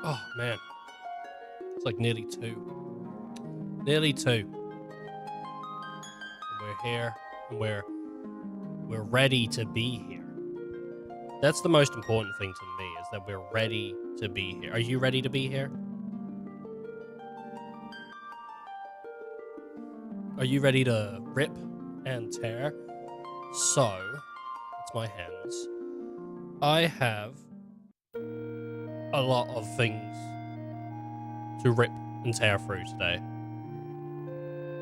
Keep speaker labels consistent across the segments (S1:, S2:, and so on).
S1: Oh, man. It's like nearly 2. Nearly 2. And we're here, and we're ready to be here. That's the most important thing to me, is that we're ready to be here. Are you ready to be here? Are you ready to rip and tear? So, it's my hands. I have a lot of things to rip and tear through today.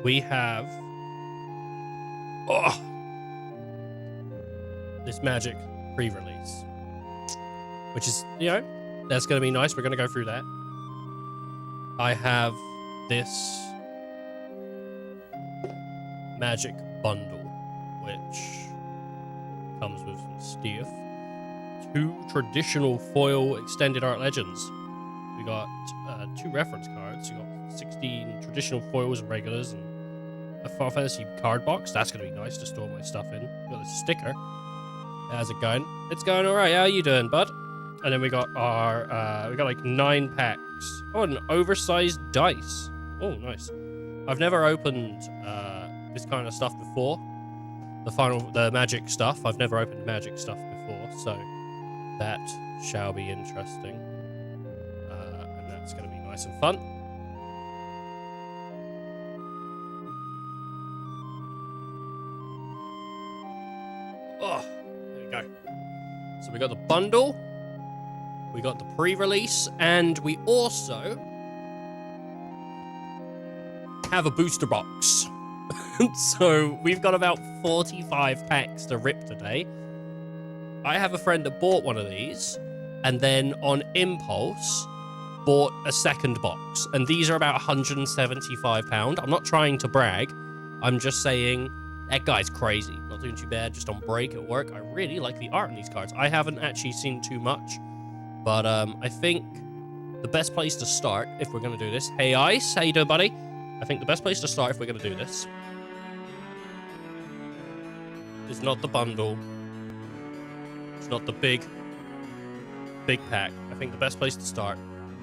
S1: We have this Magic pre-release, which is, you know, that's going to be nice. We're going to go through that. I have this Magic bundle, which comes with some stuff. 2 traditional foil extended art legends. We got 2 reference cards. You got 16 traditional foils and regulars, and a Final Fantasy card box. That's going to be nice to store my stuff in. We got a sticker. How's it going? It's going all right. How are you doing, bud? And then we got our, we got like 9 packs. Oh, an oversized dice. Oh, nice. I've never opened this kind of stuff before. The Magic stuff. I've never opened Magic stuff before, so that shall be interesting. And that's going to be nice and fun. Oh, there we go. So we got the bundle, we got the pre-release, and we also have a booster box. So we've got about 45 packs to rip today. I have a friend that bought one of these, and then on impulse bought a second box, and these are about £175. I'm not trying to brag, I'm just saying that guy's crazy. Not doing too bad, just on break at work. I really like the art in these cards. I haven't actually seen too much, but I think the best place to start, if we're going to do this... Hey, Ice, how you doing, buddy? I think the best place to start if we're going to do this is not the bundle. It's not the big pack. I think the best place to start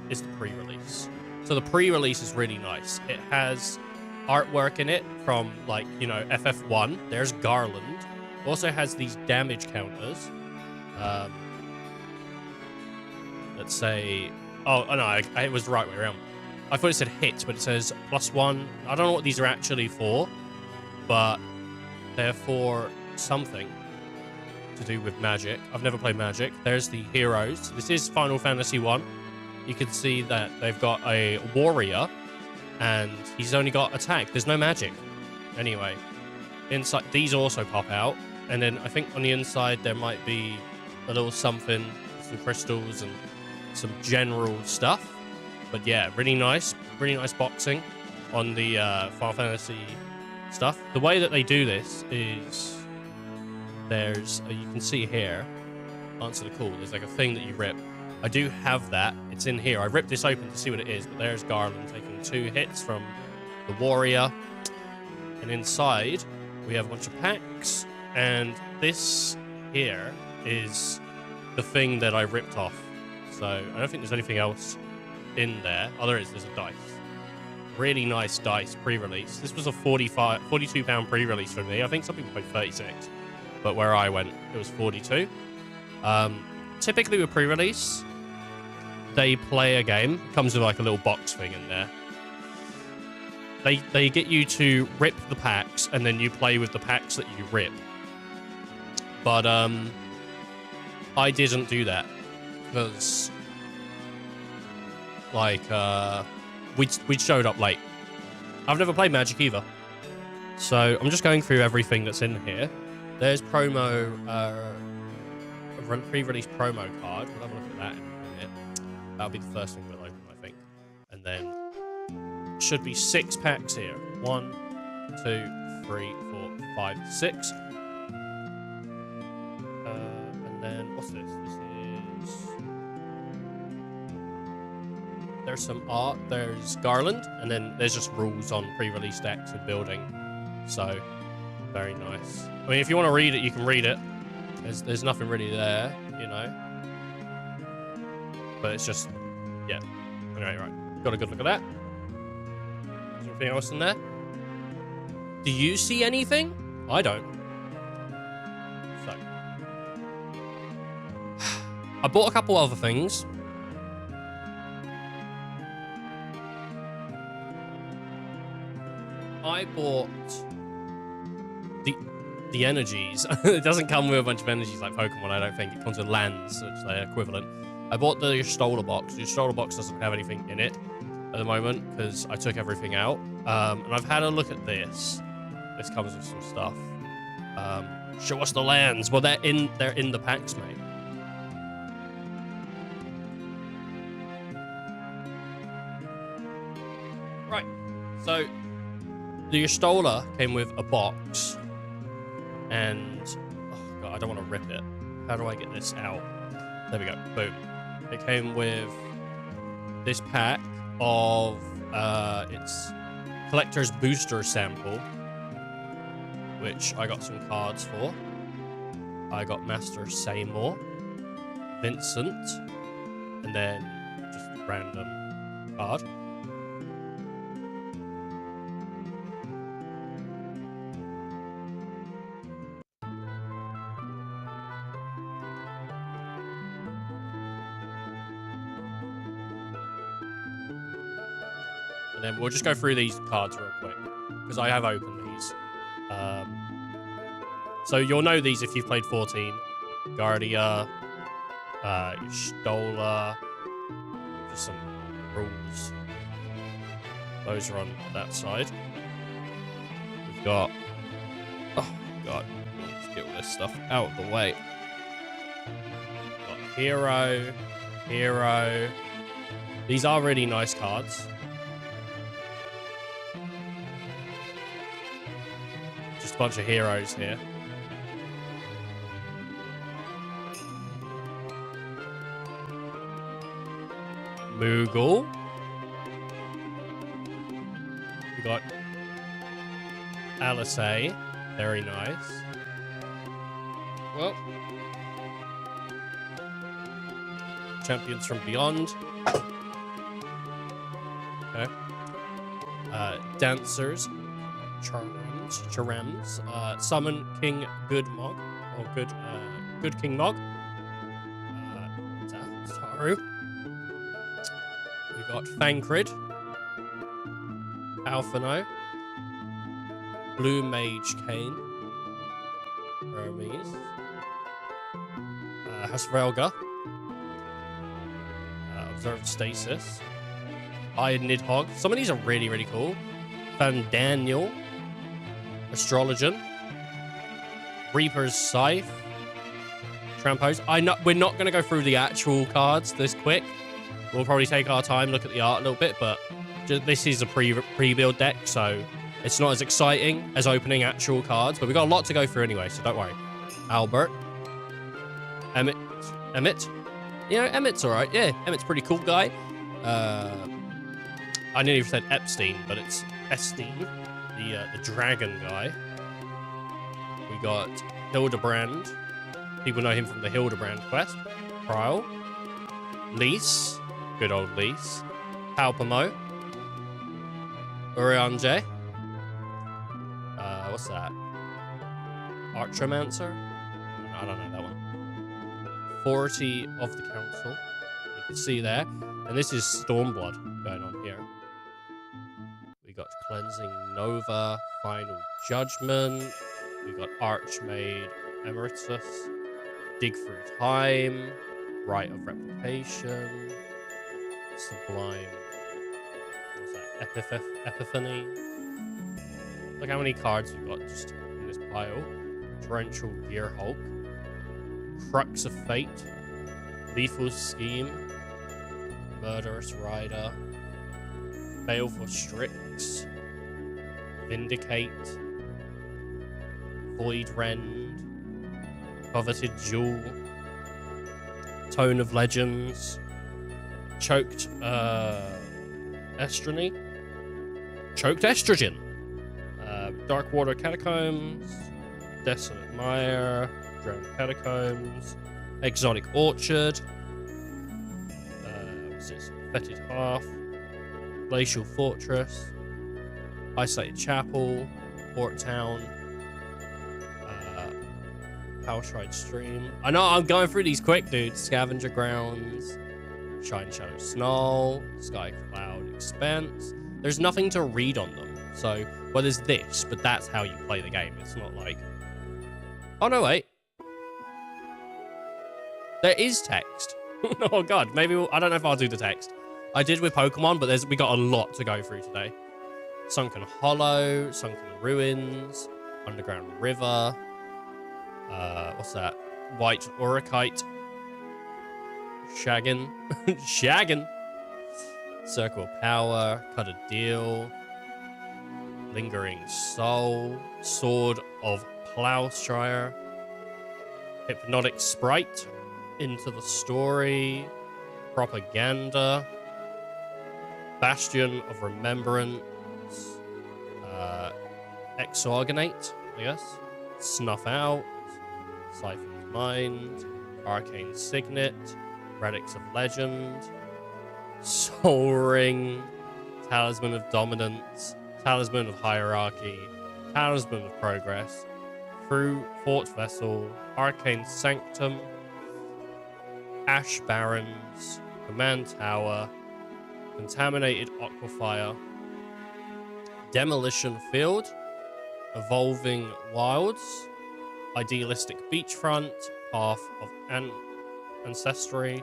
S1: is the pre-release. So the pre-release is really nice. It has artwork in it from, like, you know, FF1. There's Garland. It also has these damage counters. Let's say... Oh, no, it was the right way around. I thought it said hits, but it says +1. I don't know what these are actually for, but they're for something to do with Magic. I've never played Magic. There's the heroes. This is Final Fantasy 1. You can see that they've got a warrior, and he's only got attack. There's no magic. Anyway, inside these also pop out, and then I think on the inside there might be a little something, some crystals and some general stuff. But yeah, really nice boxing on the Final Fantasy stuff. The way that they do this is there's, you can see here, answer the call, there's like a thing that you rip. I do have that. It's in here. I ripped this open to see what it is, but there's Garland taking 2 hits from the warrior. And inside, we have a bunch of packs. And this here is the thing that I ripped off. So I don't think there's anything else in there. Oh, there's a dice. Really nice dice pre-release. This was a £42 pre-release for me. I think some people paid 36, but where I went, it was 42. Typically with pre-release, they play a game. It comes with like a little box thing in there. They get you to rip the packs, and then you play with the packs that you rip. But I didn't do that because, like, we showed up late. I've never played Magic either, so I'm just going through everything that's in here. There's promo, pre-release promo card. We'll have a look at that in a minute. That'll be the first thing we'll open, I think. And then should be 6 packs here. 1, 2, 3, 4, 5, 6. And then what's this? This is... There's some art. There's Garland, and then there's just rules on pre-release decks and building. So very nice. I mean, if you want to read it, you can read it. There's nothing really there, you know. But it's just Yeah. Anyway, right. Got a good look at that. Is there anything else in there? Do you see anything? I don't. So. I bought a couple other things. I bought the energies. It doesn't come with a bunch of energies like Pokemon, I don't think. It comes with lands, which are equivalent. I bought the Stola box. The Stola box doesn't have anything in it at the moment because I took everything out. And I've had a look at this. This comes with some stuff. Show us the lands. Well, they're in the packs, mate. Right. So the Stola came with a box. And oh god, I don't want to rip it. How do I get this out? There we go. Boom. It came with this pack of its collector's booster sample, which I got some cards for. I got Master Seymour, Vincent, and then just a random card. And then we'll just go through these cards real quick, because I have opened these. So you'll know these if you've played 14. Guardia, Stola, just some rules. Those are on that side. We've got... Oh, God. Let's get all this stuff out of the way. We've got Hero. These are really nice cards. Just a bunch of heroes here. Moogle. We got Alice. Very nice. Well, Champions from Beyond. Okay. Dancers. Charams. Summon King Goodmog. Or Good King Mog. Taru. We got Thancred. Alphino. Blue Mage Kane. Hermes. Hasvelga. Observed Stasis. Iron Nidhogg. Some of these are really, really cool. Fandaniel. Astrologian. Reaper's Scythe. Trampose. We're not going to go through the actual cards this quick. We'll probably take our time, look at the art a little bit, but this is a pre-build deck, so it's not as exciting as opening actual cards, but we've got a lot to go through anyway, so don't worry. Albert. Emmett. You know, Emmett's alright, yeah. Emmett's a pretty cool guy. I nearly said Epstein, but it's Estein, the dragon guy. We got Hildebrand. People know him from the Hildebrand quest. Trial. Lise. Good old Lise. Palpamo. Urianger. What's that? Archomancer? I don't know that one. 40 of the Council. You can see there. And this is Stormblood going on here. We got Cleansing Nova. Final Judgment. We got Archmaid Emeritus. Dig Through Time. Rite of Replication. Sublime. What's that? Epiphany. Look how many cards we've got just in this pile. Torrential Gearhulk. Crux of Fate. Lethal Scheme. Murderous Rider. Baleful Strix. Vindicate. Void Rend. Coveted Jewel. Tone of Legends. Choked Estrony. Choked Estrogen. Darkwater Catacombs. Desolate Mire. Drowned Catacombs. Exotic Orchard. What's this? Fetid Hearth, Glacial Fortress, Isolated Chapel, Port Town, Palshride Stream. I know I'm going through these quick, dude. Scavenger Grounds, Shine Shadow Snow, Sky Cloud Expanse. There's nothing to read on them. So, well, there's this, but that's how you play the game. It's not like... Oh, no, wait. There is text. Oh, God. Maybe I don't know if I'll do the text. I did with Pokemon, but we got a lot to go through today. Sunken Hollow, Sunken Ruins, Underground River. What's that? White Orachite. Shaggin. Shaggin. Circle of Power. Cut a Deal. Lingering Soul. Sword of Plowshire. Hypnotic Sprite. Into the Story. Propaganda. Bastion of Remembrance. Exorganate, I guess. Snuff Out. Siphon's Mind. Arcane Signet. Relics of Legend. Soul Ring. Talisman of Dominance. Talisman of Hierarchy. Talisman of Progress. Fort Vessel. Arcane Sanctum. Ash Barrens. Command Tower. Contaminated Aquifer. Demolition Field. Evolving Wilds. Idealistic Beachfront. Path of Ancestry.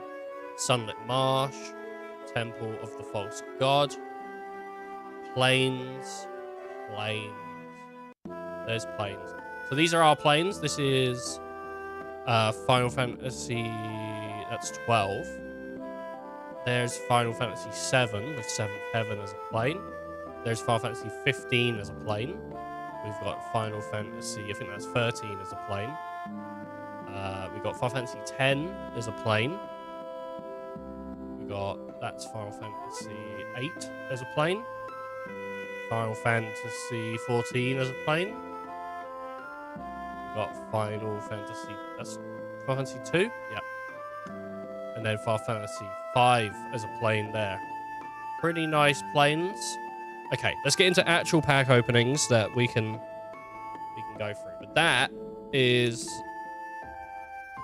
S1: Sunlit Marsh. Temple of the False God. Plains. There's Plains. So these are our plains. This is Final Fantasy... That's 12. There's Final Fantasy 7 with 7th Heaven as a plane. There's Final Fantasy 15 as a plane. We've got Final Fantasy, I think that's 13 as a plane. We've got Final Fantasy 10 as a plane. That's Final Fantasy 8 as a plane. Final Fantasy 14 as a plane. We've got Final Fantasy, that's Final Fantasy 2? Yeah. And then Final Fantasy 5 as a plane there. Pretty nice planes. Okay, let's get into actual pack openings that we can go through. But that is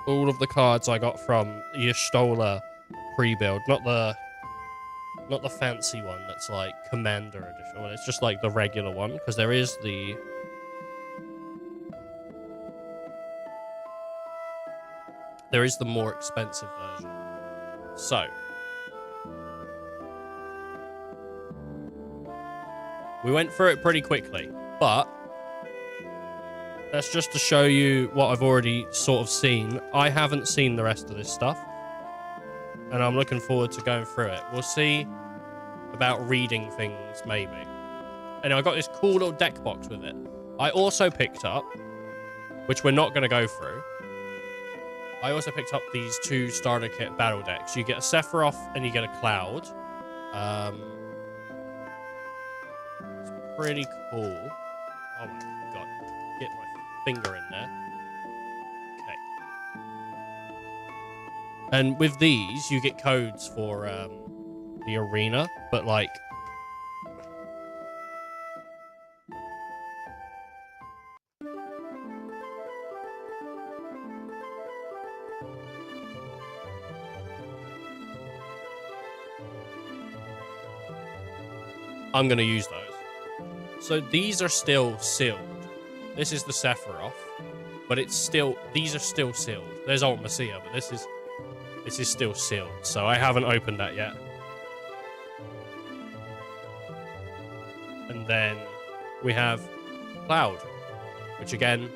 S1: all of the cards I got from Y'shtola pre-build, not the fancy one that's like Commander Edition. Well, it's just like the regular one, because there is the more expensive version. So we went through it pretty quickly, but that's just to show you what I've already sort of seen. I haven't seen the rest of this stuff, and I'm looking forward to going through it. We'll see about reading things, maybe. And I got this cool little deck box with it. I also picked up, which we're not going to go through, I also picked up these 2 starter kit battle decks. You get a Sephiroth and you get a Cloud. It's pretty cool. Oh my god. Get my finger in there. Okay. And with these, you get codes for the arena, but like... I'm going to use those. So these are still sealed. This is the Sephiroth, but it's still, these are still sealed. There's Altmacia, but this is still sealed. So I haven't opened that yet. And then we have Cloud, which again,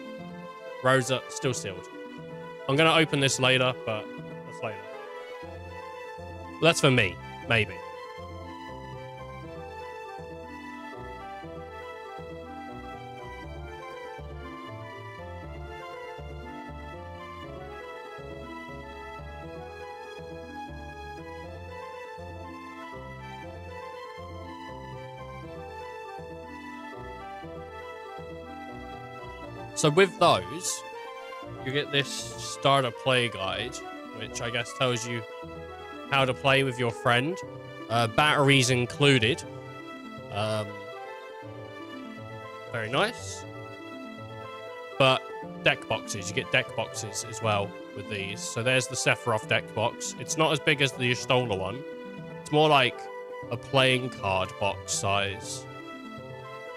S1: Rosa, still sealed. I'm going to open this later, but that's later. Well, that's for me, maybe. So with those, you get this starter play guide, which I guess tells you how to play with your friend. Batteries included. Very nice. But deck boxes. You get deck boxes as well with these. So there's the Sephiroth deck box. It's not as big as the Y'shtola one. It's more like a playing card box size.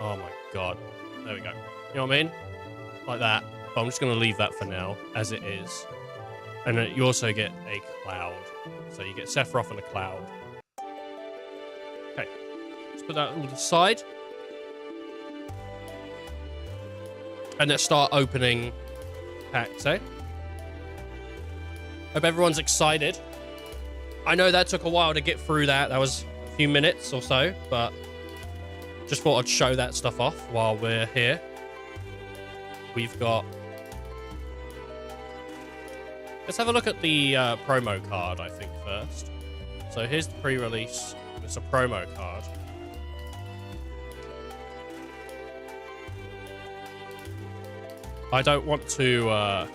S1: Oh my god. There we go. You know what I mean? Like that. But I'm just going to leave that for now, as it is. And then you also get a cloud. So you get Sephiroth and a cloud. Okay. Let's put that all aside. And let's start opening packs, eh? Hope everyone's excited. I know that took a while to get through that. That was a few minutes or so, but just thought I'd show that stuff off while we're here. We've got... Let's have a look at the promo card, I think, first. So here's the pre-release. It's a promo card. I don't want to...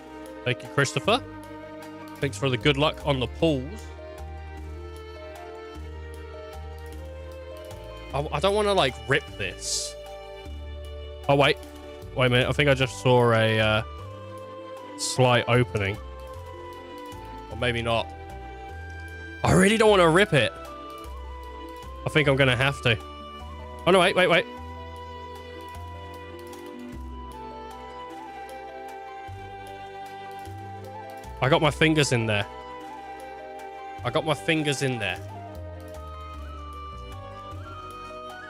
S1: Thank you, Christopher. Thanks for the good luck on the pulls. I don't want to, like, rip this. Oh, wait. Wait a minute. I think I just saw a slight opening. Or maybe not. I really don't want to rip it. I think I'm going to have to. Oh, no, wait. I got my fingers in there. I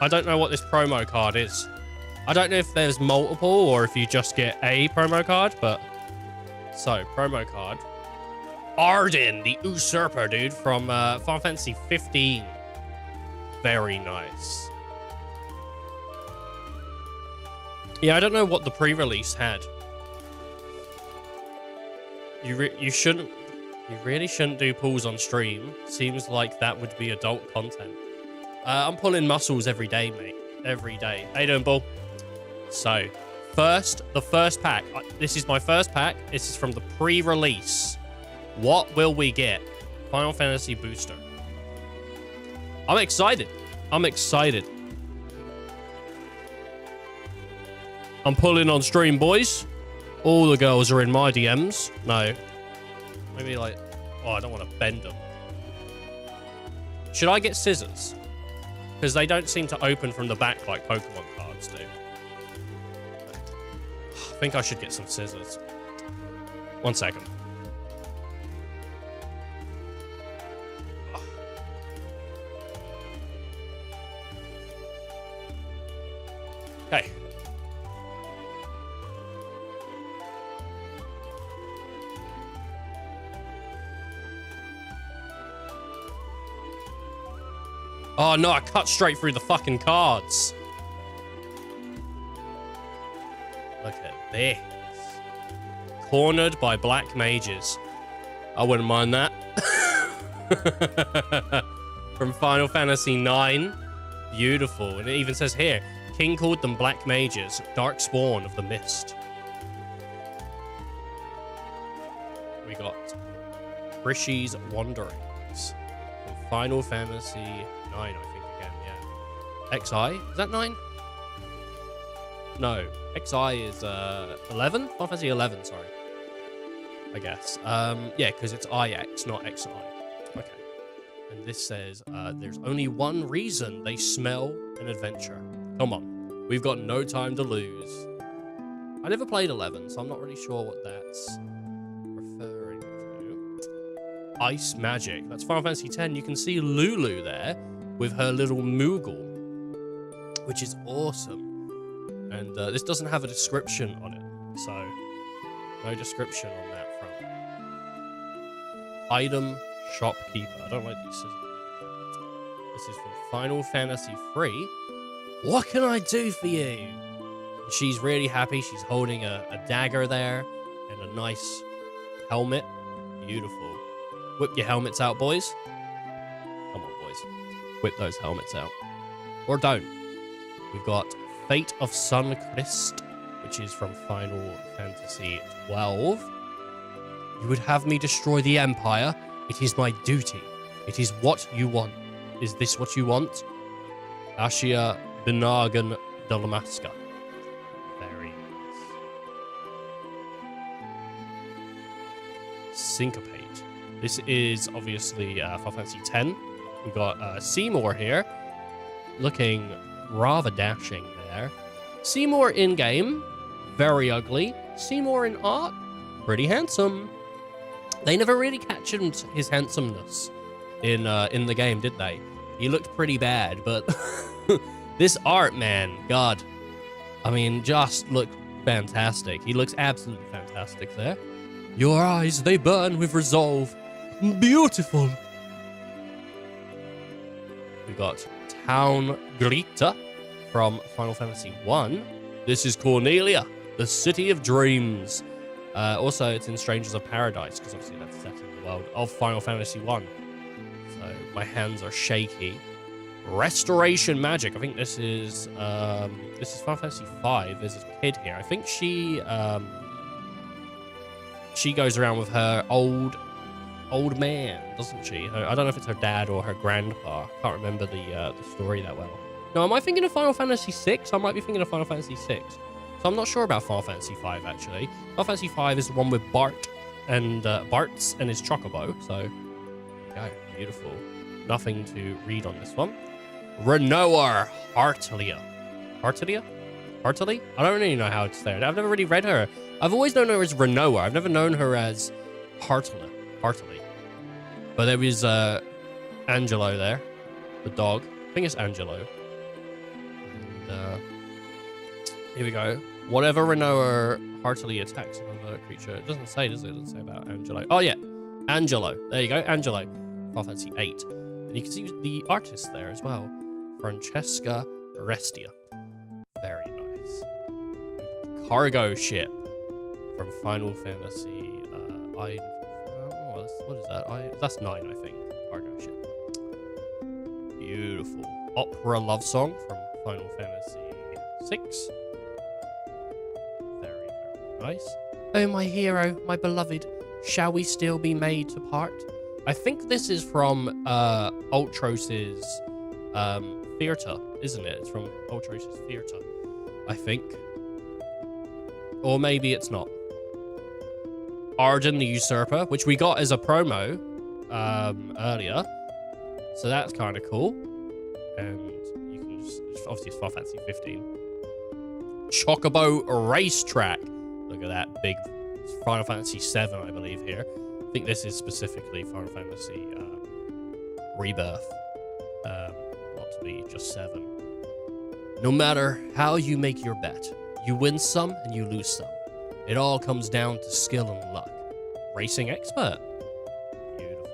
S1: don't know what this promo card is. I don't know if there's multiple or if you just get a promo card, but... So, promo card. Arden, the Usurper, dude, from Final Fantasy 15. Very nice. Yeah, I don't know what the pre-release had. You really shouldn't do pulls on stream. Seems like that would be adult content. I'm pulling muscles every day, mate. Every day. How you doing, Bull? So, the first pack. This is my first pack. This is from the pre-release. What will we get? Final Fantasy Booster. I'm excited. I'm pulling on stream, boys. All the girls are in my DMs. No. Maybe like... Oh, I don't want to bend them. Should I get scissors? Because they don't seem to open from the back like Pokemon cards do. I think I should get some scissors. 1 second. Okay. Oh no, I cut straight through the fucking cards. Look at this. Cornered by black mages. I wouldn't mind that. From Final Fantasy 9. Beautiful. And it even says here, King called them black mages, dark spawn of the mist. We got Rishi's Wanderings. From Final Fantasy 9, I think, again, yeah. XI? Is that 9? No. XI is 11? Final Fantasy 11, sorry. I guess. Yeah, because it's IX, not XI. Okay. And this says, there's only one reason they smell an adventure. Come on. We've got no time to lose. I never played 11, so I'm not really sure what that's referring to. Ice Magic. That's Final Fantasy X. You can see Lulu there with her little Moogle, which is awesome. And this doesn't have a description on it, so no description on that front. Item Shopkeeper. I don't like these scissors. This is from Final Fantasy 3. What can I do for you? She's really happy. She's holding a dagger there and a nice helmet. Beautiful. Whip your helmets out, boys. Come on, boys. Whip those helmets out. Or don't. We've got Fate of Suncrest, which is from Final Fantasy 12. You would have me destroy the Empire. It is my duty. It is what you want. Is this what you want? Ashia Binagan Dalamaska. Very nice. Syncopate. This is obviously Final Fantasy X. We got Seymour here, looking rather dashing there. Seymour in-game, very ugly. Seymour in art, pretty handsome. They never really captured his handsomeness in the game, did they? He looked pretty bad, but this art, man, God. I mean, just looked fantastic. He looks absolutely fantastic there. Your eyes, they burn with resolve. Beautiful. We got Town Grita from Final Fantasy 1. This is Cornelia, the City of Dreams. Also, it's in Strangers of Paradise, because obviously that's set in the world of Final Fantasy 1. So my hands are shaky. Restoration Magic. I think this is Final Fantasy 5. There's a kid here. I think she goes around with her old man, doesn't she? I don't know if it's her dad or her grandpa. I can't remember the story that well. No, am I thinking of Final Fantasy 6? I might be thinking of Final Fantasy 6. So I'm not sure about Final Fantasy 5 actually. Final Fantasy 5 is the one with Bart and Bart's and his chocobo. So yeah, beautiful. Nothing to read on this one. Renoir Hartelia. Hartelia? Hartley? I don't really know how to say it. I've never really read her. I've always known her as Renoir. I've never known her as Hartley. But there was Angelo there, the dog. I think it's Angelo. And here we go. Whatever Renoir heartily attacks another creature. It doesn't say, does it? It doesn't say about Angelo. Oh yeah, Angelo. There you go, Angelo. Final Fantasy 8. And you can see the artist there as well. Francesca Restia. Very nice. Cargo ship from Final Fantasy. What is that? That's 9, I think. Cargo ship. Beautiful. Opera love song from Final Fantasy 6. Very, very nice. Oh, my hero, my beloved, shall we still be made to part? I think this is from Ultros's theater, isn't it? It's from Ultros's theater, I think. Or maybe it's not. Arden the Usurper, which we got as a promo earlier. So that's kind of cool. And you can just obviously it's Final Fantasy 15. Chocobo Racetrack. Look at that big Final Fantasy 7, I believe, here. I think this is specifically Final Fantasy Rebirth. Not to be just 7. No matter how you make your bet, you win some and you lose some. It all comes down to skill and luck. Racing expert. Beautiful.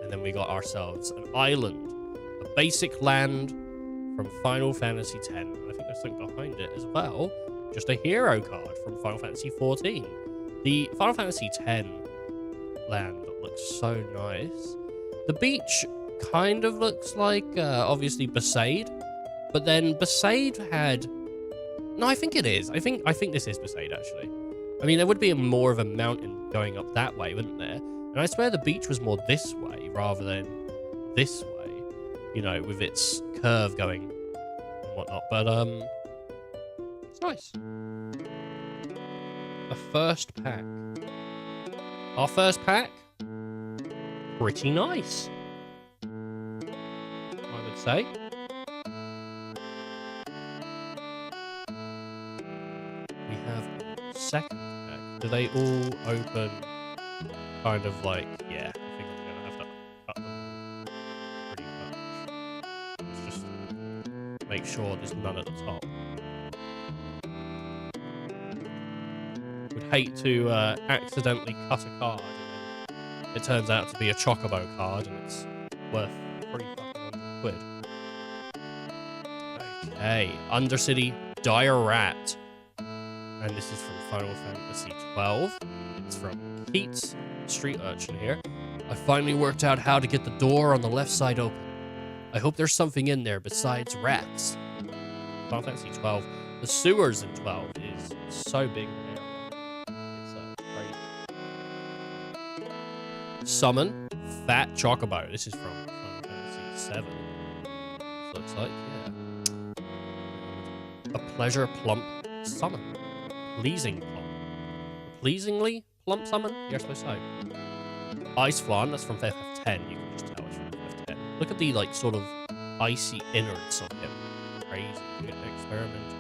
S1: And then we got ourselves an island. A basic land from Final Fantasy X. And I think there's something behind it as well. Just a hero card from Final Fantasy 14. The Final Fantasy X land looks so nice. The beach kind of looks like, obviously, Besaid. But then Besaid had... No, I think it is. I think this is Besaid, actually. I mean, there would be more of a mountain going up that way, wouldn't there? And I swear the beach was more this way rather than this way. You know, with its curve going and whatnot. But, it's nice. A first pack. Our first pack? Pretty nice, I would say. We have second pack. Do they all open kind of like... Yeah, I think I'm going to have to cut them pretty much. Let's just make sure there's none at the top. Would hate to accidentally cut a card and then it turns out to be a Chocobo card and it's worth £300. Okay, Undercity Dire Rat. And this is from Final Fantasy 12. It's from Keats, street urchin here. I finally worked out how to get the door on the left side open. I hope there's something in there besides rats. Final Fantasy 12. The sewers in 12 is so big now. It's crazy. Summon Fat Chocobo. This is from Final Fantasy 7. Looks like, yeah. A pleasure plump summon. Pleasing plump. Pleasingly plump summon? Yes, I so. Ice Flan, that's from FF10. You can just tell it's from FF10. Look at the, like, sort of icy innards of him. Crazy. Experimental,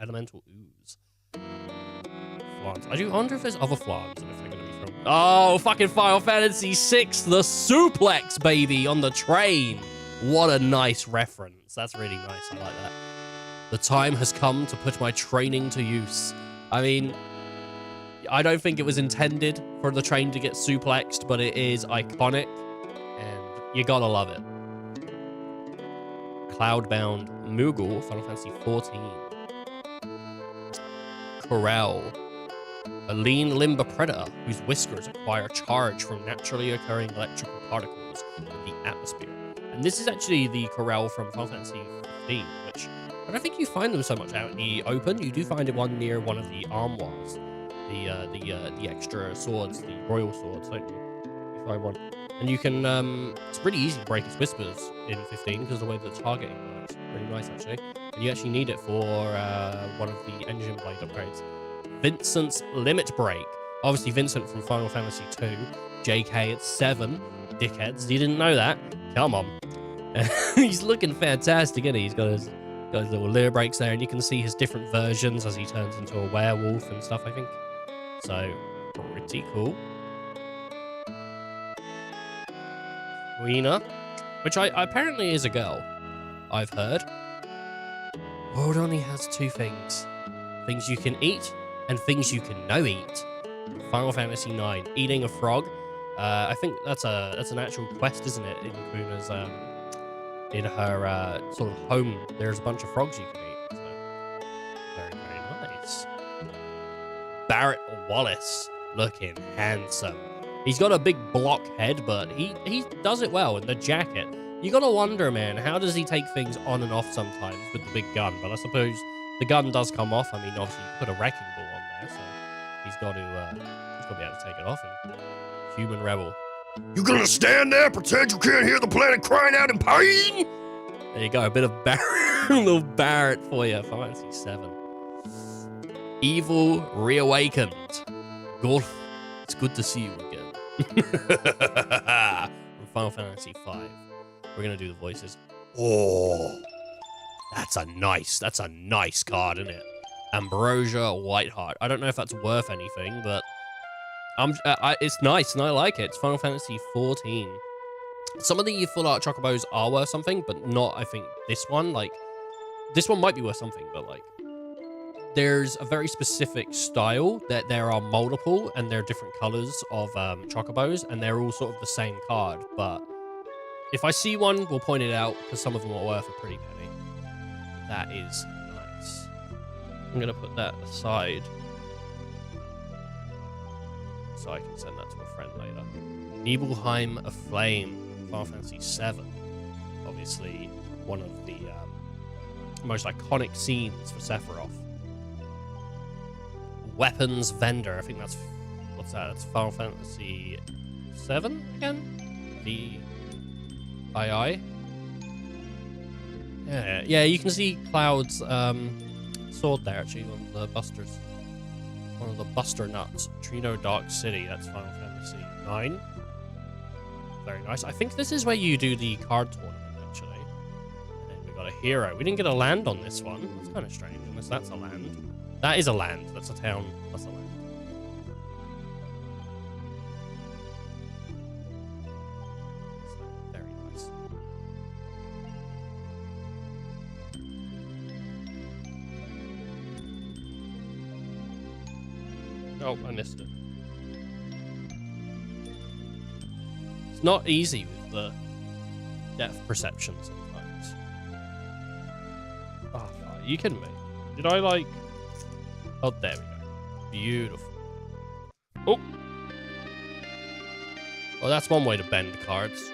S1: elemental ooze. Flans. I do wonder if there's other Flans and if they're going to be from... Oh, fucking Final Fantasy VI, the suplex, baby, on the train. What a nice reference. That's really nice. I like that. The time has come to put my training to use. I mean, I don't think it was intended for the train to get suplexed, but it is iconic, and you gotta love it. Cloudbound Moogle, Final Fantasy XIV. Corral. A lean limber predator whose whiskers acquire charge from naturally occurring electrical particles in the atmosphere. And this is actually the Corral from Final Fantasy XV, which I don't think you find them so much out in the open. You do find it one near one of the armoires, the extra swords, the royal swords, don't you? You find one, and you can. It's really easy to break its whispers in 15 because of the way the targeting works. Really nice actually, and you actually need it for one of the engine blade upgrades. Vincent's Limit Break. Obviously, Vincent from Final Fantasy II. JK at 7. Dickheads, you didn't know that? Come on. He's looking fantastic, isn't he? He's got his little limit breaks there, and you can see his different versions as he turns into a werewolf and stuff, I think. So, pretty cool. Weena, which I apparently is a girl, I've heard. World only has 2 things. Things you can eat and things you can no eat. Final Fantasy IX, eating a frog. I think that's an actual quest, isn't it? In Kuna's in her sort of home, there's a bunch of frogs you can eat. So, very, very nice. Barrett Wallace, looking handsome. He's got a big block head, but he does it well in the jacket. You gotta wonder, man, how does he take things on and off sometimes with the big gun? But I suppose the gun does come off. I mean, obviously you put a wrecking ball on there, so he's got to be able to take it off. And Human Rebel. You gonna stand there, pretend you can't hear the planet crying out in pain? There you go, a bit of Barrett, little Barrett for you. Final Fantasy 7. Evil Reawakened. Golf, it's good to see you again. From Final Fantasy 5. We're gonna do the voices. Oh, that's a nice card, isn't it? Ambrosia Whiteheart. I don't know if that's worth anything, but it's nice and I like it. It's Final Fantasy 14. Some of the full art chocobos are worth something, but not, I think, this one. Like, this one might be worth something, but like, there's a very specific style that there are multiple, and there are different colors of chocobos, and they're all sort of the same card. But if I see one, we'll point it out because some of them are worth a pretty penny. That is nice. I'm gonna put that aside so I can send that to a friend later. Nibelheim Aflame, Final Fantasy VII. Obviously, one of the most iconic scenes for Sephiroth. Weapons Vendor. I think that's... What's that? It's Final Fantasy VII again? II? Yeah, you can see Cloud's sword there, actually, on the busters. One of the buster nuts. Trino Dark City, that's Final Fantasy IX. Very nice. I think this is where you do the card tournament, actually. And then we got a hero. We didn't get a land on this one. That's kind of strange, unless that's a land. That is a land. That's a town. That's a land. So, very nice. Oh, I missed it. It's not easy with the depth perception sometimes. Oh, are you kidding me? Did I like... Oh, there we go. Beautiful. Oh! Well, that's one way to bend cards.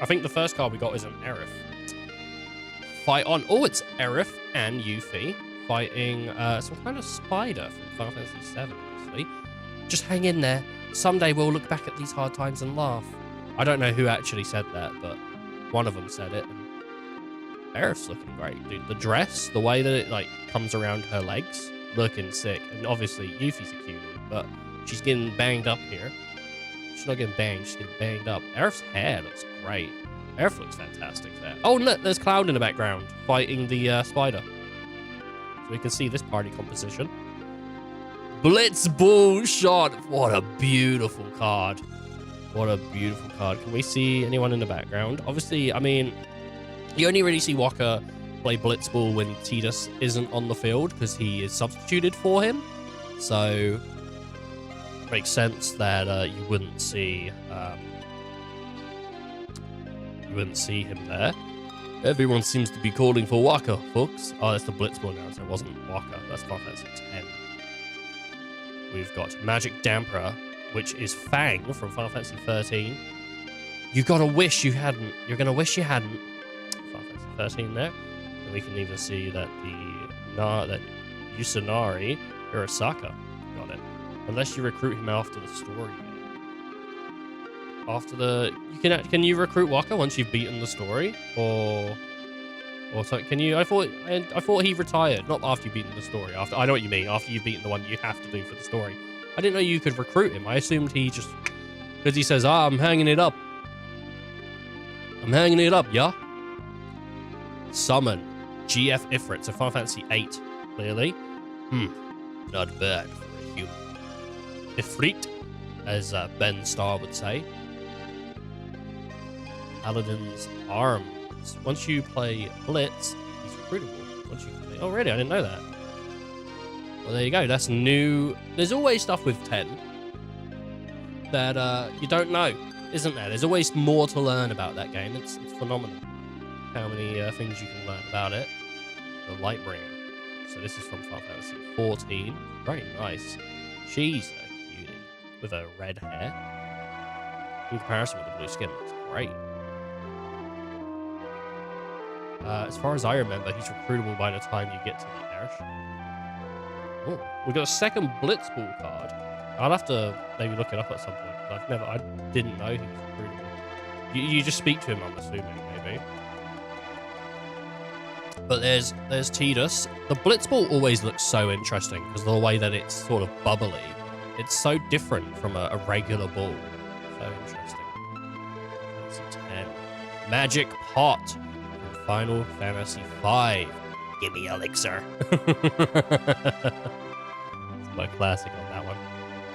S1: I think the first card we got is an Aerith. Fight on... Oh, it's Aerith and Yuffie fighting some kind of spider from Final Fantasy VII, obviously. Just hang in there. Someday we'll look back at these hard times and laugh. I don't know who actually said that, but one of them said it. And Aerith's looking great, dude. The dress, the way that it like comes around her legs, looking sick. And obviously, Yuffie's a cutie, but she's getting banged up here. She's not getting banged, she's getting banged up. Aerith's hair looks great. Aerith looks fantastic there. Oh, look, there's Cloud in the background fighting the spider. So we can see this party composition. Blitzball shot. What a beautiful card. What a beautiful card. Can we see anyone in the background? Obviously, I mean, you only really see Waka play Blitzball when Tidus isn't on the field because he is substituted for him. So it makes sense that you wouldn't see him there. Everyone seems to be calling for Waka, folks. Oh, that's the Blitzball now, so it wasn't Waka. That's Final Fantasy X. We've got Magic Damper, which is Fang from Final Fantasy 13. You gotta wish you hadn't. You're gonna wish you hadn't. Final Fantasy 13 there. And we can even see that that Yusunari Hirosaka got it. Unless you recruit him after the story. After the can you recruit Waka once you've beaten the story, or so can you? I thought he retired, not after you've beaten the story. After, I know what you mean. After you've beaten the one you have to do for the story. I didn't know you could recruit him. I assumed he just because he says, I'm hanging it up. I'm hanging it up, yeah. Summon GF Ifrit, so Final Fantasy 8, clearly. Not bad for a human. Ifrit, as Ben Starr would say. Paladin's Arms. Once you play Blitz, he's recruitable. Once you play... Oh, really? I didn't know that. Well, there you go. That's new. There's always stuff with 10 that you don't know, isn't there? There's always more to learn about that game. It's phenomenal how many things you can learn about it. The Lightbringer. So this is from Final Fantasy 14. Very nice. She's a cutie with her red hair. In comparison with the blue skin, looks great. As far as I remember, he's recruitable by the time you get to the airship. Oh, we got a second Blitzball card. I'll have to maybe look it up at some point. I didn't know he was recruitable. You just speak to him, I'm assuming, maybe. But there's Tidus. The Blitzball always looks so interesting because of the way that it's sort of bubbly. It's so different from a regular ball. So interesting. Fantasy 10. Magic Pot from Final Fantasy 5. Give me Elixir. It's my classic on that one.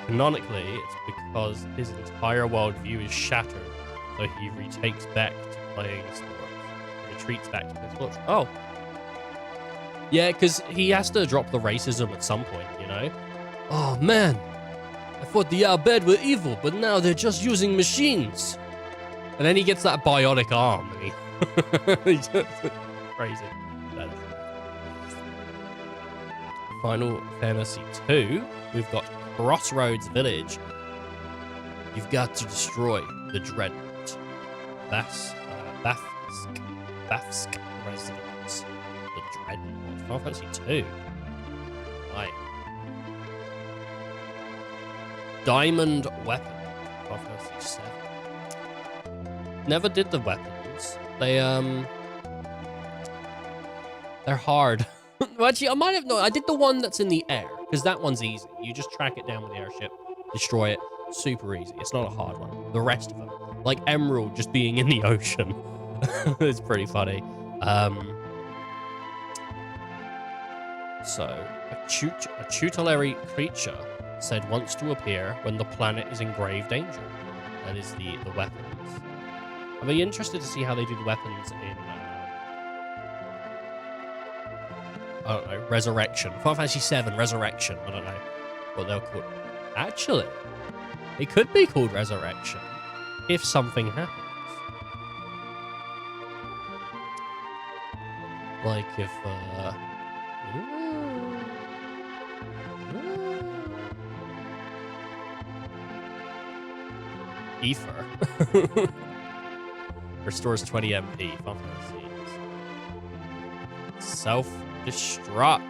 S1: Canonically, it's because his entire worldview is shattered, so he retakes back to playing sports. Retreats back to playing sports. Oh. Yeah, because he has to drop the racism at some point, you know? Oh, man. I thought the Al-Bhed were evil, but now they're just using machines. And then he gets that bionic arm, and he's just crazy. Final Fantasy 2, we've got Crossroads Village. You've got to destroy the Dreadnought. Bafsk residence. The Dreadnought. Final Fantasy 2. Right. Diamond Weapon. Final Fantasy 7. Never did the weapons. They're hard. Well, actually, I might have known. I did the one that's in the air, because that one's easy. You just track it down with the airship, destroy it. Super easy. It's not a hard one. The rest of them, like Emerald just being in the ocean, it's pretty funny. So, a tutelary creature said wants to appear when the planet is in grave danger. That is the weapons. I'll be interested to see how they do the weapons in... I don't know, Resurrection. Final Fantasy 7 Resurrection. I don't know what they'll call it. Actually, it could be called Resurrection if something happens. Like if, Ether restores 20 MP. Final Fantasy. Self-destruct.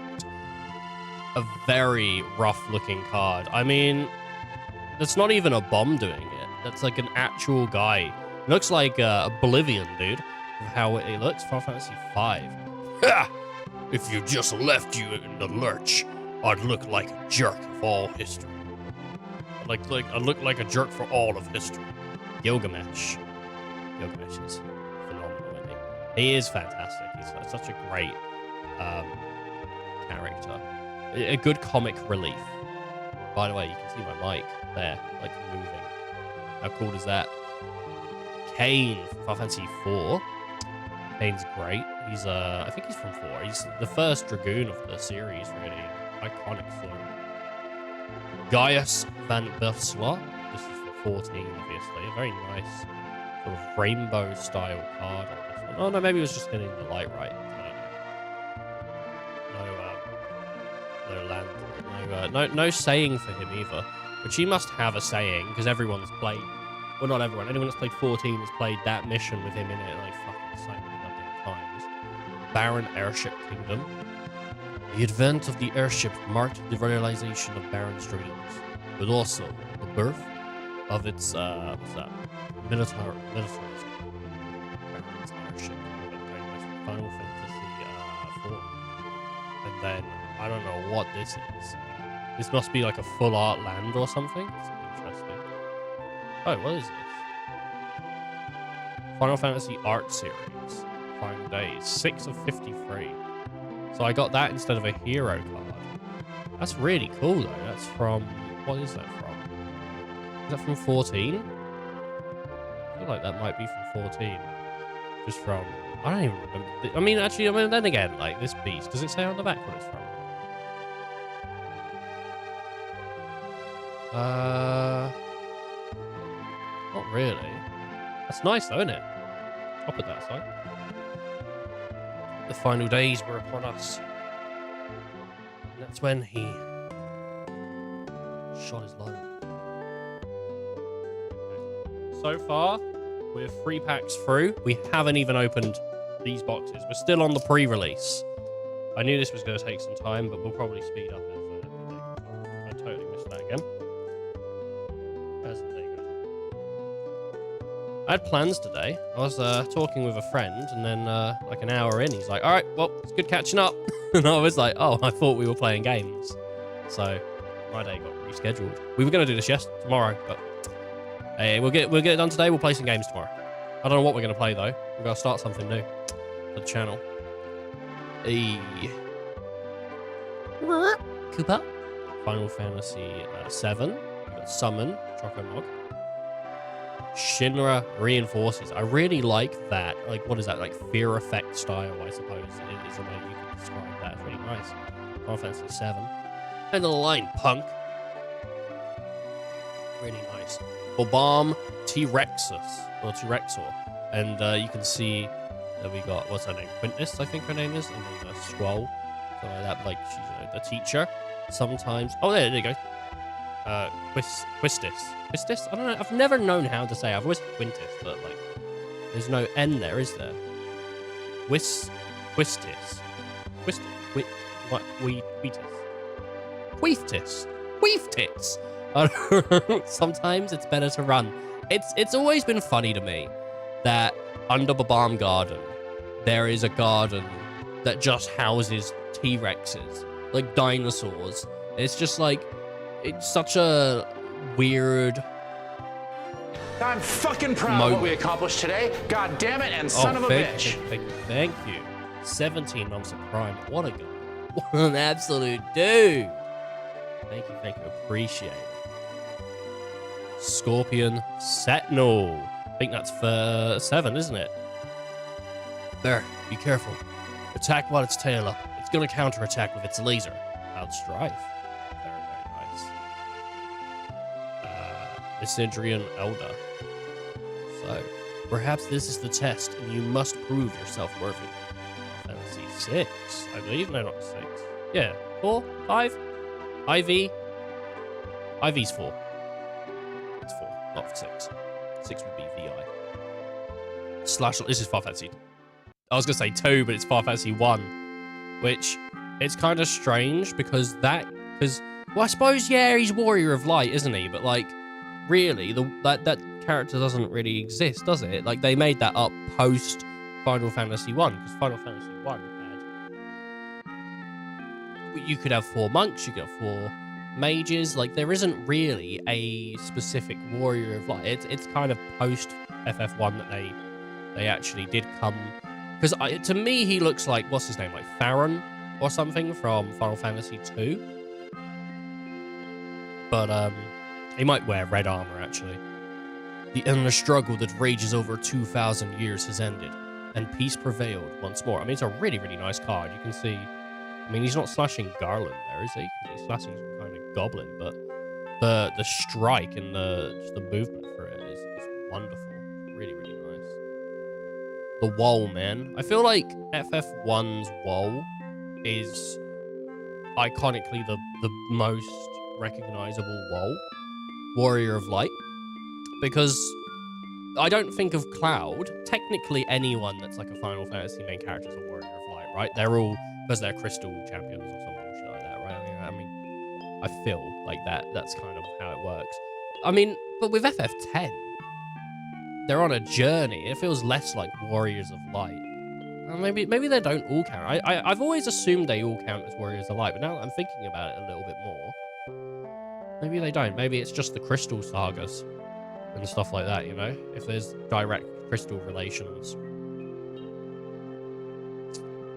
S1: A very rough-looking card. I mean, that's not even a bomb doing it. That's like an actual guy. looks like Oblivion, dude. Of how it looks. Final Fantasy 5. Ha! If you just left you in the lurch, I'd look like a jerk of all history. I'd look like a jerk for all of history. Gilgamesh. Gilgamesh is phenomenal, isn't he? He is fantastic. He's such a great character. A good comic relief. By the way, you can see my mic there, like moving. How cool is that? Kane from Final Fantasy 4. Kane's great. He's I think he's from 4. He's the first Dragoon of the series, really. Iconic form. Gaius Van Bersla. This is for 14, obviously. A very nice sort of rainbow style card on this one. Oh no, maybe it was just getting the light right. No land. No saying for him either. Which he must have a saying, because everyone's played. Well, not everyone. Anyone that's played 14 has played that mission with him in it like fucking so many goddamn times. Barren Airship Kingdom. The advent of the airship marked the realization of Baron's dreams, but also the birth of its what's that? Militarism. Baron's airship. Final Fantasy 4. And then I don't know what this is. This must be like a full art land or something. It's interesting. Oh, what is this? Final Fantasy Art Series. Final Days. 6 of 53. So I got that instead of a hero card. That's really cool though. That's from... What is that from? Is that from 14? I feel like that might be from 14. Just from... I don't even remember. I mean, then again, like this beast. Does it say on the back what it's from? Not really. That's nice though, isn't it? I'll put that aside. The final days were upon us. And that's when he shot his load. So far, we're 3 packs through. We haven't even opened these boxes. We're still on the pre-release. I knew this was going to take some time, but we'll probably speed up as I totally missed that again. As the day goes. I had plans today. I was talking with a friend, and then like an hour in, he's like, "All right, well, it's good catching up." And I was like, "Oh, I thought we were playing games." So my day got rescheduled. We were going to do this tomorrow, but hey, we'll get it done today. We'll play some games tomorrow. I don't know what we're going to play though. We're going to start something new for the channel. Koopa. Final Fantasy 7. We've got Summon, Choconog. Shinra Reinforces. I really like that. Like, what is that? Like, fear effect style, I suppose. It is a way you can describe that. It's really nice. Final Fantasy 7. End of the line, punk. Really nice. Bomb T-Rexus. Or T-Rexor. And you can see that we got, what's her name? Quintus, I think her name is. And then a Scroll. So like that, like, she's the teacher. Sometimes. Oh, there you go. Quistis. Quistis? I don't know. I've never known how to say it. I've always Quintus, but like, there's no N there, is there? Quistis. Quistis. What? Queeftis. Queeftis. Sometimes it's better to run. It's always been funny to me that under Babam Garden, there is a garden that just houses T-Rexes, like dinosaurs. It's just like, it's such a weird...
S2: I'm fucking proud of what we accomplished today. God damn it, and son of a bitch.
S1: Thank you. 17 months of Prime. What a guy. What an absolute dude. Thank you. Appreciate it. Scorpion Sentinel. I think that's for 7, isn't it? There, be careful. Attack while its tail up. It's gonna counterattack with its laser. Cloud Strife. Isidrian Elder. So, perhaps this is the test, and you must prove yourself worthy. Fantasy 6, I believe. No, not 6. Yeah, 4, 5. IV. IV's 4. It's 4, not 6. 6 would be VI. Slash. This is Final Fantasy. I was gonna say 2, but it's Final Fantasy 1, which it's kind of strange because well, I suppose yeah, he's Warrior of Light, isn't he? But like. Really, that character doesn't really exist, does it? Like, they made that up post Final Fantasy 1, because Final Fantasy 1 had... You could have 4 monks, you could have 4 mages. Like, there isn't really a specific warrior of light. It's kind of post FF1 that they actually did come... Because to me, he looks like, what's his name, like Farron or something from Final Fantasy 2. But, he might wear red armor, actually. The endless struggle that rages over 2,000 years has ended, and peace prevailed once more. I mean, it's a really, really nice card. You can see... I mean, he's not slashing Garland there, is he? He's slashing some kind of goblin, but the strike and the movement for it is wonderful. Really, really nice. The wall, man. I feel like FF1's wall is iconically the most recognizable wall. Warrior of Light. Because I don't think of Cloud. Technically, anyone that's like a Final Fantasy main character is a Warrior of Light, right? They're all... because they're crystal champions or some bullshit like that, right? I mean, I feel like that's kind of how it works. I mean, but with FF10, they're on a journey. It feels less like Warriors of Light. Maybe they don't all count. I've always assumed they all count as Warriors of Light, but now that I'm thinking about it a little bit more, maybe they don't. Maybe it's just the Crystal Sagas and stuff like that, you know? If there's direct crystal relations.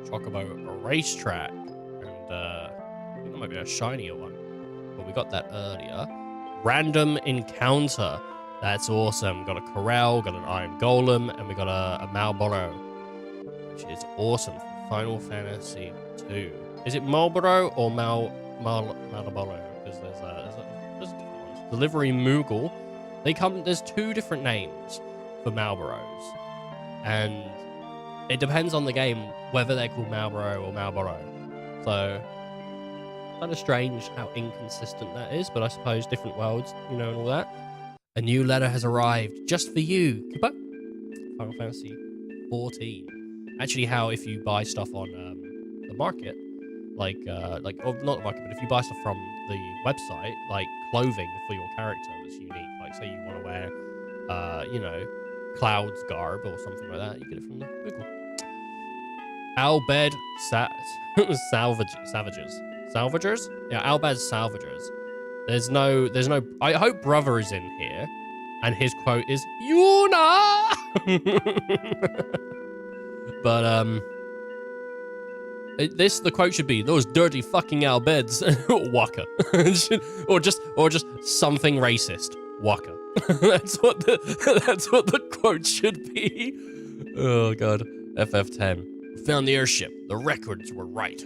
S1: Talk about a racetrack, and I think there might be a shinier one, but we got that earlier. Random encounter. That's awesome. Got a corral, got an iron golem, and we got a Malboro, which is awesome. Final Fantasy 2. Is it Marlboro or Malboro? Because there's different ones. Delivery Moogle. There's 2 different names for Malboros, and it depends on the game whether they're called Malboro or Malboro. So, kind of strange how inconsistent that is, but I suppose different worlds, you know, and all that. A new letter has arrived just for you. Final Fantasy 14. Actually, how if you buy stuff on the market, like not the market, but if you buy stuff from the website, like clothing for your character that's unique, like say you want to wear, you know, Cloud's garb or something like that, you get it from the Google. Albed Salvagers? Yeah, Albed Salvagers. There's no, I hope Brother is in here, and his quote is, Yuna! But, the quote should be, those dirty fucking Albeds, Waka. or just something racist, Waka. That's what the quote should be. Oh god. FF10. Found the airship. The records were right.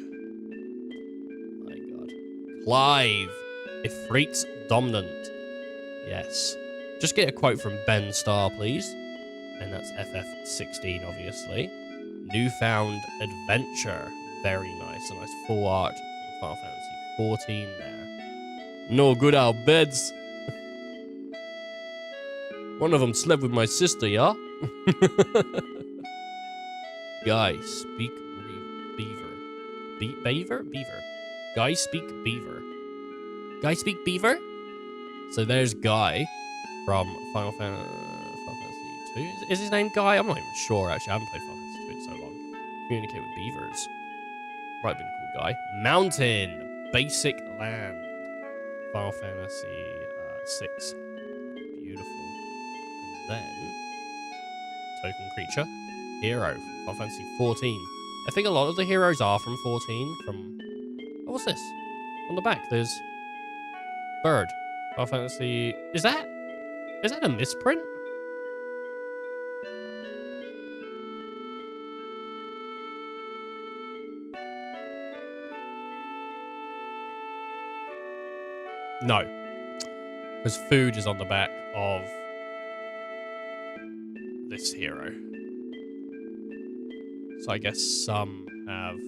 S1: My god. Clive. Ifrit's dominant. Yes. Just get a quote from Ben Starr, please. And that's FF16, obviously. Newfound Adventure. Very nice. A nice full art from Final Fantasy 14 there. No good our beds. One of them slept with my sister, yeah? Guy, speak beaver. Beaver? Beaver. Guy, speak beaver. Guy, speak beaver? So there's Guy from Final Fantasy 2. Is his name Guy? I'm not even sure, actually. I haven't played Final Fantasy 2 in so long. Communicate with beavers. Might have been a cool guy. Mountain. Basic land. Final Fantasy 6. Beautiful. And then... Token creature. Hero from Final Fantasy 14. I think a lot of the heroes are from 14. Oh, what's this? On the back, there's... Bird. Final Fantasy... Is that a misprint? No. Because food is on the back of this hero. So I guess some have...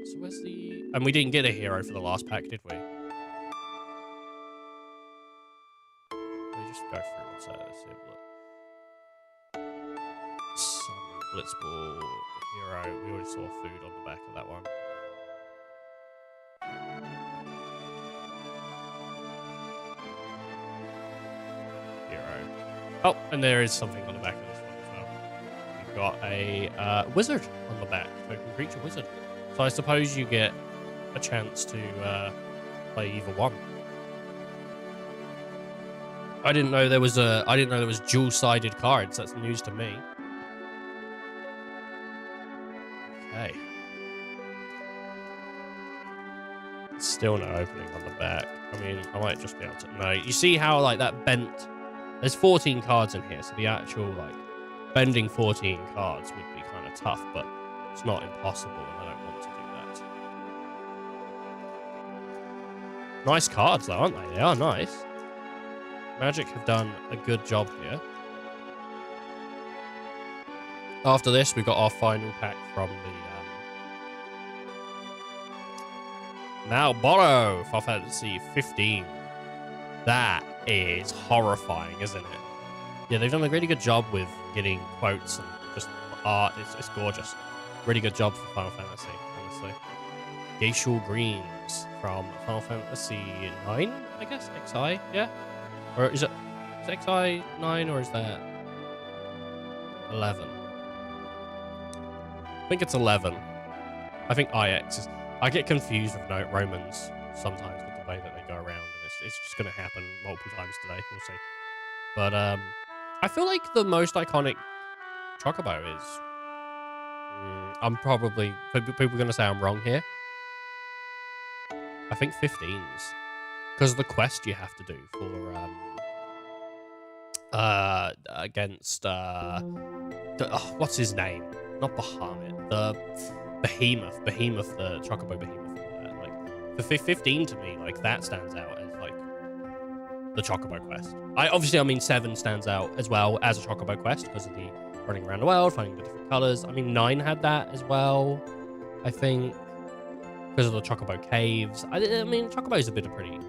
S1: So where's the... And we didn't get a hero for the last pack, did we? Let me just go through. Let's see a look. Some Blitzball hero. We already saw food on the back of that one. Hero. Oh, and there is something on the back of this one as well. We've got a wizard on the back, token creature wizard. So I suppose you get a chance to play either one. I didn't know there was dual-sided cards. That's news to me. Okay. Still no opening on the back. I mean, I might just be able to... No, you see how, like, that bent... There's 14 cards in here, so the actual, like, bending 14 cards would be kind of tough, but it's not impossible, and I don't want to do that. Nice cards, though, aren't they? They are nice. Magic have done a good job here. After this, we've got our final pack from the... Malboro Final Fantasy 15. That is horrifying, isn't it? Yeah, they've done a really good job with getting quotes and just art. It's gorgeous. Really good job for Final Fantasy, honestly. Glacial Greens from Final Fantasy 9, I guess? XI, yeah? Or is it XI 9 or is that 11? I think it's 11. I think IX is... I get confused with Romans sometimes with the way that they go around, and it's just going to happen multiple times today. We'll see. But I feel like the most iconic Chocobo is... I'm probably... People are going to say I'm wrong here. I think 15s. Because of the quest you have to do for... against... what's his name? Not Bahamut. The... Behemoth, the Chocobo Behemoth. Like, for 15 to me, like, that stands out as, like, the Chocobo quest. I mean 7 stands out as well as a Chocobo quest because of the running around the world, finding the different colors. I mean, 9 had that as well, I think, because of the Chocobo caves. I mean, Chocobo's been a pretty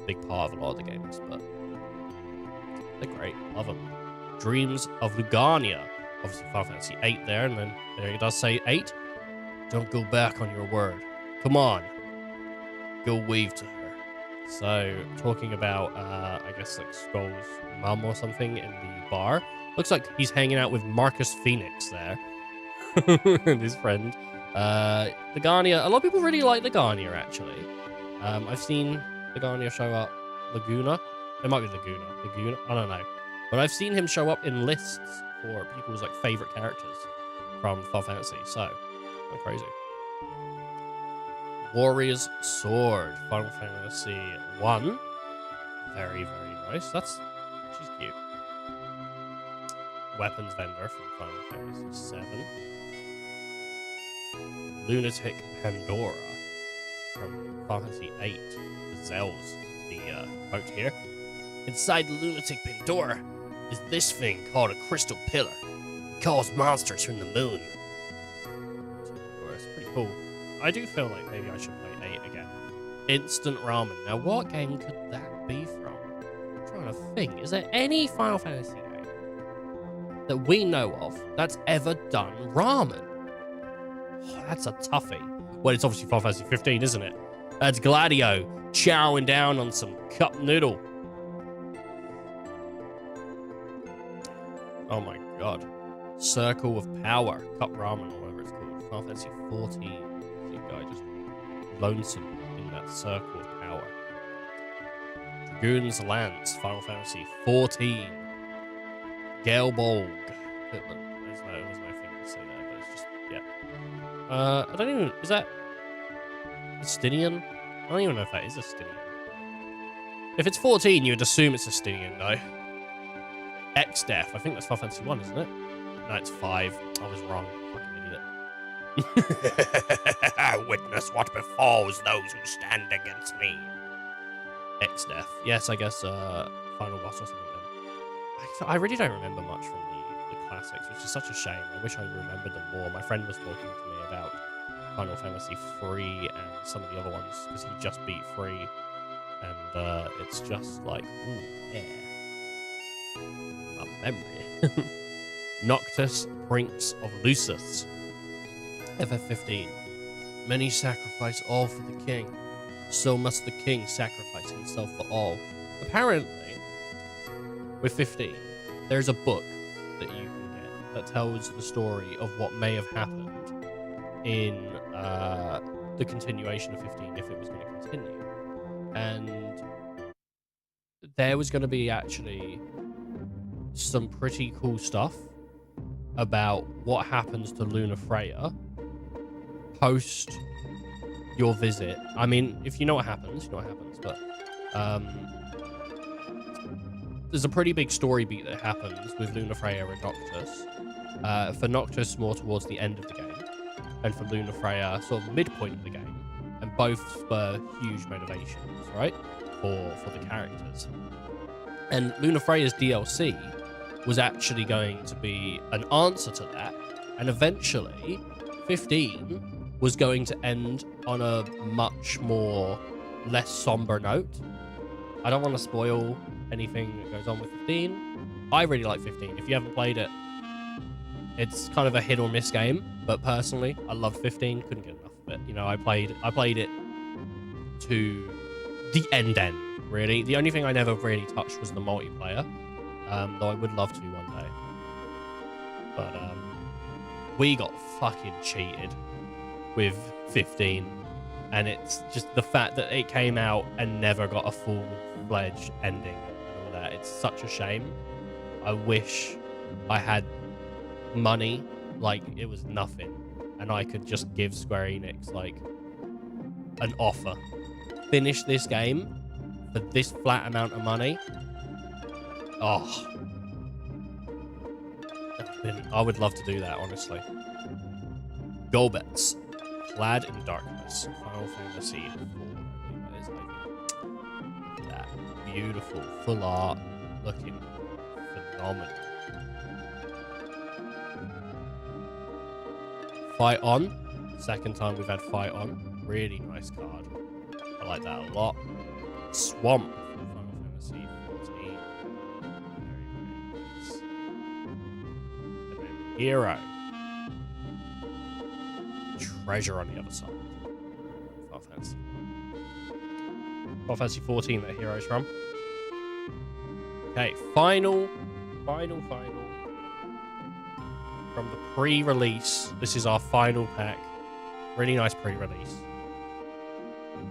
S1: big part of a lot of the games, but they're great. Love them. Dreams of Lugania. Obviously, Final Fantasy 8 there, and then there it does say 8. Don't go back on your word. Come on. Go wave to her. So, talking about, I guess, like, Skull's mum or something in the bar. Looks like he's hanging out with Marcus Phoenix there. And his friend. Lugania. A lot of people really like Lugania, actually. I've seen Lugania show up. Laguna? It might be Laguna. I don't know. But I've seen him show up in lists for people's, like, favorite characters from Final Fantasy. So... crazy. Warrior's Sword, Final Fantasy 1. Very, very nice. She's cute. Weapons vendor from Final Fantasy 7. Lunatic Pandora from Final Fantasy 8. Zell's the quote here. Inside the Lunatic Pandora is this thing called a crystal pillar. It calls monsters from the moon. Cool. I do feel like maybe I should play 8 again. Instant Ramen. Now, what game could that be from? I'm trying to think. Is there any Final Fantasy game that we know of that's ever done ramen? Oh, that's a toughie. Well, it's obviously Final Fantasy 15, isn't it? That's Gladio chowing down on some cup noodle. Oh my god. Circle of Power. Cup ramen, or whatever it's called. Final Fantasy 14. See a guy just lonesome in that circle of power. Dragoon's Lance, Final Fantasy 14. Gelbolg. There's no thing to say there, but it's just, yeah. I don't even, is that Estinian? I don't even know if that is Estinian. If it's 14, you'd assume it's Estinian, though. X-Death, I think that's Final Fantasy 1, isn't it? No, it's 5. I was wrong. Witness what befalls those who stand against me. X-Death. Yes, I guess final boss or something then. I really don't remember much from the classics, which is such a shame. I wish I remembered them more. My friend was talking to me about Final Fantasy 3 and some of the other ones, because he just beat 3. And it's just like, ooh, yeah. A memory. Noctis, Prince of Lucis. FF15. Many sacrifice all for the king. So must the king sacrifice himself for all. Apparently, with 15, there's a book that you can get that tells the story of what may have happened in the continuation of 15 if it was going to continue. And there was going to be actually some pretty cool stuff about what happens to Luna Freya post your visit. I mean, if you know what happens, you know what happens, but there's a pretty big story beat that happens with Luna Freya and Noctis. For Noctis, more towards the end of the game, and for Luna Freya, sort of midpoint of the game, and both spur huge motivations, right, for the characters. And Luna Freya's DLC was actually going to be an answer to that, and eventually 15 was going to end on a much more less somber note. I don't want to spoil anything that goes on with 15. I really like 15. If you haven't played it, it's kind of a hit or miss game, but personally, I love 15. Couldn't get enough of it. You know, I played it to the end, really. The only thing I never really touched was the multiplayer, though I would love to one day. But we got fucking cheated with 15, and it's just the fact that it came out and never got a full-fledged ending and all that. It's such a shame. I wish I had money, like it was nothing, and I could just give Square Enix like an offer. Finish this game for this flat amount of money. Oh, I would love to do that, honestly. Goal bets. Clad in Darkness. Final Fantasy IV. That is like that beautiful full art looking phenomenal. Fight On. Second time we've had Fight On. Really nice card. I like that a lot. Swamp from Final Fantasy 14. Very nice. And then Hero. Treasure on the other side. Final Fantasy. Final Fantasy 14 that Hero's from. Okay, final. From the pre-release. This is our final pack. Really nice pre-release.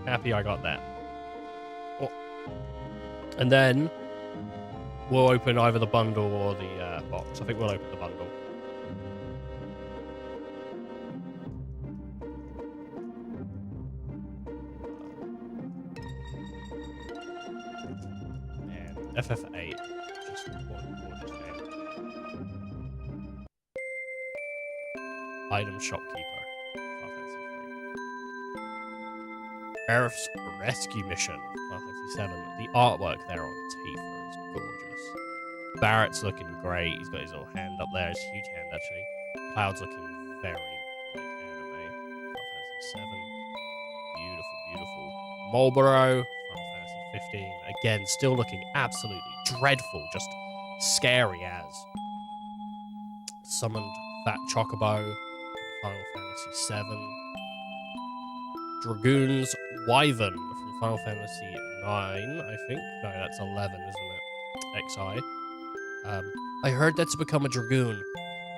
S1: Happy I got that. Oh. And then we'll open either the bundle or the box. I think we'll open the bundle. And FF8. Just one gorgeous name. Item Shopkeeper. Earth's Rescue Mission, Final Fantasy 7. The artwork there on Tifa is gorgeous. Barrett's looking great. He's got his little hand up there, his huge hand actually. Cloud's looking very like anime. Final Fantasy 7. Beautiful, beautiful. Marlboro, Final Fantasy 15. Again, still looking absolutely dreadful, just scary as. Summoned Fat Chocobo, Final Fantasy 7. Dragoon's Wyvern from Final Fantasy 9, I think. No, that's 11, isn't it? XI. I heard that to become a Dragoon,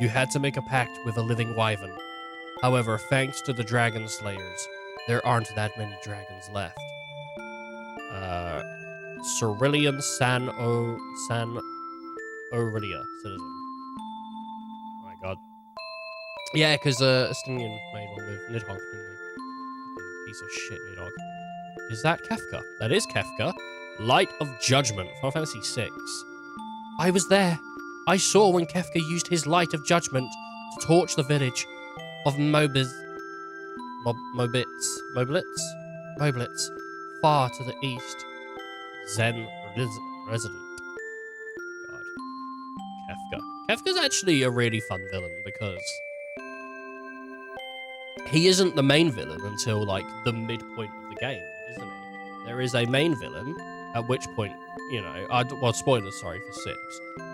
S1: you had to make a pact with a living Wyvern. However, thanks to the Dragon Slayers, there aren't that many dragons left. Cerulean San Aurelia citizen. Oh my god. Yeah, because Estinian made one with Nidhogg, didn't they? Piece of shit, Nidhogg. Is that Kefka? That is Kefka. Light of Judgment, Final Fantasy 6. I was there. I saw when Kefka used his Light of Judgment to torch the village of Moblitz, far to the east. Zen resident. God. Kefka. Kefka's actually a really fun villain because he isn't the main villain until, like, the midpoint of the game, isn't he? There is a main villain, at which point, you know, well, spoilers, sorry, for 6,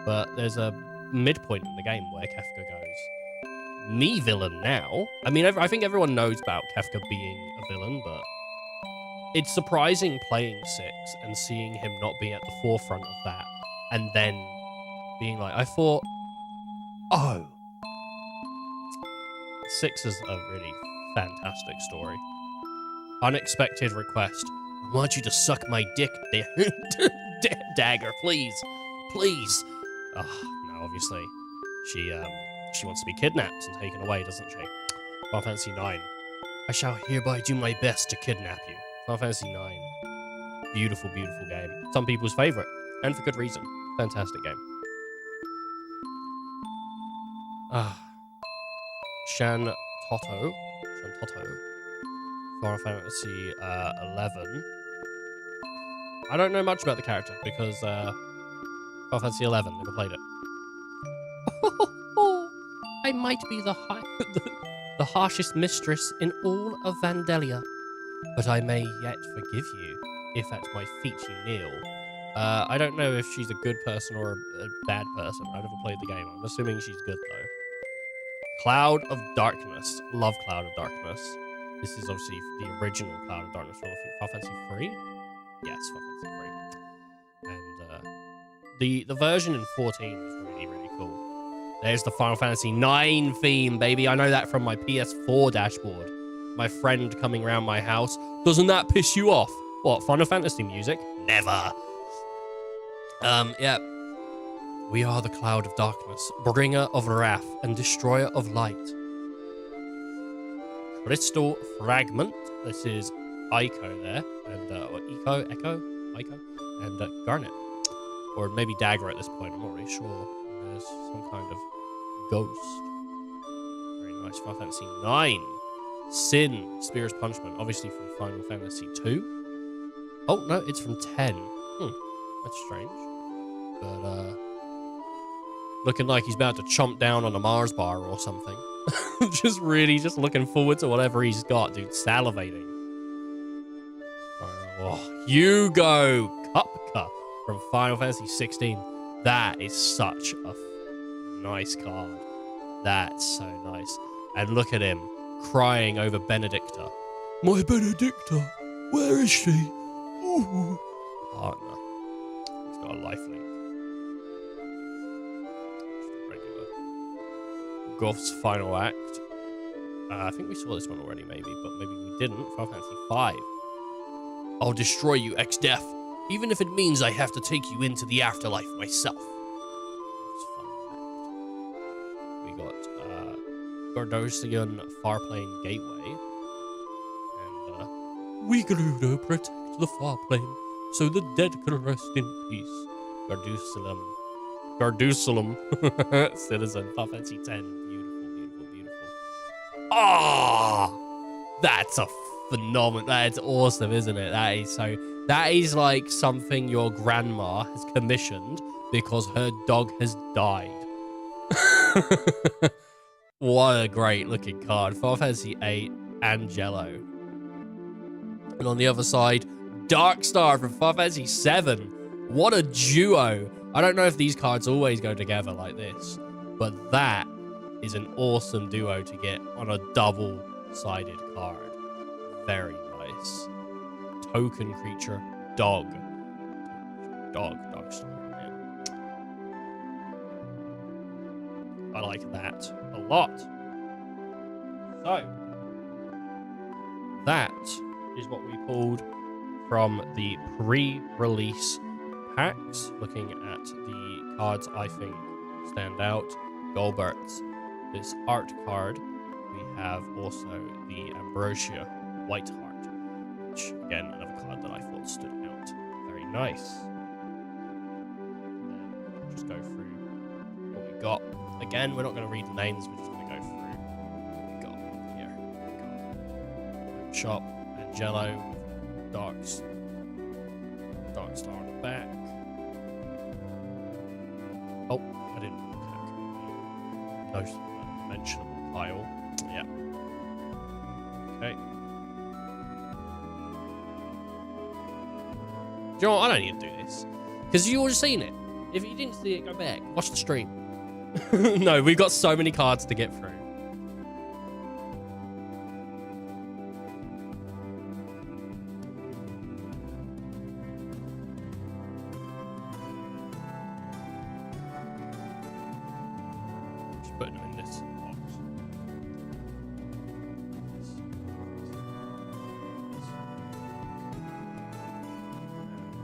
S1: but there's a midpoint in the game where Kefka goes, me villain now? I mean, I think everyone knows about Kefka being a villain, but it's surprising playing 6 and seeing him not be at the forefront of that, and then being like, I thought, oh, 6 is a really fantastic story. Unexpected request. I want you to suck my dick, Dagger, please. Please. Oh, no, obviously. She wants to be kidnapped and taken away, doesn't she? Final Fantasy 9. I shall hereby do my best to kidnap you. Final Fantasy 9. Beautiful, beautiful game. Some people's favorite, and for good reason. Fantastic game. Shan Toto. Final Fantasy 11. I don't know much about the character because Final Fantasy 11, never played it. I might be the harshest mistress in all of Vandalia, but I may yet forgive you if at my feet you kneel. I don't know if she's a good person or a bad person. I never played the game. I'm assuming she's good, though. Cloud of Darkness. Love Cloud of Darkness. This is obviously the original Cloud of Darkness from Final Fantasy 3? Yes, Final Fantasy 3. And the version in 14 is really, really cool. There's the Final Fantasy 9 theme, baby. I know that from my PS4 dashboard. My friend coming around my house. Doesn't that piss you off? What, Final Fantasy music? Never. Yeah. We are the Cloud of Darkness, bringer of wrath and destroyer of light. Crystal Fragment. This is Ico there. And, Echo, and Garnet. Or maybe Dagger at this point, I'm not really sure. And there's some kind of ghost. Very nice. Final Fantasy 9. Sin, Spear's Punishment, obviously from Final Fantasy 2. Oh, no, it's from 10. That's strange. But, looking like he's about to chomp down on a Mars bar or something. just looking forward to whatever he's got, dude. Salivating. Oh, Hugo Kupka from Final Fantasy 16. That is such a nice card. That's so nice. And look at him crying over Benedicta. My Benedicta, where is she? Ooh. Partner. He's got a lifelink. Goth's final act. I think we saw this one already, maybe, but maybe we didn't. Final Fantasy 5. I'll destroy you, ex-death, even if it means I have to take you into the afterlife myself. We got Gardosian Farplane Gateway. And we Gerudo protect the Farplane so the dead can rest in peace. Gardusalem. Citizen. Final Fantasy 10. Beautiful. Ah! That's a phenomenal. That's awesome, isn't it? That is like something your grandma has commissioned because her dog has died. What a great looking card. Final Fantasy 8, Angelo. And on the other side, Darkstar from Final Fantasy 7. What a duo. I don't know if these cards always go together like this, but that is an awesome duo to get on a double-sided card. Very nice. Token creature, dog. Darkstar. Yeah. I like that a lot. So, that is what we pulled from the pre-release packs. Looking at the cards I think stand out. Golbert's, this art card. We have also the Ambrosia White Heart, which again, another card that I thought stood out. Very nice. And then just go through what we got. Again, we're not going to read the names, we're just going to go through what we got here. Shop, Angelo, Darkstar on the back. Oh, I didn't look. No mentionable pile. Yeah. Okay. Do you know what? I don't need to do this. Because you already seen it. If you didn't see it, go back. Watch the stream. No, we've got so many cards to get through. putting them in this box.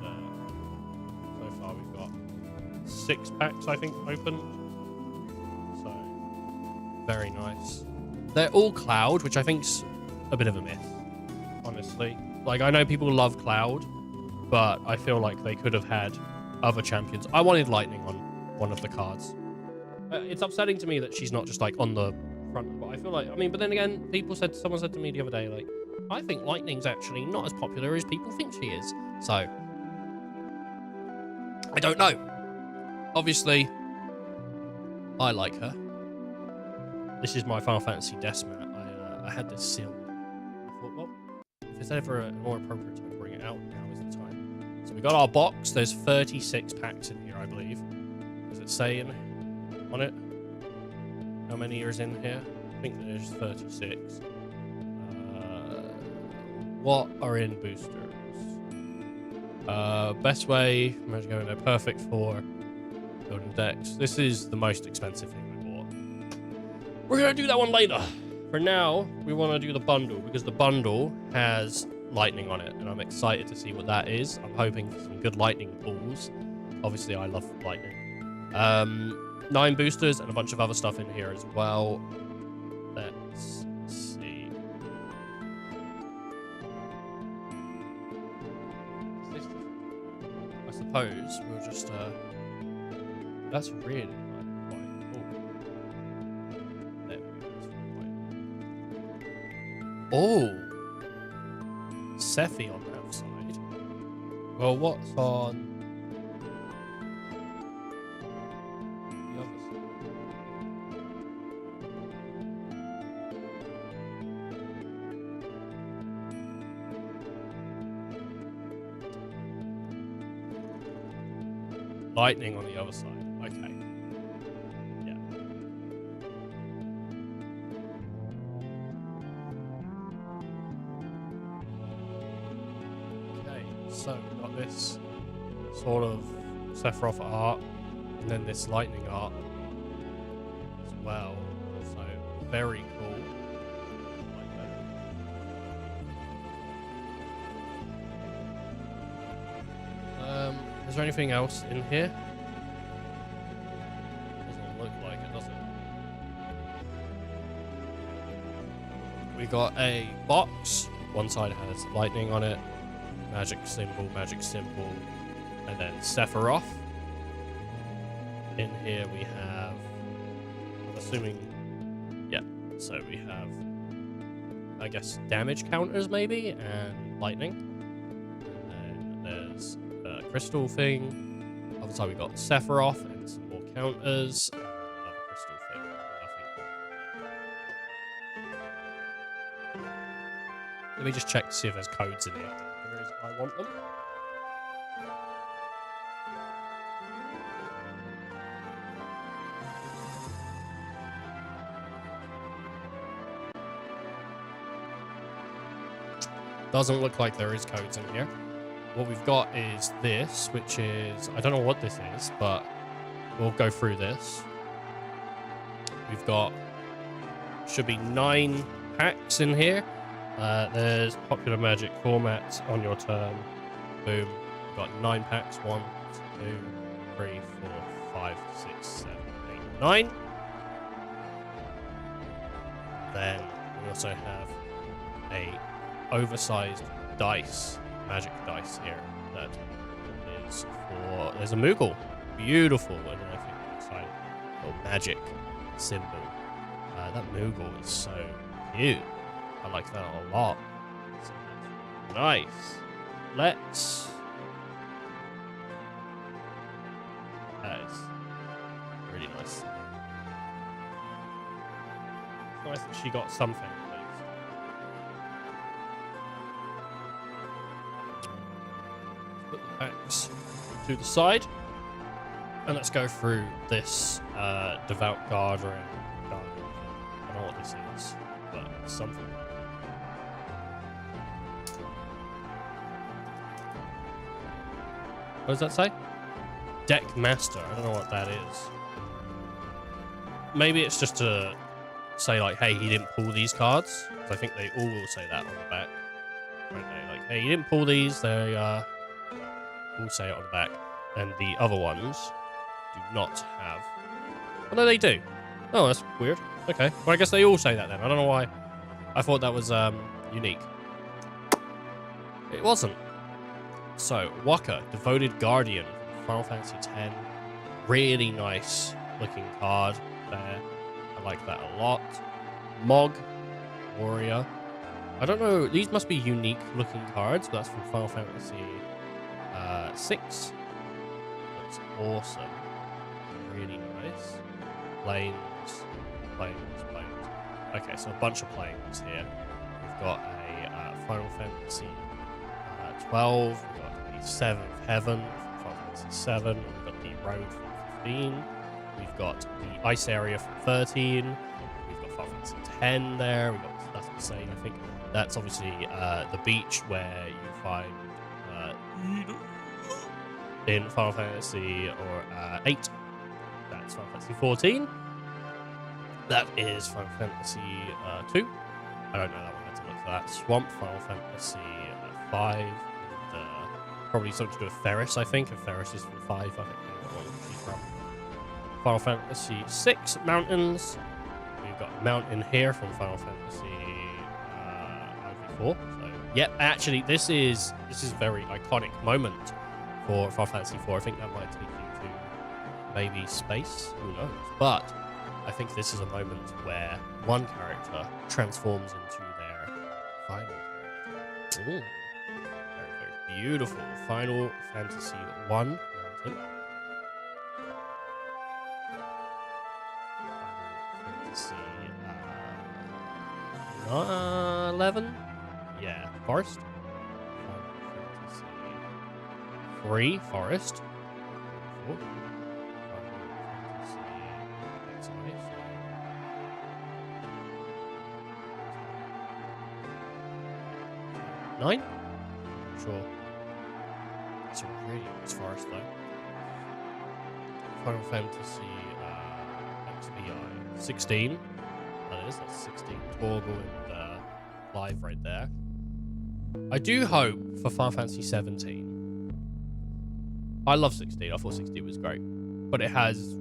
S1: And, so far we've got 6 packs, I think, opened. So, very nice. They're all Cloud, which I think's a bit of a myth, honestly. Like, I know people love Cloud, but I feel like they could have had other champions. I wanted Lightning on one of the cards. It's upsetting to me that she's not just, like, on the front, but I feel like, I mean, but then again, someone said to me the other day, like, I think Lightning's actually not as popular as people think she is. So, I don't know. Obviously, I like her. This is my Final Fantasy Decima. I had this sealed. I thought, well, if there's ever a more appropriate time to bring it out, now is the time. So we got our box. There's 36 packs in here, I believe. Does it say on it how many are in here? I think there's 36. What are in boosters? Best way, imagine going there, perfect for building decks. This is the most expensive thing I bought. We're gonna do that one later. For now, we want to do the bundle because the bundle has Lightning on it, and I'm excited to see what that is. I'm hoping for some good Lightning pulls. Obviously, I love Lightning. 9 boosters and a bunch of other stuff in here as well. Let's see. I suppose we'll just that's really quite cool. There we go. Oh, Sephi on that side. Well, what's on the other side? Lightning on the other side. Okay. Yeah. Okay, so we've got this sort of Sephiroth art, and then this Lightning art as well. So very cool. Like that. Is there anything else in here? Doesn't look like it, does it? We got a box. One side has Lightning on it, magic symbol, and then Sephiroth. In here we have, I'm assuming, yeah, so we have, I guess, damage counters maybe, and Lightning. And then there's a crystal thing. Other side we got Sephiroth and some more counters. Another crystal thing, nothing. Let me just check to see if there's codes in here. There is, I want them. Doesn't look like there is codes in here. What we've got is this, which is, I don't know what this is, but we'll go through this. We've got, should be 9 packs in here. There's popular magic formats on your turn. Boom. We've got 9 packs. 1, 2, 3, 4, 5, 6, 7, 8, 9. Then we also have a oversized dice, magic dice here that is for, there's a Moogle, beautiful, and I think inside a little magic symbol. That Moogle is so cute. I like that a lot. So nice. Let's. That is really nice. Nice that she got something. Put the packs to the side, and let's go through this Devout Guardian. I don't know what this is, but it's something. What does that say? Deck Master. I don't know what that is. maybe it's just to say like, hey, he didn't pull these cards. I think they all will say that on the back, won't they? Like, hey, he didn't pull these. They all say it on the back, and the other ones do not have. Oh no, they do. Oh, that's weird. Okay, well I guess they all say that then. I don't know why. I thought that was unique. It wasn't. So, Waka, Devoted Guardian, Final Fantasy X. Really nice looking card there. I like that a lot. Mog, Warrior. I don't know, these must be unique looking cards, but that's from Final Fantasy 6. That's awesome. Really nice. Planes. Okay, so a bunch of planes here. We've got a Final Fantasy 12. We've got the 7th Heaven from Final Fantasy 7. We've got the Road from 15. We've got the Ice Area from 13. We've got Final Fantasy 10 there. We've got, that's insane. I think that's obviously the beach where you find in Final Fantasy 8. That's Final Fantasy 14. That is Final Fantasy 2. I don't know that one. I had to look for that. Swamp, Final Fantasy 5. And, probably something to do with Ferris, I think. And Ferris is from 5. I think that one is from Final Fantasy 6. Mountains. We've got a mountain here from Final Fantasy 4. So, yeah, actually, this is a very iconic moment for Final Fantasy 4. I think that might take you to maybe space. Who knows? But I think this is a moment where one character transforms into their final character. Ooh. Very, very beautiful. Final Fantasy 1 mountain. Final Fantasy 11? Yeah, Forest. Final Fantasy 3, Forest. Cool. 9? Sure. It's a really nice forest though. Final Fantasy XVI 16. That's 16. Torgal and Live right there. I do hope for Final Fantasy 17. I love 16. I thought 16 was great. But it has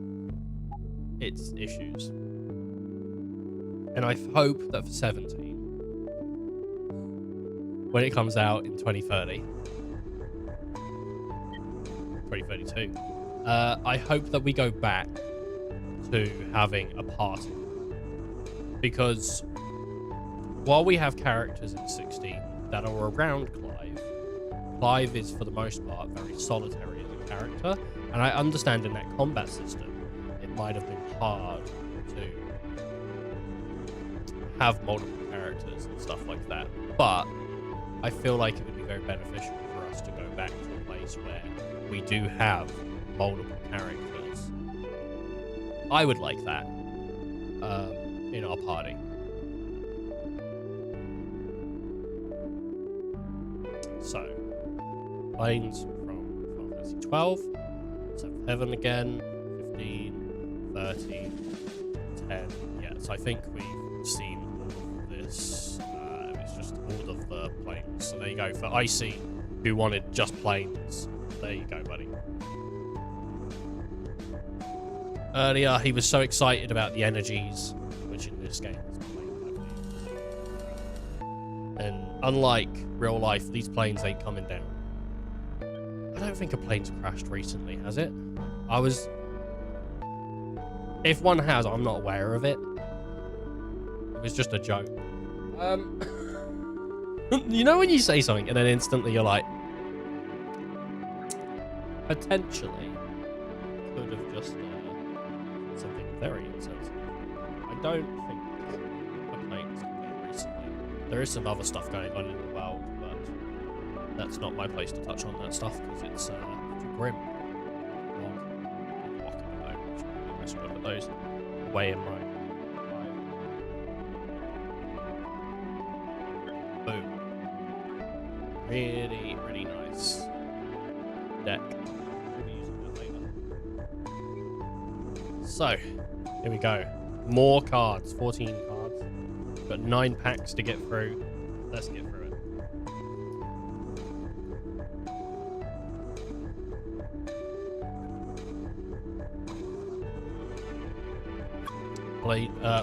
S1: its issues. And I hope that for 17, when it comes out in 2030, 2032, I hope that we go back to having a party. Because while we have characters in 16 that are around Clive, Clive is for the most part very solitary as a character, and I understand in that combat system it might have been hard to have multiple characters and stuff like that, but I feel like it would be very beneficial for us to go back to a place where we do have multiple characters. I would like that in our party. So, planes from Final Fantasy 12, 7th Heaven again, 15, 13, 10. Yeah, so I think we've seen all of this. It's just all of the planes. So there you go. For Icy, who wanted just planes, there you go, buddy. Earlier, he was so excited about the energies, which in this game is plane, I believe. And unlike real life, these planes ain't coming down. I don't think a plane's crashed recently, has it? If one has, I'm not aware of it. It was just a joke. You know when you say something and then instantly you're like, potentially could have just something very insensitive. I don't think a plane's happened recently. There is some other stuff going on in the world, but that's not my place to touch on that stuff because it's too grim. I should put those way in my boom. Really, really nice deck. We'll be using that later. So, here we go. More cards. 14 cards. We've got 9 packs to get through. Let's get through it.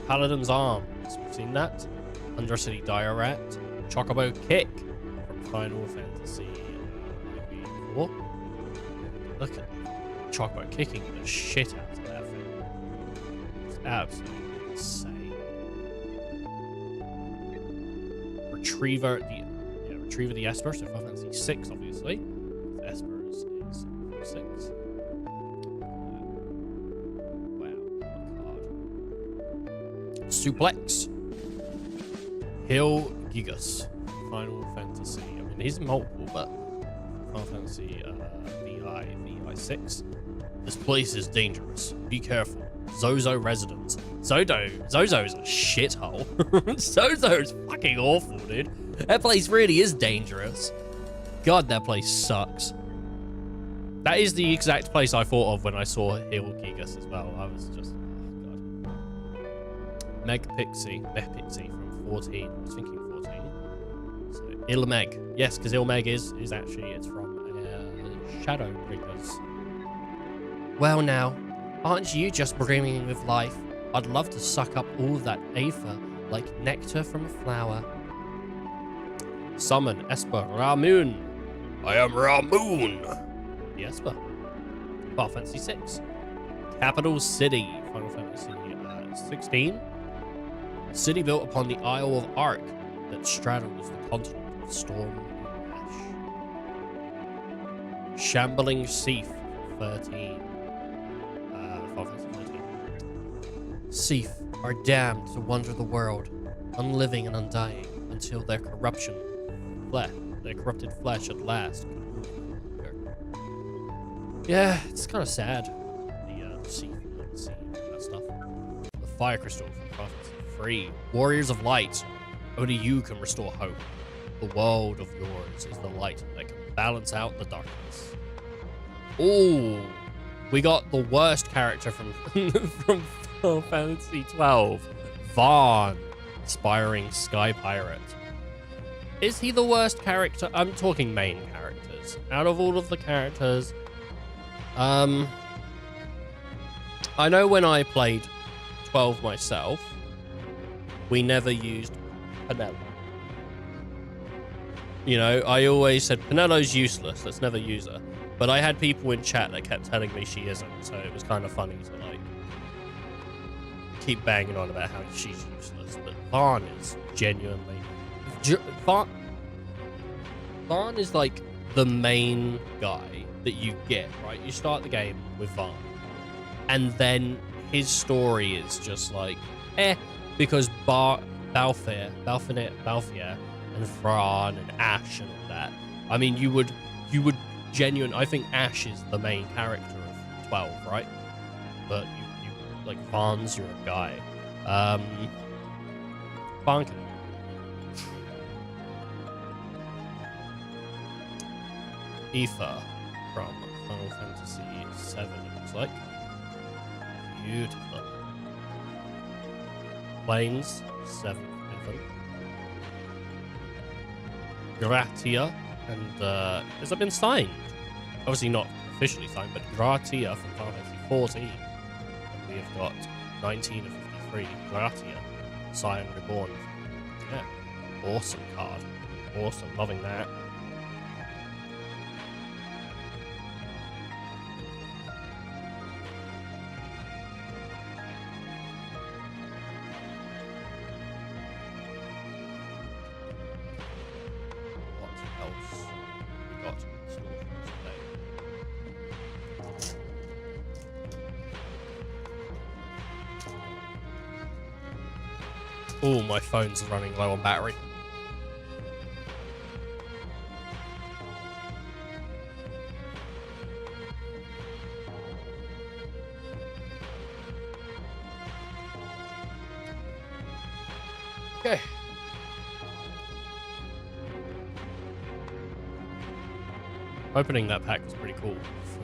S1: Paladin's Arms. We've seen that. Undercity Dire-Rat. Chocobo Kick from Final Fantasy 4. Look at Chocobo kicking the shit out of that thing. It's absolutely insane. Retriever the Esper, so Final Fantasy 6, obviously. The Esper is 6. Wow, what a card. Suplex. eol-gamer. Final Fantasy. I mean, he's multiple, but Final Fantasy VI 6. This place is dangerous. Be careful. Zozo residence. Zozo's a shithole. Zozo's fucking awful, dude. That place really is dangerous. God, that place sucks. That is the exact place I thought of when I saw eol-gamer as well. I was just, oh god. Meg Pixie from 14. I was thinking 14. So Ilmeg. Yes, because Ilmeg is actually, it's from Shadowbringers. Well now, aren't you just brimming with life? I'd love to suck up all that aether like nectar from a flower. Summon Esper Ramoon. I am Ramoon. The Esper. Final Fantasy 6. Capital City. Final Fantasy 16. A city built upon the Isle of Ark that straddles the continent of Storm and Ash. Shambling Seaf. 13. Final Fantasy 13. Seaf are damned to wander the world, unliving and undying, until their corrupted flesh at last. Yeah, it's kind of sad. The sea, that stuff. The Fire Crystal from Final Fantasy 3. Warriors of Light. Only you can restore hope. The world of yours is the light that can balance out the darkness. Ooh, we got the worst character from from Final Fantasy 12. Vaughn, aspiring sky pirate. Is he the worst character? I'm talking main characters. Out of all of the characters, I know when I played 12 myself, we never used Penelo. You know, I always said, Penelo's useless, let's never use her. But I had people in chat that kept telling me she isn't, so it was kind of funny to, like, keep banging on about how she's useless. But Vaughn is genuinely... Vaughn is, like, the main guy that you get, right? You start the game with Vaughn. And then his story is just like, because Balthier, and Thrawn and Ash and all that. I mean, you would genuine. I think Ash is the main character of 12, right? But you like Vaughn's your guy. Vaughn can. Aether from Final Fantasy 7, it looks like. Beautiful. Plains, 7th heaven. Gratia, and has that been signed? Obviously not officially signed, but Gratia from Final Fantasy 14. And we have got 19 of 53. Gratia, Scion Reborn. Yeah, awesome card. Awesome, loving that. Oh, my phone's running low on battery. Okay. Opening that pack was pretty cool.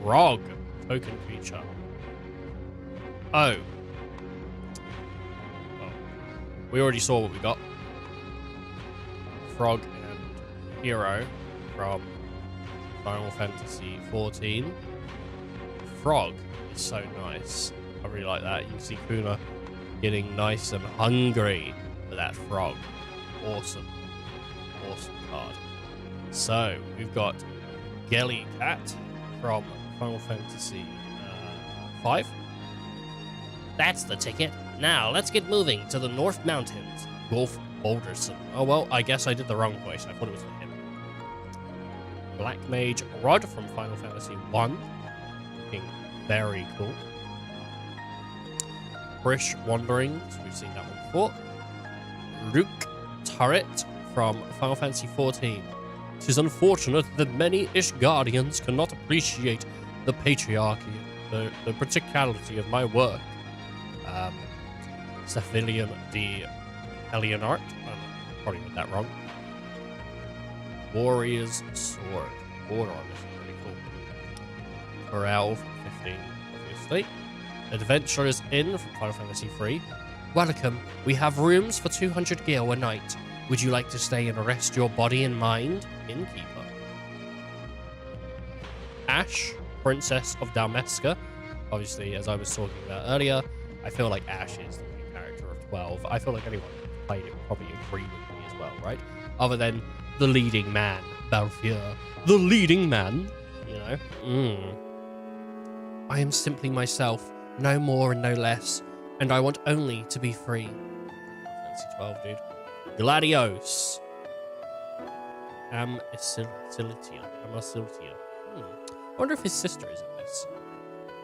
S1: Frog, token creature. Oh. we already saw what we got. Frog and Hero from Final Fantasy 14. Frog is so nice. I really like that. You can see Kuna getting nice and hungry for that frog. Awesome. Awesome card. So, we've got Gelly Cat from Final Fantasy 5. That's the ticket. Now, let's get moving to the North Mountains. Wolf Boulderson. Oh, well, I guess I did the wrong voice. I thought it was for him. Black Mage Rod from Final Fantasy 1. Looking very cool. Brish Wanderings. We've seen that one before. Rook Turret from Final Fantasy 14. It is unfortunate that many Ishgardians cannot appreciate the patriarchy, the practicality of my work. Cephalion de Helionart. I probably did that wrong. Warrior's Sword. Border on this is really cool. Corral from 15, obviously. Adventurer's Inn from Final Fantasy 3. Welcome. We have rooms for 200 gil a night. Would you like to stay and rest your body and mind? Innkeeper. Ash, Princess of Dalmeska. Obviously, as I was talking about earlier, I feel like Ash is the main character of 12. I feel like anyone who played it would probably agree with me as well, right? Other than the leading man, Balfure. The leading man, you know? I am simply myself, no more and no less, and I want only to be free. Fantasy 12, dude. Gladios. Amicilitia. I wonder if his sister is in this.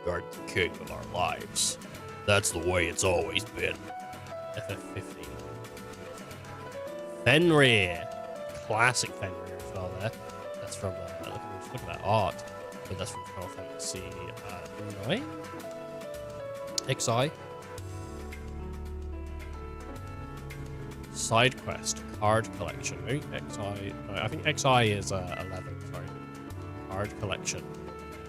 S1: Guard the king of our lives. That's the way it's always been. FF15. Fenrir. Classic Fenrir as well there. That's from, look at that art. But that's from Final Fantasy 9? XI. Side quest. Card collection. I think XI is 11, sorry. Card collection.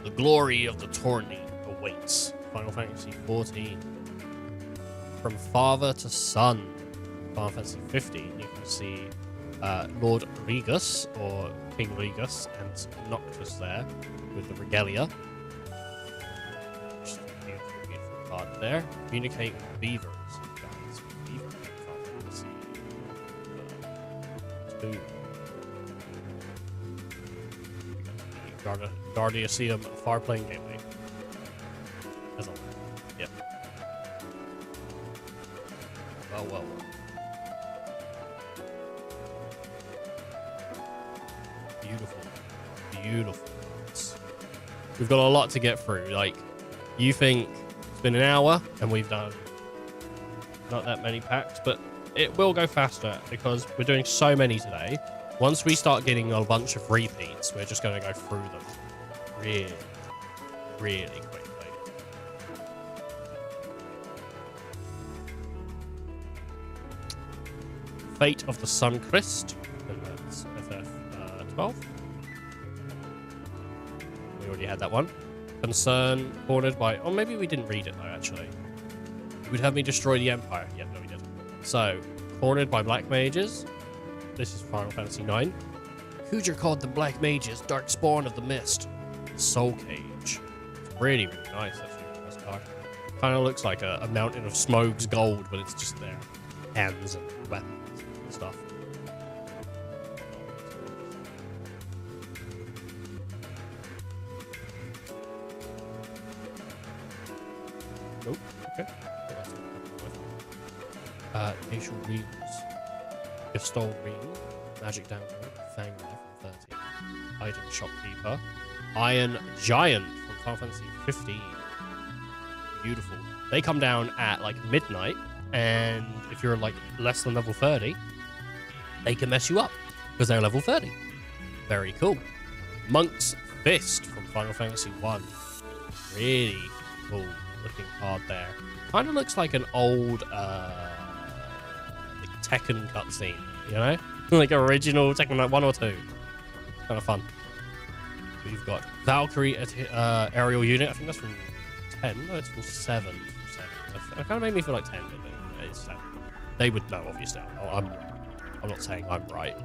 S1: The glory of the tourney awaits. Final Fantasy 14. From father to son. Final Fantasy 15, you can see Lord Regus, or King Regus, and Noctis there, with the regalia. Just a beautiful, beautiful card there. Communicate with beavers. Guys, beavers. Final Fantasy 2. Guardiaceum Far Plane Gateway. As always. Yep. Well. Beautiful. We've got a lot to get through. Like, you think it's been an hour and we've done not that many packs, but it will go faster because we're doing so many today. Once we start getting a bunch of repeats, we're just going to go through them really quickly. Fate of the Suncrist, and that's FF12. We already had that one. Concern, cornered by... Oh, maybe we didn't read it, though, actually. You would have me destroy the Empire. Yeah, no, we did. So, cornered by Black Mages. This is Final Fantasy 9. Hoosier called the Black Mages Dark Spawn of the Mist. Soul Cage. It's really nice, actually, this card. Kind of looks like a mountain of Smoke's gold, but it's just their hands and weapons and stuff. Nope. Okay. Facial Rings. Gestalt Ring. Magic Download. Fang from 13. Item Shopkeeper. Iron Giant from Final Fantasy 15. Beautiful. They come down at like midnight, and if you're like less than level 30, they can mess you up because they're level 30. Very cool. Monk's Fist from Final Fantasy 1. Really cool looking card there. Kind of looks like an old like Tekken cutscene, you know? Like original Tekken, like 1 or 2. Kind of fun. We've got Valkyrie aerial unit. I think that's from 10. No, it's from 7. I kind of made me feel like 10, but it's 7. They would know, obviously. I'm not saying I'm right.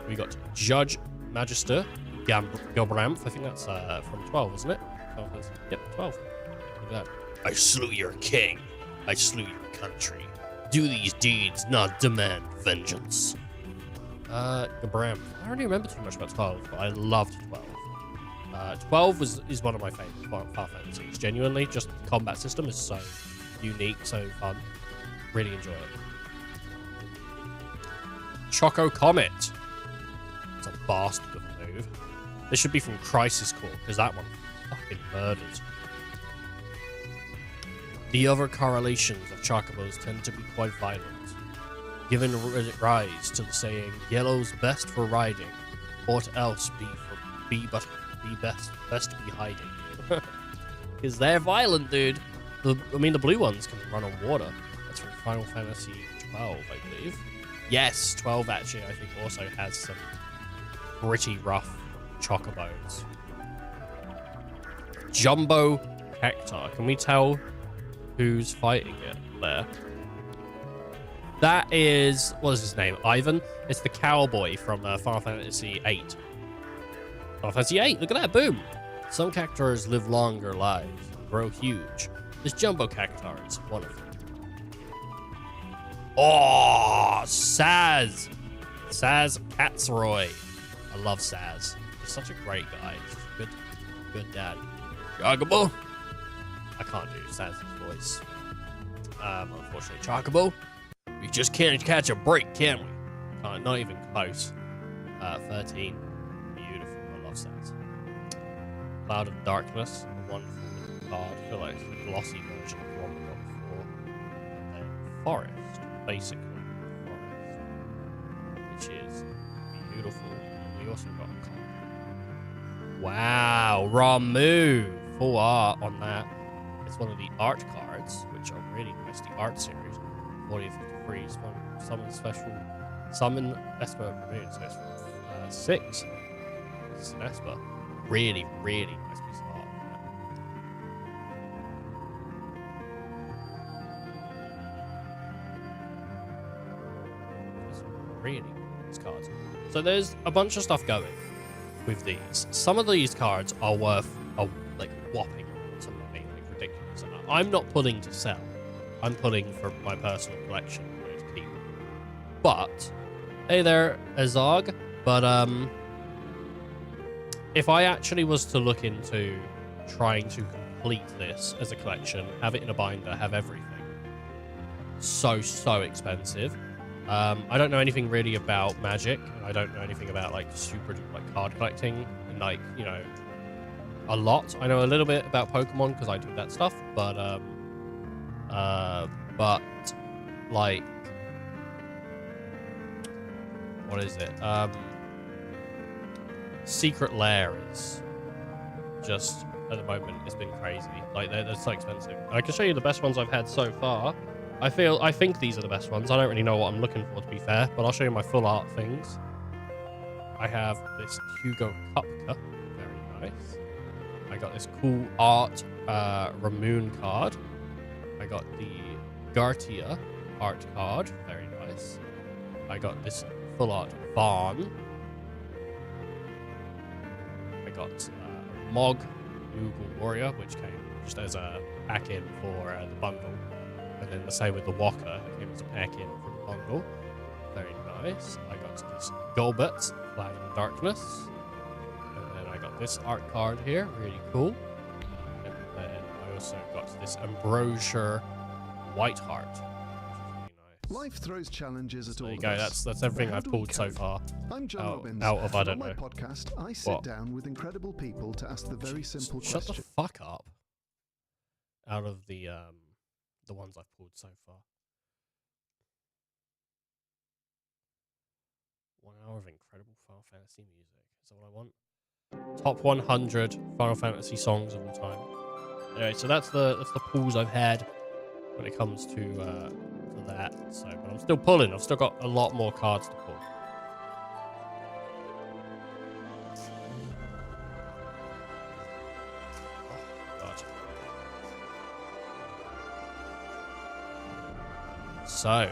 S1: We got Judge Magister Gobramth. I think that's from 12, isn't it? 12, yep, 12. Look at that. I slew your king. I slew your country. Do these deeds, not demand vengeance. Gobramth. I don't really remember too much about 12, but I loved 12. 12 is one of my favorite Final Fantasies. Genuinely, just the combat system is so unique, so fun. Really enjoy it. Choco Comet. It's a bastard of a move. This should be from Crisis Core, because that one fucking murdered. The other correlations of chocobos tend to be quite violent, giving rise to the saying, yellow's best for riding, what else be best to be hiding. Because they're violent, dude. The blue ones can run on water. That's from Final Fantasy 12, I believe. Yes, 12 actually, I think, also has some pretty rough chocobos. Jumbo Hector. Can we tell who's fighting it there? That is, what is his name? Ivan? It's the cowboy from Final Fantasy 8. Final Fantasy 8, look at that, boom! Some cactuars live longer lives, grow huge. This Jumbo Cactuar is one of them. Oh, Saz! Saz Katzroy. I love Saz. He's such a great guy. He's a good dad. Chocobo. I can't do Saz's voice. Unfortunately, Chocobo. We just can't catch a break, can we? Not even close. 13. Beautiful. I love Saz. Cloud of Darkness. A wonderful little card. I feel like it's a glossy version of the one we got before. And then Forest. Basically, Forest. Which is beautiful. We also got a card. Wow. Ramu. Full art on that. It's one of the art cards, which are really nice. The art series. 40 of 53 is one. Summon special. Summon Esper Ramu. So it's from 6. This is an Esper. Really, really nice piece of art. It's really nice cards. So there's a bunch of stuff going with these. Some of these cards are worth a whopping to money, like ridiculous. And I'm not pulling to sell. I'm pulling for my personal collection to keep. But hey there, Azog. But if I actually was to look into trying to complete this as a collection, have it in a binder, have everything, so expensive. I don't know anything really about Magic. I don't know anything about super card collecting and a lot. I know a little bit about Pokemon because I do that stuff, but what is it? Secret Lair is just at the moment it's been crazy. They're so expensive. I can show you the best ones I've had so far. I think these are the best ones. I don't really know what I'm looking for, to be fair, but I'll show you my full art things. I have this Hugo Kupka, very nice. I got this cool art Ramoon card. I got the Gartia art card, very nice. I got this full art Vaughn. I got Mog Moogle Warrior, which came just as a pack-in for the bundle. And then the same with the Walker, it came as a pack-in for the bundle. Very nice. I got this Golbet, Cloud in Darkness. And then I got this art card here, really cool. And then I also got this Ambrosia Whiteheart, which is really nice.
S3: Life throws challenges at all.
S1: There you go. That's everything I've pulled so far.
S3: I'm John Robbins.
S1: Out of I don't
S3: know.
S1: know.
S3: On my podcast, I sit down with incredible people to ask the very simple question.
S1: Shut the fuck up. Out of the ones I've pulled so far. 1 hour of incredible Final Fantasy music. Is that what I want? Top 100 Final Fantasy songs of all time. Anyway, so that's the pulls I've had when it comes to that. So, but I'm still pulling. I've still got a lot more cards to pull. So,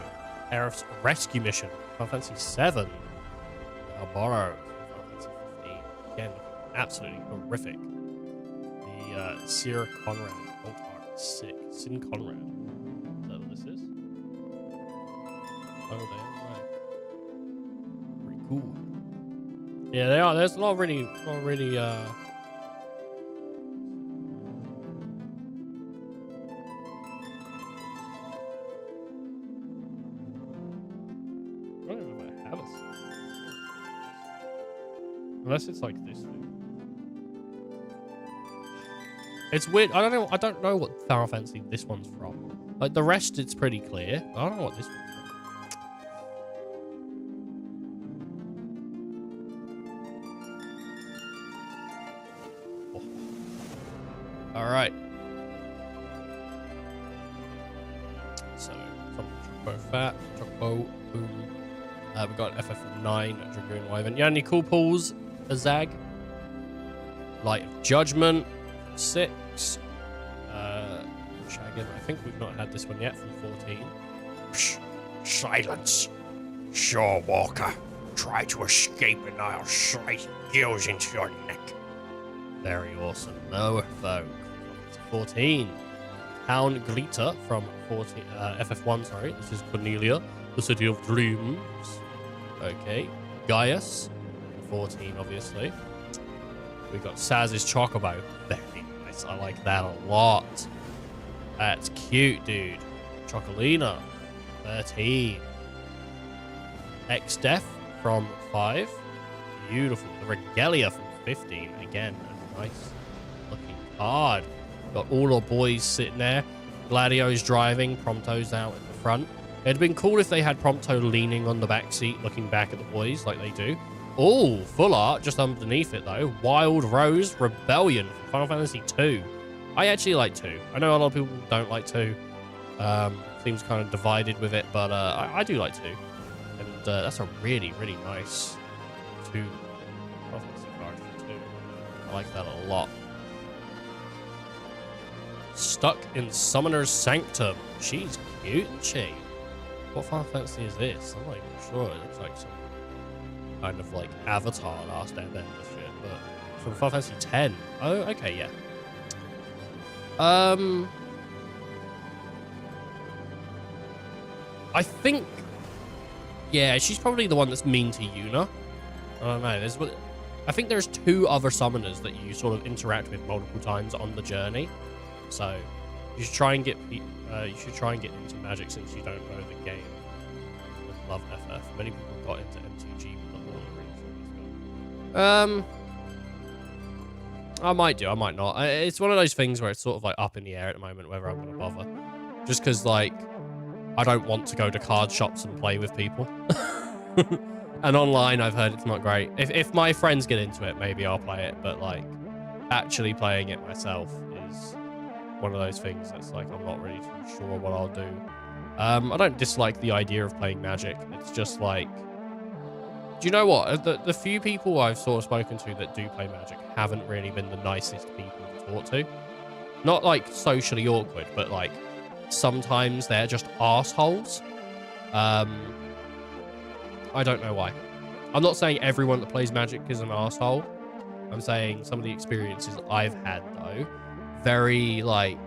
S1: Sheriff's Rescue Mission, Final Fantasy 7. Now borrow, Final Fantasy 15. Again, absolutely horrific. The Sir Conrad, Alt Art, sick. Sin Conrad. Is that what this is? Oh, they are, right. Pretty cool. Yeah, they are. There's not really, I don't know if I have a unless it's like this thing. It's weird. I don't know what Final Fantasy this one's from. Like the rest, it's pretty clear. I don't know what this one's from. Oh. All right. So, some Choco Fat, Choco Boom. We've got FF9, Dragoon Wyvern. Yeah, any cool pulls? A Zag. Light of Judgment. 6. Shaggin. I think we've not had this one yet from 14.
S4: Psh, silence. Sure, Walker. Try to escape and I'll slice gills into your neck.
S1: Very awesome. No folk. 14. Town Glitter from 14. FF1, sorry. This is Cornelia, the City of Dreams. Okay. Gaius. 14, obviously. We got Saz's Chocobo. Very nice. I like that a lot. That's cute, dude. Chocolina. 13. X-Def from 5. Beautiful. The Regalia from 15. Again, a nice looking card. Got all our boys sitting there. Gladio's driving. Prompto's out in the front. It'd been cool if they had Prompto leaning on the back seat, looking back at the boys like they do. Oh, full art just underneath it though. Wild Rose Rebellion from Final Fantasy 2. I actually like 2. I know a lot of people don't like 2. Seems kind of divided with it, but I do like 2. And that's a really, really nice 2 Final Fantasy card for 2. I like that a lot. Stuck in Summoner's Sanctum. She's cute, isn't she? What Final Fantasy is this? I'm not even sure. It looks like some kind of like Avatar Last Airbender shit, but from Final Fantasy 10. Oh, okay, yeah. I think, yeah, she's probably the one that's mean to Yuna. I don't know. I think there's 2 other summoners that you sort of interact with multiple times on the journey. So you should try and get into Magic since you don't know the game. I love FF. Many people got into MTG with the Lord. I might do, I might not. It's one of those things where it's sort of like up in the air at the moment whether I'm going to bother. Just because, like, I don't want to go to card shops and play with people. And online, I've heard it's not great. If my friends get into it, maybe I'll play it. But, like, actually playing it myself is one of those things that's like I'm not really too sure what I'll do. I don't dislike the idea of playing Magic. It's just like, do you know what? The few people I've sort of spoken to that do play Magic haven't really been the nicest people to talk to. Not like socially awkward, but like sometimes they're just assholes. I don't know why. I'm not saying everyone that plays Magic is an asshole. I'm saying some of the experiences I've had though, very like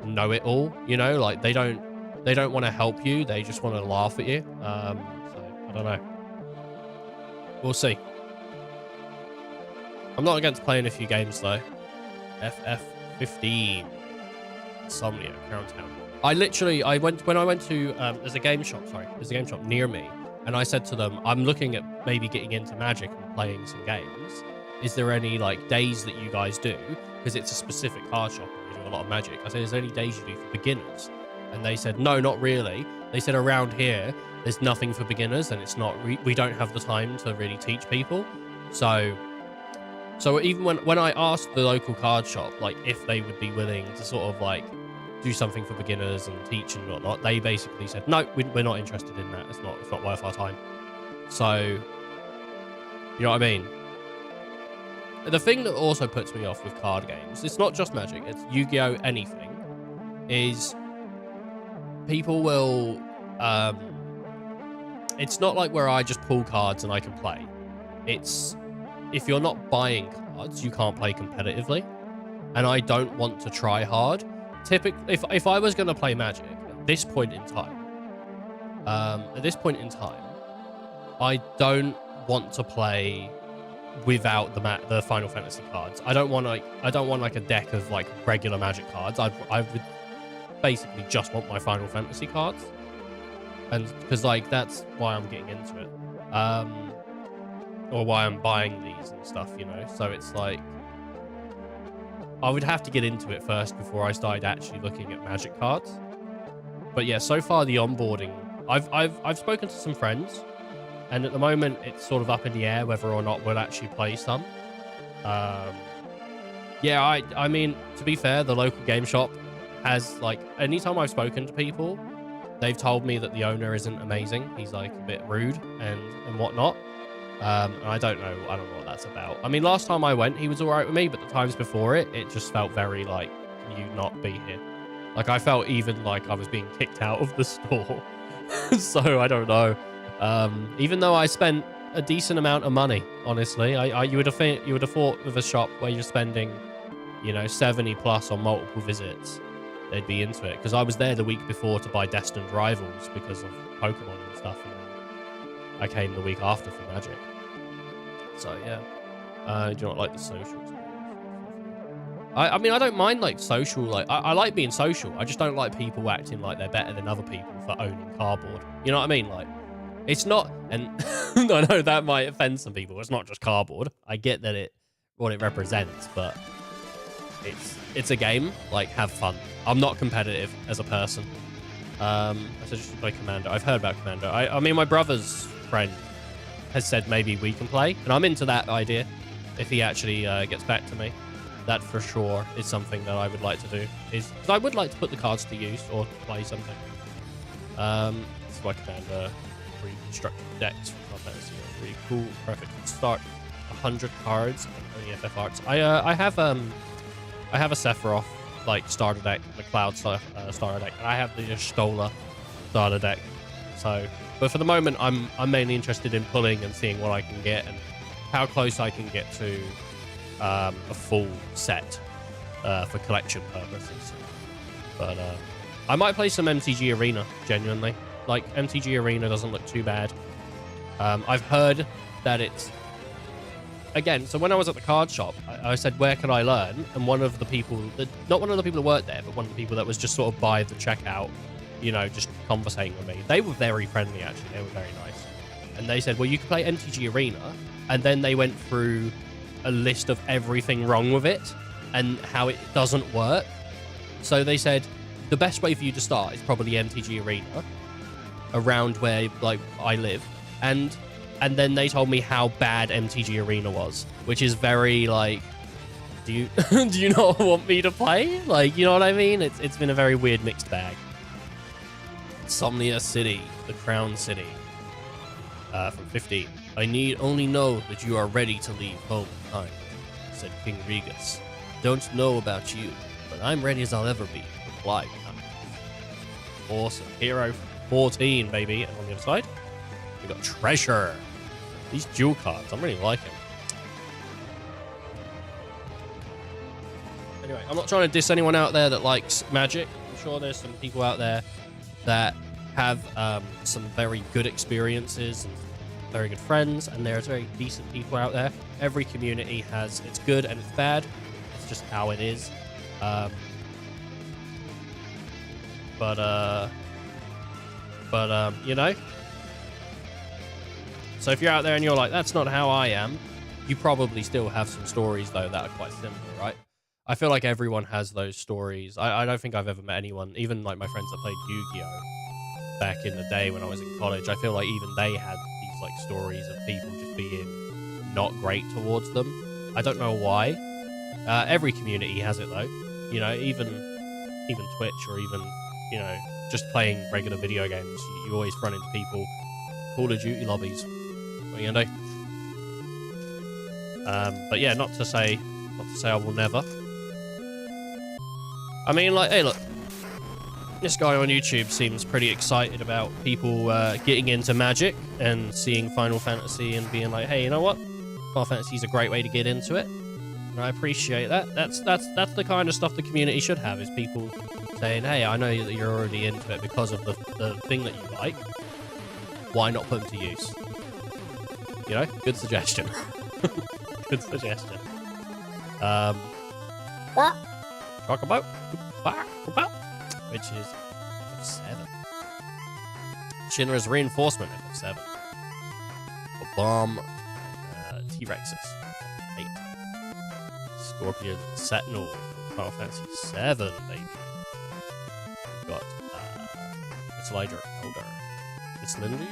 S1: know-it-all, you know, like they don't want to help you, they just want to laugh at you. So I don't know. We'll see. I'm not against playing a few games though. FF15. Insomnia, Crown Town. When I went to there's a game shop near me, and I said to them, I'm looking at maybe getting into Magic and playing some games. Is there any like days that you guys do? Because it's a specific card shop and you do a lot of Magic. I said, is there any days you do for beginners? And they said, no, not really. They said around here, there's nothing for beginners, and it's not. We don't have the time to really teach people. So even when I asked the local card shop, like if they would be willing to sort of like do something for beginners and teach and whatnot, they basically said, no, we're not interested in that. It's not worth our time. So, you know what I mean? The thing that also puts me off with card games, it's not just Magic, it's Yu-Gi-Oh! Anything, is people will it's not like where I just pull cards and I can play. It's if you're not buying cards, you can't play competitively. And I don't want to try hard. Typically, if I was going to play Magic at this point in time, I don't want to play without the Final Fantasy cards. I don't want like a deck of like regular Magic cards. I would basically just want my Final Fantasy cards, and because like that's why I'm getting into it, or why I'm buying these and stuff, you know. So it's like I would have to get into it first before I started actually looking at Magic cards. But yeah, so far the onboarding, I've spoken to some friends, and at the moment it's sort of up in the air whether or not we'll actually play some. Yeah, I mean, to be fair, the local game shop has, like, anytime I've spoken to people, they've told me that the owner isn't amazing. He's like a bit rude and whatnot. And I don't know what that's about. I mean, last time I went, he was all right with me, but the times before it just felt very like, can you not be here? Like, I felt even like I was being kicked out of the store. So I don't know. Even though I spent a decent amount of money, honestly, you would have thought with a shop where you're spending, you know, 70 plus on multiple visits, they'd be into it. Because I was there the week before to buy Destined Rivals because of Pokemon and stuff. And I came the week after for Magic. So yeah, do you not like the social experience? I mean, I don't mind like social. Like I like being social. I just don't like people acting like they're better than other people for owning cardboard. You know what I mean? Like, it's not. And I know that might offend some people. It's not just cardboard. I get that what it represents, but it's a game. Like, have fun. I'm not competitive as a person. I suggest you play Commando. I've heard about Commando. I mean, my brother's friend has said maybe we can play, and I'm into that idea if he actually gets back to me. That for sure is something that I would like to do, because I would like to put the cards to use or play something. It's like Commander, reconstructed decks from Final Fantasy. Really cool. Perfect start. 100 cards and only FF arts. I have a Sephiroth like starter deck, the Cloud starter deck, and I have the Stola starter deck. So, but for the moment, I'm mainly interested in pulling and seeing what I can get and how close I can get to a full set for collection purposes. But I might play some MTG Arena, genuinely. Like, MTG Arena doesn't look too bad. I've heard that it's... Again, so when I was at the card shop, I said, where can I learn? And one of the people... Not one of the people who worked there, but one of the people that was just sort of by the checkout, you know, just conversating with me. They were very friendly, actually. They were very nice. And they said, well, you can play MTG Arena. And then they went through a list of everything wrong with it and how it doesn't work. So they said the best way for you to start is probably MTG Arena, around where like I live, and then they told me how bad MTG Arena was, which is very like, do you not want me to play? Like, you know what I mean? It's been a very weird mixed bag. Insomnia City, the Crown City, from 15. I need only know that you are ready to leave home in time, said King Regus. Don't know about you, but I'm ready as I'll ever be, replied Hamlet. Awesome. Hero 14, baby. And on the other side, we got Treasure. These dual cards, I'm really liking. Anyway, I'm not trying to diss anyone out there that likes Magic. I'm sure there's some people out there that have some very good experiences and very good friends, and there's very decent people out there. Every community has its good and its bad. It's just how it is. You know. So if you're out there and you're like, that's not how I am, you probably still have some stories though that are quite similar, right? I feel like everyone has those stories. I don't think I've ever met anyone, even like my friends that played Yu-Gi-Oh back in the day when I was in college. I feel like even they had these like stories of people just being not great towards them. I don't know why. Every community has it though. You know, even Twitch, or even, you know, just playing regular video games, you always run into people. Call of Duty lobbies. What are you gonna do? But yeah, not to say I will never. I mean, like, hey, look. This guy on YouTube seems pretty excited about people getting into Magic and seeing Final Fantasy and being like, hey, you know what? Final Fantasy is a great way to get into it. And I appreciate that. That's the kind of stuff the community should have, is people saying, hey, I know that you're already into it because of the thing that you like. Why not put them to use? You know, good suggestion. Good suggestion. Talk about which is F7. Shinra's Reinforcement, F7. Bomb, T-Rexes, 8. Scorpion Sentinel, Final Fantasy 7, baby. We've got Slider Elder. Miss Lindy?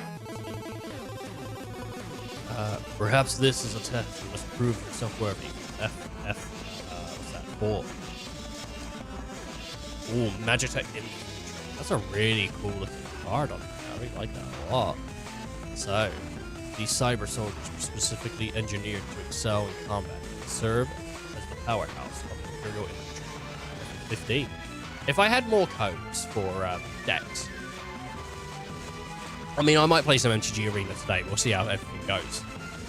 S1: Perhaps this is a test. You must prove yourself worthy. What's that? 4. Ooh, Magitech Infantry. That's a really cool looking card on it. I really like that a lot. So, these cyber soldiers were specifically engineered to excel in combat and serve as the powerhouse of the Imperial Infantry. 15. If I had more codes for decks, I mean, I might play some MTG Arena today. We'll see how everything goes.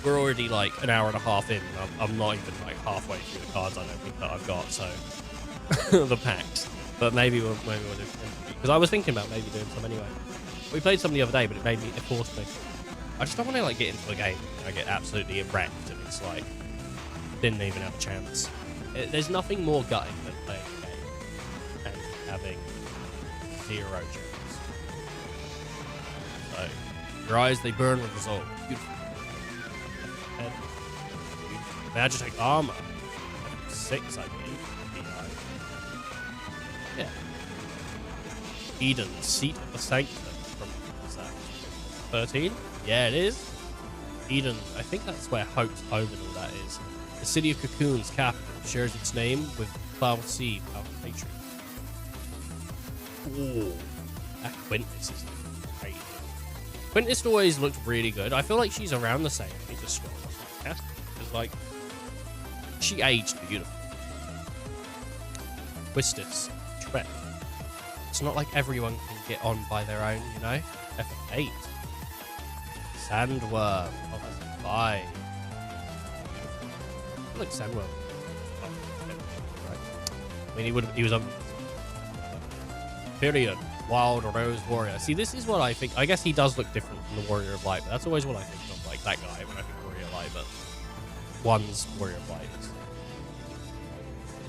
S1: We're already like an hour and a half in. I'm not even like halfway through the cards I don't think that I've got, so the packs. But maybe we'll do because I was thinking about maybe doing some anyway. We played some the other day, but it forced me. I just don't want to like get into a game and I get absolutely wrecked and it's like didn't even have a chance. There's nothing more gutting than playing a game and having 0 chance. So your eyes, they burn with resolve. Beautiful. Magitech Armor, 6, I believe. Yeah. Eden, Seat of the Sanctum from 13? Yeah, it is. Eden, I think that's where Hope's home and all that is. The city of Cocoon's capital shares its name with Cloud Sea, Cloud Patron. Ooh, that Quintus is great. Quintus always looked really good. I feel like she's around the same age as Scott. Because, like, she aged beautiful. Quistis, Trek. It's not like everyone can get on by their own, you know? F8. Sandworm. Oh, that's 5. I feel like Sandworm. Oh, right. I mean, he was on. Period. Wild Rose Warrior. See, this is what I think. I guess he does look different from the Warrior of Light, but that's always what I think of, like that guy when I think Warrior of Light, but one's Warrior of Light.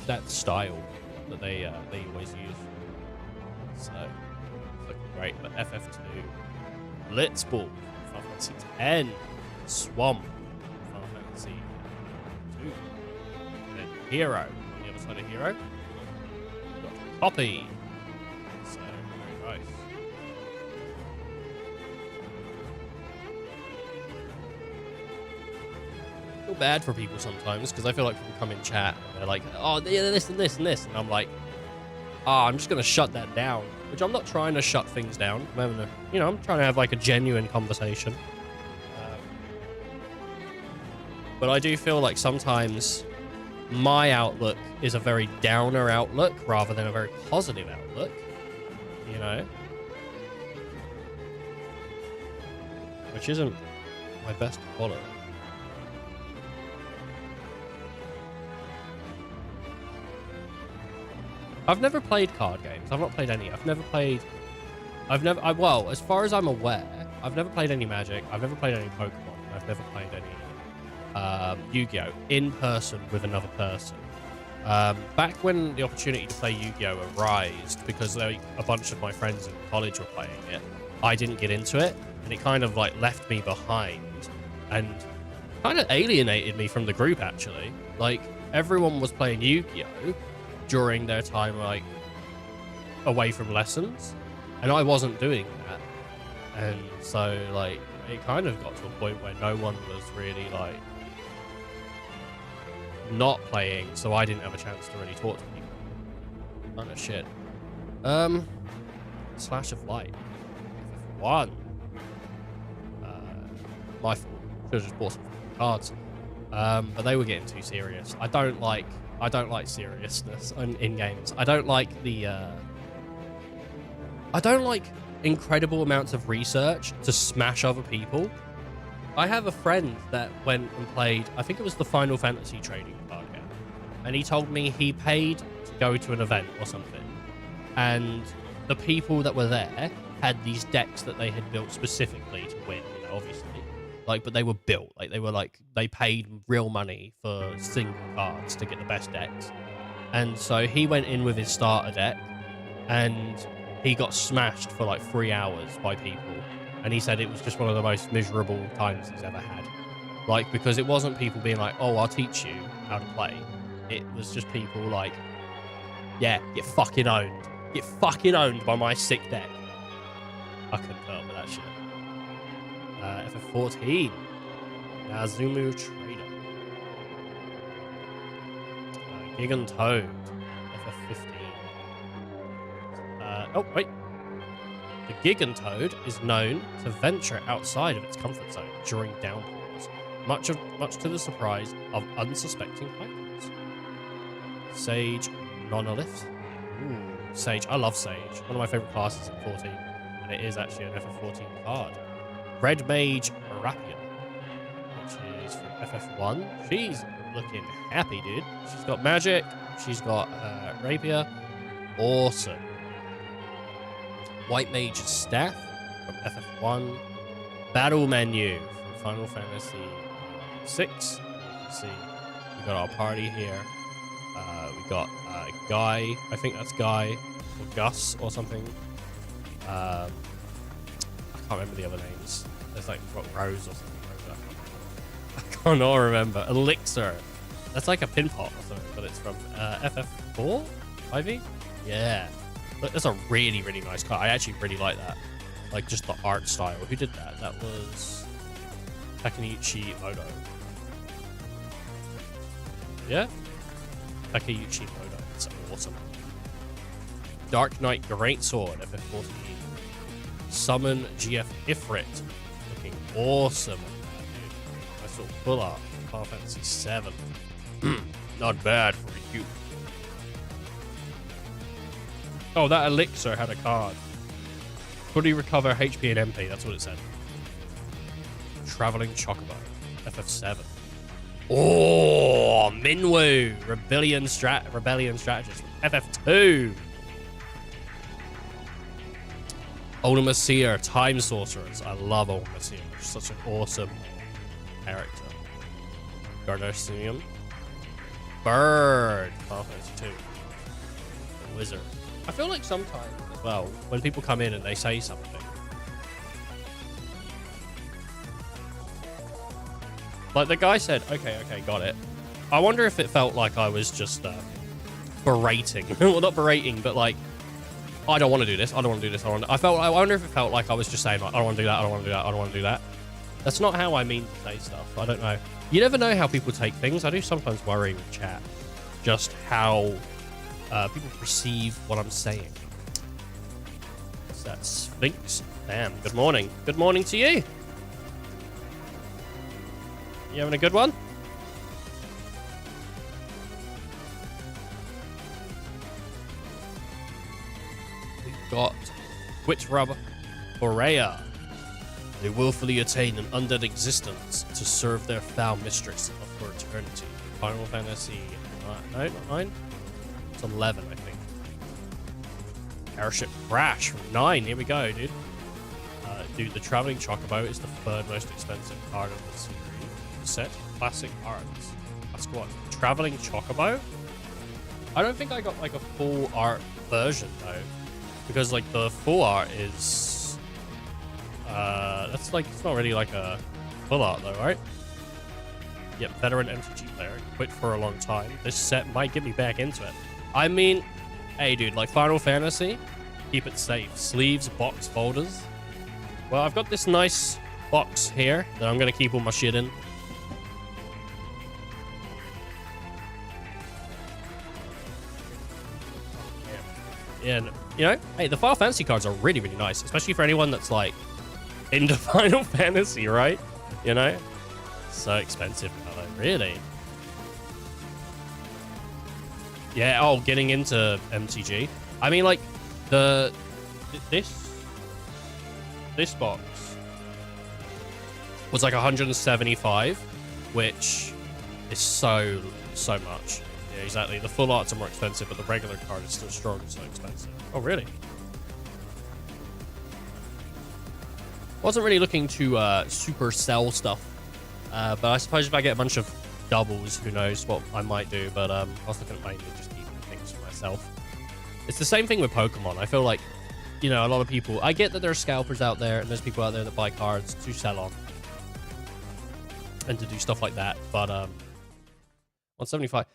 S1: That style that they always use. So, it's looking great. But FF2, Blitzball, Final Fantasy 10, Swamp, Final Fantasy 2, and then Hero. On the other side of Hero, we've got Poppy. So, very nice. I feel bad for people sometimes because I feel like people come in chat and they're like, oh, yeah, this and this and this, and I'm like, I'm just gonna shut that down. Which I'm not trying to shut things down. I'm having a, I'm trying to have like a genuine conversation. But I do feel like sometimes my outlook is a very downer outlook rather than a very positive outlook. You know, which isn't my best quality. I've never played card games. I've not played any. Well, as far as I'm aware, I've never played any Magic. I've never played any Pokemon. I've never played any Yu-Gi-Oh! In person with another person. Back when the opportunity to play Yu-Gi-Oh! Arised, because a bunch of my friends in college were playing it, I didn't get into it, and it kind of like left me behind and kind of alienated me from the group, actually. Like, everyone was playing Yu-Gi-Oh! During their time, like, away from lessons, and I wasn't doing that, and so, like, it kind of got to a point where no one was really, like, not playing, so I didn't have a chance to really talk to people. Kind of shit. Slash of Light. 1. My fault. Should have just bought some cards. But they were getting too serious. I don't like seriousness in games. I don't like the I don't like incredible amounts of research to smash other people. I have a friend that went and played, I think it was the Final Fantasy trading card game, and he told me he paid to go to an event or something, and the people that were there had these decks that they had built specifically to win, you know, obviously. Like, but they were built. Like, they were like, they paid real money for single cards to get the best decks. And so he went in with his starter deck, and he got smashed for like 3 hours by people. And he said it was just one of the most miserable times he's ever had. Like, because it wasn't people being like, oh, I'll teach you how to play. It was just people like, yeah, get fucking owned. Get fucking owned by my sick deck. I couldn't put up with that shit. FF14. Yazura Trader. Gigan Toad. FF15. Oh, wait. The Gigantoad is known to venture outside of its comfort zone during downpours, much to the surprise of unsuspecting players. Sage Monolith. Ooh, Sage. I love Sage. One of my favorite classes in 14, and it is actually an FF14 card. Red Mage Rapier, which is from FF1. She's looking happy, dude. She's got magic. She's got Rapier. Awesome. White Mage Staff from FF1. Battle Menu from Final Fantasy 6. See, we got our party here. We got Guy. I think that's Guy or Gus or something. I can't remember the other names. There's like what, Rose or something. I cannot remember. Elixir. That's like a pinpot or something, but it's from FF4? Ivy? Yeah. But that's a really, really nice card. I actually really like that. Like, just the art style. Who did that? That was Takenichi Moto. Yeah? Takeuchi Moto. It's awesome. Dark Knight Greatsword, FF14. Summon GF Ifrit. Looking awesome. Nice little pull up. Final Fantasy 7. Not bad for a cute. Oh, that Elixir had a card. Fully recover HP and MP. That's what it said. Traveling Chocobo. FF7. Oh, Minwoo. Rebellion Strategist. FF2. Ultima Seer. Time Sorcerers. I love Ultima Seer. She's such an awesome character. Gardacium. Bird. Final Fantasy 2. The Wizard. I feel like sometimes as well, when people come in and they say something, like the guy said, okay, got it. I wonder if it felt like I was just berating. Well, not berating, but like, I don't want to do this. I don't want to do this. I wonder if it felt like I was just saying, like, I don't want to do that. I don't want to do that. I don't want to do that. That's not how I mean to say stuff. I don't know. You never know how people take things. I do sometimes worry with chat, just how people perceive what I'm saying. What's that? Sphinx? Damn. Good morning. Good morning to you. You having a good one? We've got Whitrub Borea. They willfully attain an undead existence to serve their foul mistress for eternity. Final Fantasy 9? 9? It's 11, I think. Airship Crash from 9. Here we go, dude. Dude, the Traveling Chocobo is the third most expensive card of the series. Set classic arts. That's what? Traveling Chocobo? I don't think I got like a full art version though, because like the full art is that's like, it's not really like a full art though, right? Yep, veteran MTG player, quit for a long time. This set might get me back into it. I mean, hey dude, like Final Fantasy, keep it safe. Sleeves, box, folders. Well, I've got this nice box here that I'm gonna keep all my shit in. Yeah, you know, hey, the Final Fantasy cards are really, really nice, especially for anyone that's like into Final Fantasy, right? You know, so expensive, really. Yeah. Oh, getting into MTG. I mean, like the this box was like 175, which is so much. Yeah, exactly. The full arts are more expensive, but the regular card is still strong, so expensive. Oh, really? Wasn't really looking to super sell stuff, but I suppose if I get a bunch of doubles, who knows what I might do. But I was looking at mainly just keeping things for myself. It's the same thing with Pokemon. I feel like, you know, a lot of people, I get that there are scalpers out there and there's people out there that buy cards to sell on and to do stuff like that, but 175,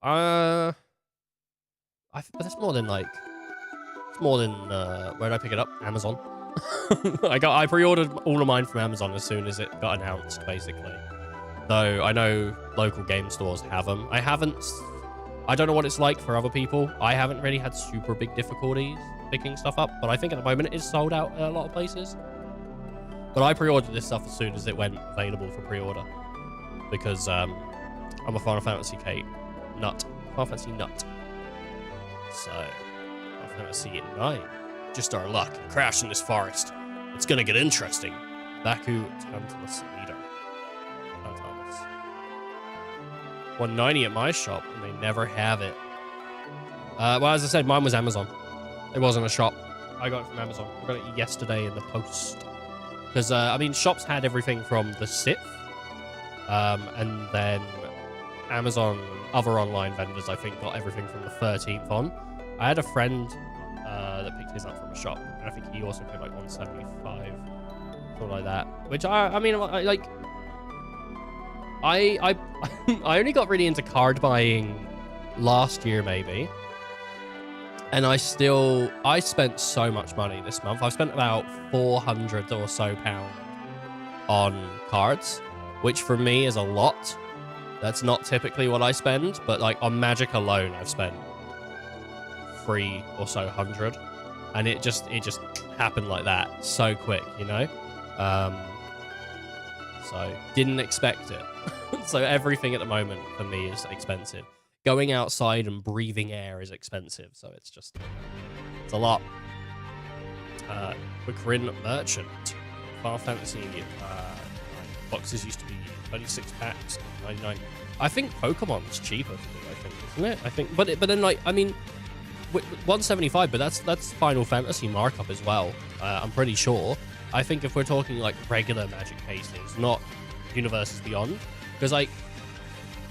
S1: but that's more than like, it's more than where did I pick it up? Amazon. I pre-ordered all of mine from Amazon as soon as it got announced, basically. Though I know local game stores have them. I don't know what it's like for other people. I haven't really had super big difficulties picking stuff up, but I think at the moment it is sold out at a lot of places. But I pre-ordered this stuff as soon as it went available for pre-order, because I'm a Final Fantasy nut. Final Fantasy nut. So, Final Fantasy 9. Just our luck. Crash in this forest. It's gonna get interesting. Baku Tantalus leader. Tantalus. 190 at my shop, and they never have it. Well, as I said, mine was Amazon. It wasn't a shop. I got it from Amazon. I got it yesterday in the post. Because, I mean, shops had everything from the 6th, and then Amazon, other online vendors, I think, got everything from the 13th on. I had a friend that picked his up from a shop, and I think he also paid like 175, something like that. Which I mean, I only got really into card buying last year, maybe. And I spent so much money this month. I've spent about 400 or so pounds on cards, which for me is a lot. That's not typically what I spend, but like on Magic alone, I've spent 300 or so. And it just happened like that, so quick, you know? So didn't expect it. So everything at the moment for me is expensive. Going outside and breathing air is expensive, so it's a lot. Quickrin Merchant. Final Fantasy boxes used to be 36 packs, 99. I think Pokemon's cheaper to me, I think, isn't it? I think, but then like, I mean, 175, but that's Final Fantasy markup as well. I'm pretty sure. I think if we're talking like regular Magic cases, not Universes Beyond, because like,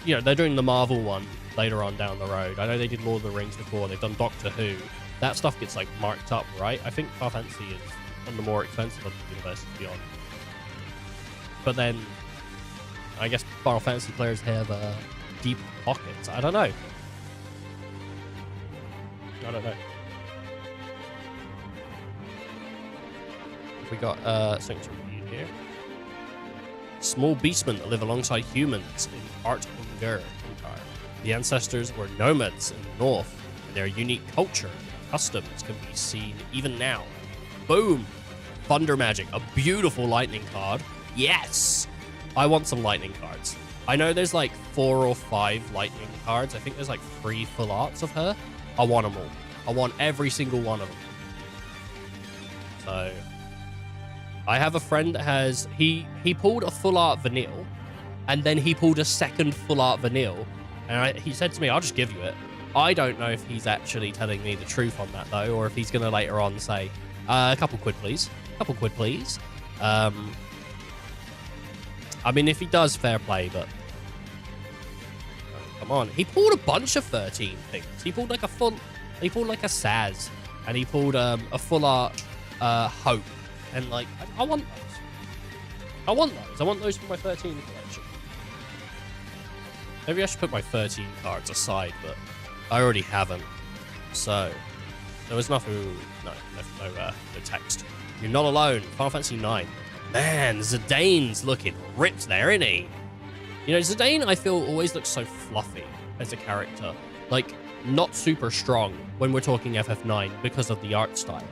S1: you know, they're doing the Marvel one later on down the road. I know they did Lord of the Rings before. They've done Doctor Who. That stuff gets like marked up, right? I think Final Fantasy is on the more expensive of the Universes Beyond. But then, I guess Final Fantasy players have deep pockets. I don't know. We got something to read here. Small beastmen that live alongside humans in eol-gamer. The ancestors were nomads in the north, and their unique culture and customs can be seen even now. Boom! Thunder Magic, a beautiful lightning card. Yes! I want some lightning cards. I know there's like 4 or 5 lightning cards. I think there's like 3 full arts of her. I want them all. I want every single one of them. So, I have a friend that has... He pulled a full art Vanille, and then he pulled a second full art Vanille, and he said to me, I'll just give you it. I don't know if he's actually telling me the truth on that, though, or if he's going to later on say, a couple quid, please. A couple quid, please. I mean, if he does, fair play, but... Oh, come on. He pulled a bunch of 13 things. He pulled like a full... He pulled like a Saz, and he pulled a full art Hope. And like, I want those. I want those. I want those for my 13 collection. Maybe I should put my 13 cards aside, but I already have them. So, there was nothing... No text. You're not alone. Final Fantasy 9. Man, Zidane's looking ripped there, isn't he? You know, Zidane, I feel, always looks so fluffy as a character. Like, not super strong when we're talking FF9 because of the art style.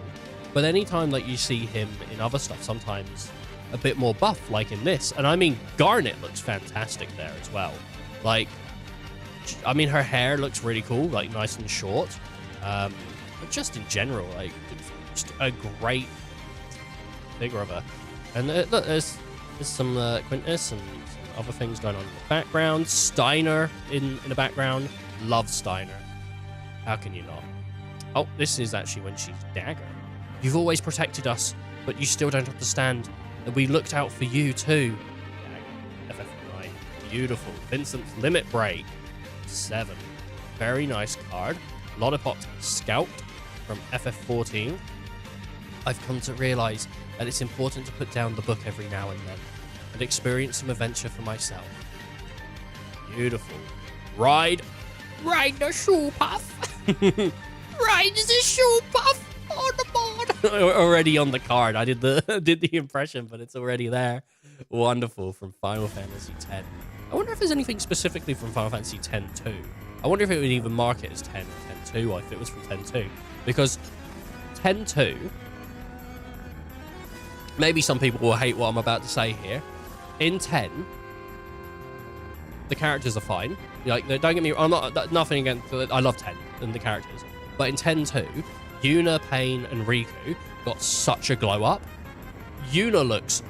S1: But anytime like you see him in other stuff, sometimes a bit more buff, like in this. And I mean, Garnet looks fantastic there as well. Like, I mean, her hair looks really cool, like nice and short. But just in general, like, just a great figure of her. And look, there's some Quintus and some other things going on in the background. Steiner in the background. Love Steiner. How can you not? Oh, this is actually when she's Dagger. You've always protected us, but you still don't understand that we looked out for you too. Dagger. FF9. Beautiful. Vincent's Limit Break. 7. Very nice card. Lollipop Scout from FF14. I've come to realize that it's important to put down the book every now and then and experience some adventure for myself. Beautiful. Ride the shoe puff. Ride the shoe puff on the board. Already on the card. I did the impression, but it's already there. Wonderful. From Final Fantasy X. I wonder if there's anything specifically from Final Fantasy X-2. I wonder if it would even mark it as 10 or 10-2, or if it was from 10-2. Because 10-2, maybe some people will hate what I'm about to say here. In 10, the characters are fine. Like, don't get me wrong, I'm not, nothing against, I love 10 and the characters. But in 10-2, Yuna, Pain, and Riku got such a glow up. Yuna looks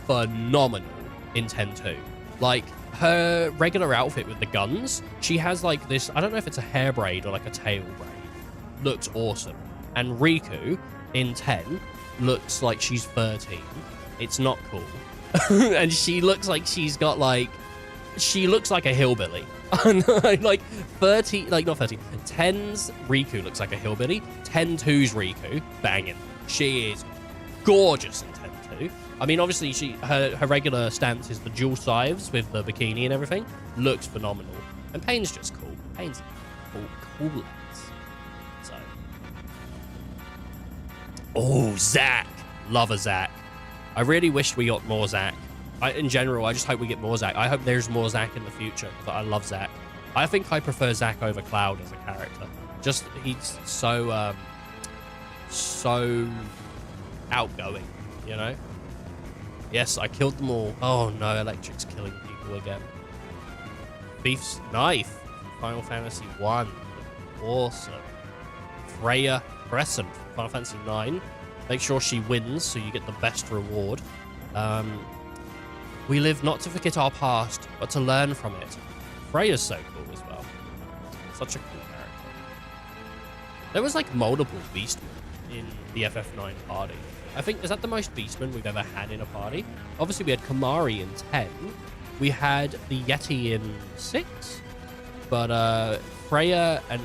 S1: phenomenal in 10-2. Like, her regular outfit with the guns, she has like this, I don't know if it's a hair braid or like a tail braid. Looks awesome. And Riku in 10 looks like she's 13. It's not cool. And she looks like she's got like, she looks like a hillbilly. Like 30, like not 13. 10's Riku looks like a hillbilly. 10-2's Riku, banging. She is gorgeous in 10-2. I mean, obviously, her regular stance is the dual scythes with the bikini and everything. Looks phenomenal. And Pain's just cool. Pain's cool. So. Oh, Zack. Love a Zack. I really wished we got more Zack. In general, I just hope we get more Zack. I hope there's more Zack in the future, because I love Zack. I think I prefer Zack over Cloud as a character. Just, he's so outgoing, you know? Yes, I killed them all. Oh no, Electric's killing people again. Thief's Knife. Final Fantasy 1. Awesome. Freya Crescent. Final Fantasy 9. Make sure she wins so you get the best reward. We live not to forget our past, but to learn from it. Freya's so cool as well. Such a cool character. There was like multiple Beastmen in the FF9 party. I think, is that the most Beastmen we've ever had in a party? Obviously, we had Kamari in 10. We had the Yeti in 6. But Freya and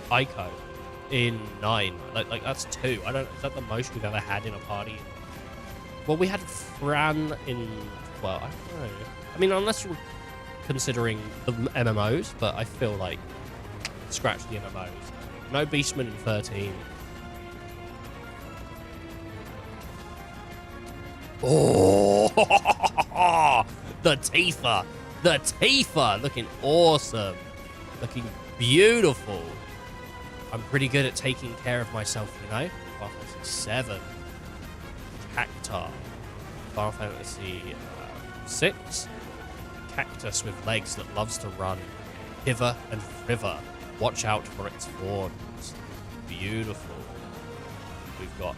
S1: Aiko in 9. Like that's 2. I don't. Is that the most we've ever had in a party? Well, we had Fran in 12. I don't know. I mean, unless we're considering the MMOs, but I feel like scratch the MMOs. No Beastmen in 13. Oh, the Tifa. The Tifa looking awesome. Looking beautiful. I'm pretty good at taking care of myself, you know? Final Fantasy 7. Cactar. Final Fantasy 6. Cactus with legs that loves to run. Hiver and River. Watch out for its horns. Beautiful. We've got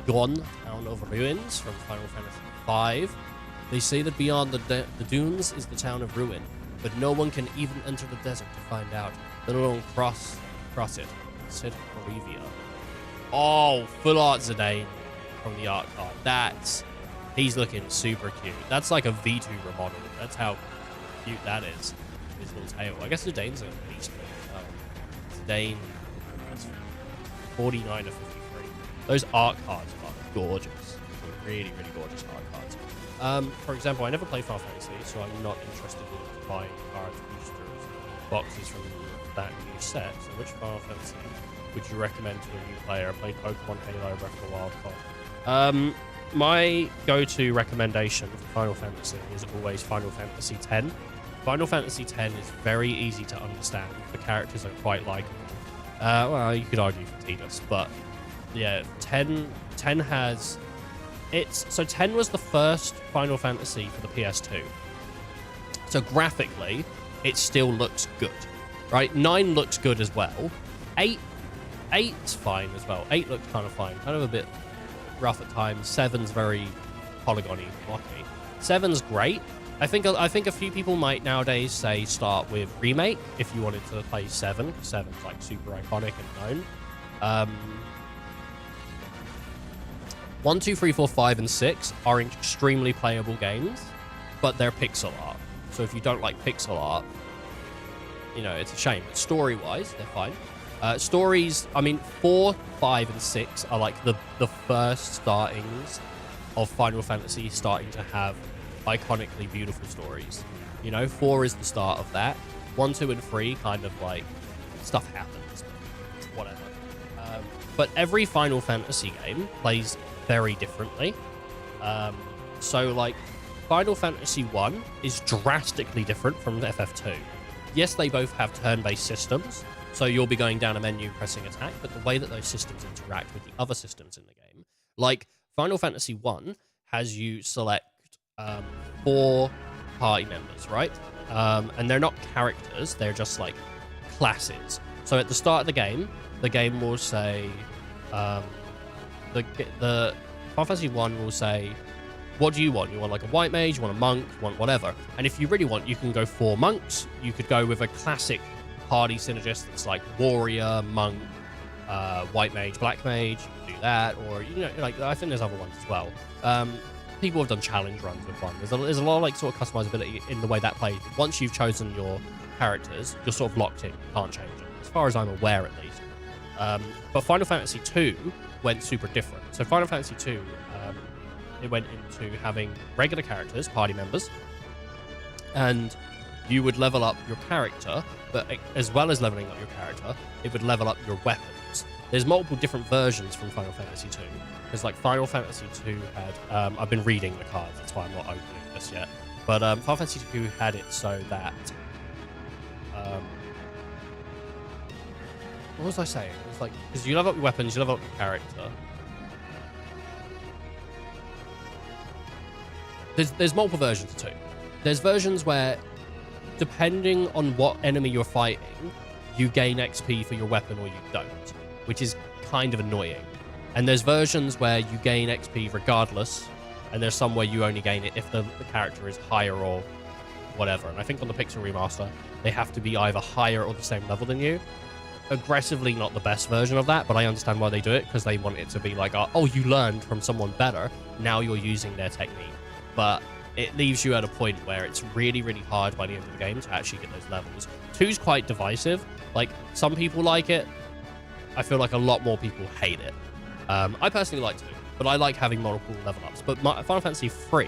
S1: Gon, Town of Ruins from Final Fantasy 5. They say that beyond the dunes is the town of ruin, but no one can even enter the desert to find out. Let alone cross it. Sid Arevia. Oh, full art Zidane from the art card. He's looking super cute. That's like a V2 remodel. That's how cute that is. His little tail. I guess Zidane's a beast. Zidane. That's 49 of 53. Those art cards are gorgeous. Really, really gorgeous art cards. For example, I never play Final Fantasy, so I'm not interested in buying cards, boosters, boxes from that new set. So which Final Fantasy would you recommend to a new player? I played Pokemon, Halo, Breath of the Wild card. My go-to recommendation for Final Fantasy is always Final Fantasy X. Final Fantasy X is very easy to understand. The characters are quite likable. Well, you could argue for Tidus, but yeah, 10 has... So 10 was the first Final Fantasy for the PS2. So graphically, it still looks good, right? 9 looks good as well. 8 8's fine as well. 8 looks kind of fine. Kind of a bit rough at times. 7's very polygony, blocky. 7's great. I think a few people might nowadays say start with Remake if you wanted to play 7, because 7's like super iconic and known. 1, 2, 3, 4, 5, and 6 are extremely playable games, but they're pixel art. So if you don't like pixel art, you know, it's a shame. But story-wise, they're fine. Stories, I mean, 4, 5, and 6 are like the first startings of Final Fantasy starting to have iconically beautiful stories. You know, 4 is the start of that. 1, 2, and 3 kind of like stuff happens, whatever. But every Final Fantasy game plays very differently. So like Final Fantasy 1 is drastically different from FF2. Yes, they both have turn-based systems, so you'll be going down a menu pressing attack, but the way that those systems interact with the other systems in the game, like Final Fantasy 1 has you select 4 party members, right? And they're not characters, they're just like classes. So at the start of the game will say, the Final Fantasy 1 will say, what do you want? You want like a white mage, you want a monk, you want whatever. And if you really want, you can go 4 monks. You could go with a classic party synergist that's like warrior, monk, white mage, black mage. You can do that, or you know, like I think there's other ones as well. People have done challenge runs with one. There's a lot of like sort of customizability in the way that plays. Once you've chosen your characters, you're sort of locked in. You can't change it, as far as I'm aware, at least. But Final Fantasy 2 went super different. So Final Fantasy 2, it went into having regular characters, party members, and you would level up your character, but as well as leveling up your character, it would level up your weapons. There's multiple different versions from Final Fantasy 2. There's like Final Fantasy 2 had, I've been reading the cards, that's why I'm not opening this yet, but Final Fantasy 2 had it so that, what was I saying? It was like, because you level up your weapons, you level up your character. There's multiple versions of 2. There's versions where, depending on what enemy you're fighting, you gain XP for your weapon or you don't, which is kind of annoying. And there's versions where you gain XP regardless, and there's some where you only gain it if the character is higher or whatever. And I think on the Pixel Remaster, they have to be either higher or the same level than you. Aggressively not the best version of that, but I understand why they do it, because they want it to be like, oh, you learned from someone better, now you're using their technique. But it leaves you at a point where it's really, really hard by the end of the game to actually get those levels. 2's quite divisive. Like, some people like it. I feel like a lot more people hate it. I personally like 2, but I like having multiple level ups. But Final Fantasy 3,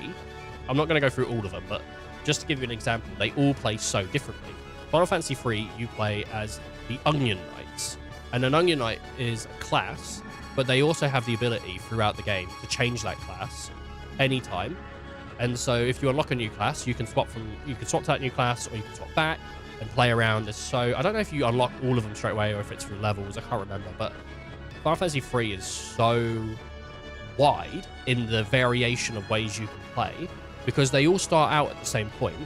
S1: I'm not going to go through all of them, but just to give you an example, they all play so differently. Final Fantasy 3, you play as the Onion Knights. And an Onion Knight is a class, but they also have the ability throughout the game to change that class anytime. And so if you unlock a new class, you can swap to that new class, or you can swap back and play around. So I don't know if you unlock all of them straight away or if it's through levels. I can't remember. But Final Fantasy 3 is so wide in the variation of ways you can play, because they all start out at the same point,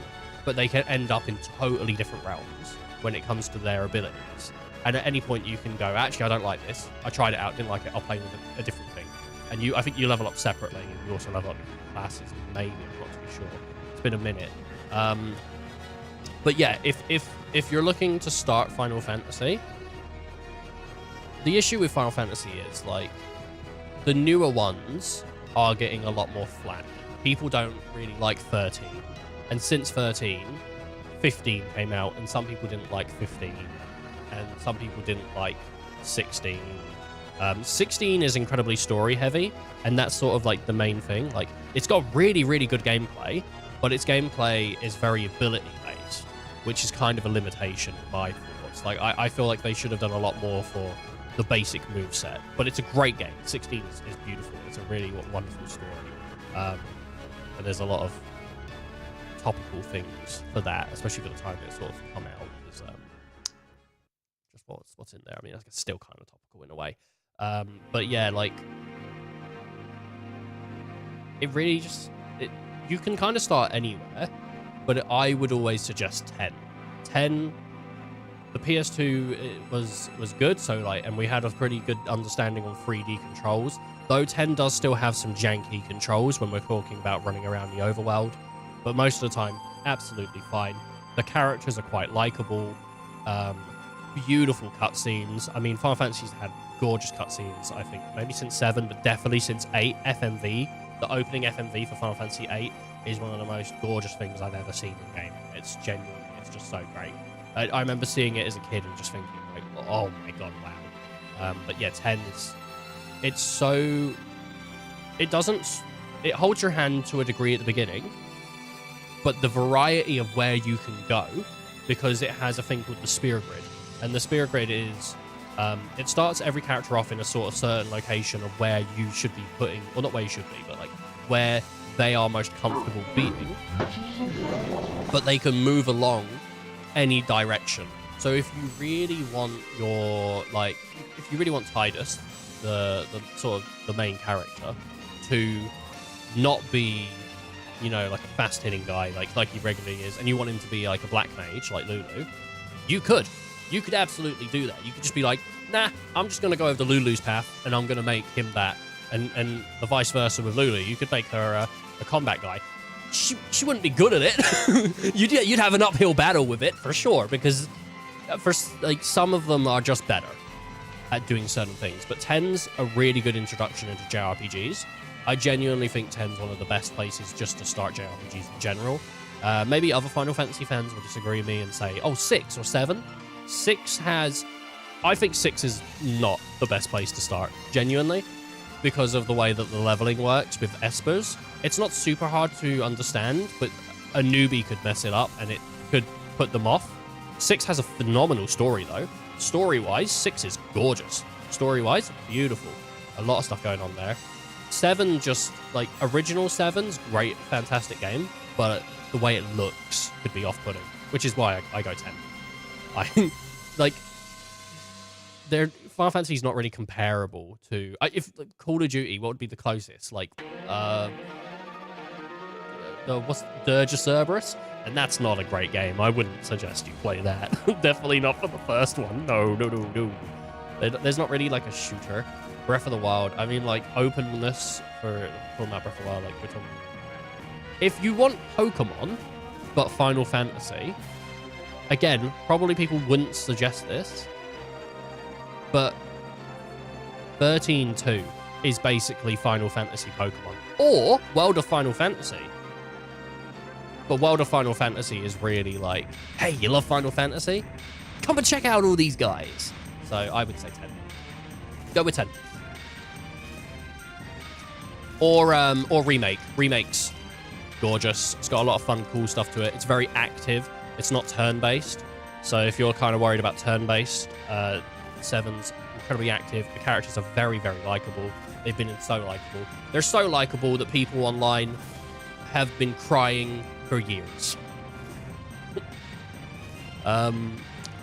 S1: but they can end up in totally different realms when it comes to their abilities. And at any point you can go, actually, I don't like this. I tried it out, didn't like it. I'll play with a different thing. And I think you level up separately, and you also level up your classes, maybe, I'm not too sure. It's been a minute. But yeah, if you're looking to start Final Fantasy, the issue with Final Fantasy is, like, the newer ones are getting a lot more flat. People don't really like 13. And since 13, 15 came out, and some people didn't like 15, and some people didn't like 16. 16 is incredibly story heavy, and that's sort of like the main thing. Like, it's got really, really good gameplay, but its gameplay is very ability based, which is kind of a limitation in my thoughts. Like, I feel like they should have done a lot more for the basic moveset, but it's a great game. 16 is beautiful. It's a really wonderful story. And there's a lot of topical things for that, especially for the time it's sort of come out. Is just what's in there. I mean, it's still kind of topical in a way. But yeah, like, it really just, you can kind of start anywhere, but I would always suggest 10. 10 The PS2 was good, so like, and we had a pretty good understanding on 3D controls. Though 10 does still have some janky controls when we're talking about running around the overworld, but most of the time, absolutely fine. The characters are quite likable. Beautiful cutscenes. I mean, Final Fantasy's had gorgeous cutscenes, I think, maybe since 7, but definitely since 8. FMV, the opening FMV for Final Fantasy 8 is one of the most gorgeous things I've ever seen in game. It's genuine. It's just so great. I remember seeing it as a kid and just thinking, like, oh my god, wow. But yeah, 10 is... It's so... It holds your hand to a degree at the beginning, but the variety of where you can go, because it has a thing called the Spear Grid. And the Spear Grid is, it starts every character off in a sort of certain location of where you should be putting, well, not where you should be, but like where they are most comfortable being. But they can move along any direction. So if you really want your, like, if you really want Tidus, the sort of the main character, to not be, you know, like a fast-hitting guy like he regularly is, and you want him to be like a black mage like Lulu, you could absolutely do that. You could just be like, nah, I'm just going to go over to Lulu's path and I'm going to make him that. And the vice versa with Lulu. You could make her a combat guy. She wouldn't be good at it. You'd have an uphill battle with it for sure, because for like some of them are just better at doing certain things. But 10's a really good introduction into JRPGs. I genuinely think 10's one of the best places just to start JRPGs in general. Maybe other Final Fantasy fans will disagree with me and say, oh, 6 or 7. 6 has... I think 6 is not the best place to start, genuinely, because of the way that the leveling works with espers. It's not super hard to understand, but a newbie could mess it up and it could put them off. 6 has a phenomenal story, though. Story-wise, 6 is gorgeous. Story-wise, beautiful. A lot of stuff going on there. 7 just, like, original 7's great, fantastic game, but the way it looks could be off-putting, which is why I go 10. Like, Final Fantasy is not really comparable to... if like, Call of Duty, what would be the closest? Like, what's Dirge of Cerberus? And that's not a great game. I wouldn't suggest you play that. Definitely not for the first one. No. There's not really, like, a shooter. Breath of the Wild, I mean, like, openness for that Breath of the Wild, like, we're talking... If you want Pokemon, but Final Fantasy... Again, probably people wouldn't suggest this, but 13-2 is basically Final Fantasy Pokemon. Or World of Final Fantasy. But World of Final Fantasy is really like, hey, you love Final Fantasy? Come and check out all these guys. So I would say 10. Go with 10. Or remake. Remakes. Gorgeous. It's got a lot of fun, cool stuff to it. It's very active. It's not turn-based, so if you're kind of worried about turn-based, 7's incredibly active. The characters are very, very likable. They've been so likable. They're so likable that people online have been crying for years.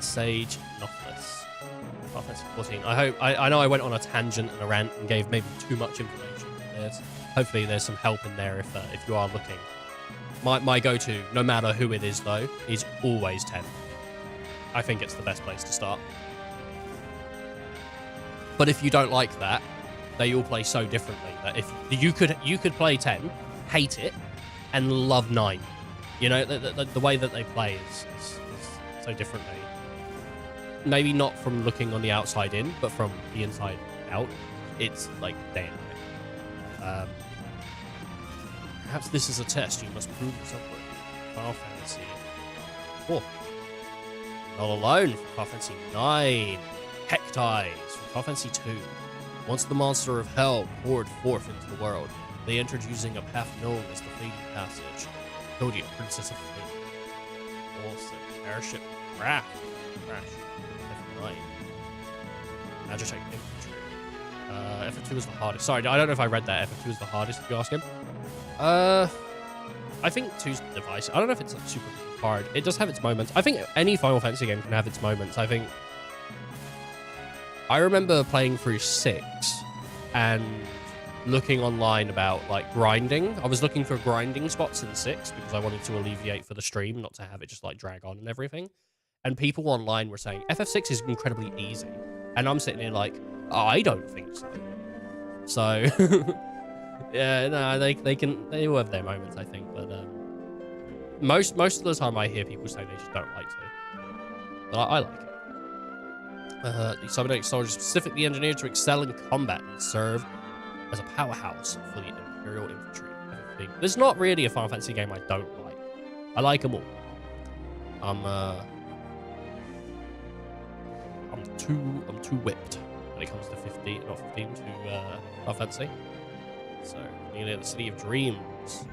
S1: Sage Nothless. Final Fantasy 14. I know I went on a tangent and a rant and gave maybe too much information. Hopefully there's some help in there if you are looking. My go-to, no matter who it is, though, is always 10. I think it's the best place to start. But if you don't like that, they all play so differently that if you could play 10, hate it, and love 9. You know, the way that they play is so differently. Maybe not from looking on the outside in, but from the inside out. It's like day and night. Perhaps this is a test you must prove yourself with. Final Fantasy 4. Not alone from Final Fantasy 9. Hectides from Final Fantasy 2. Once the monster of hell poured forth into the world, they entered using a path known as the Fading Passage. Kodia, Princess of Flame. Awesome. Airship Crash. F9. Agitech Infantry. FF2 is the hardest. Sorry, I don't know if I read that. FF2 is the hardest, if you ask him. I think 2's divisive. I don't know if it's like super hard. It does have its moments. I think any Final Fantasy game can have its moments. I remember playing through 6 and looking online about like grinding. I was looking for grinding spots in 6 because I wanted to alleviate for the stream, not to have it just like drag on and everything. And people online were saying FF6 is incredibly easy. And I'm sitting here like, oh, I don't think so. So, yeah, no, they will have their moments, I think. But most of the time I hear people say they just don't like to. But I like it. The cybernetic soldier is specifically engineered to excel in combat and serve as a powerhouse for the Imperial infantry. There's not really a Final Fantasy game I don't like. I like them all. I'm too whipped when it comes to 15 to Final Fantasy. So, nearly at the City of Dreams.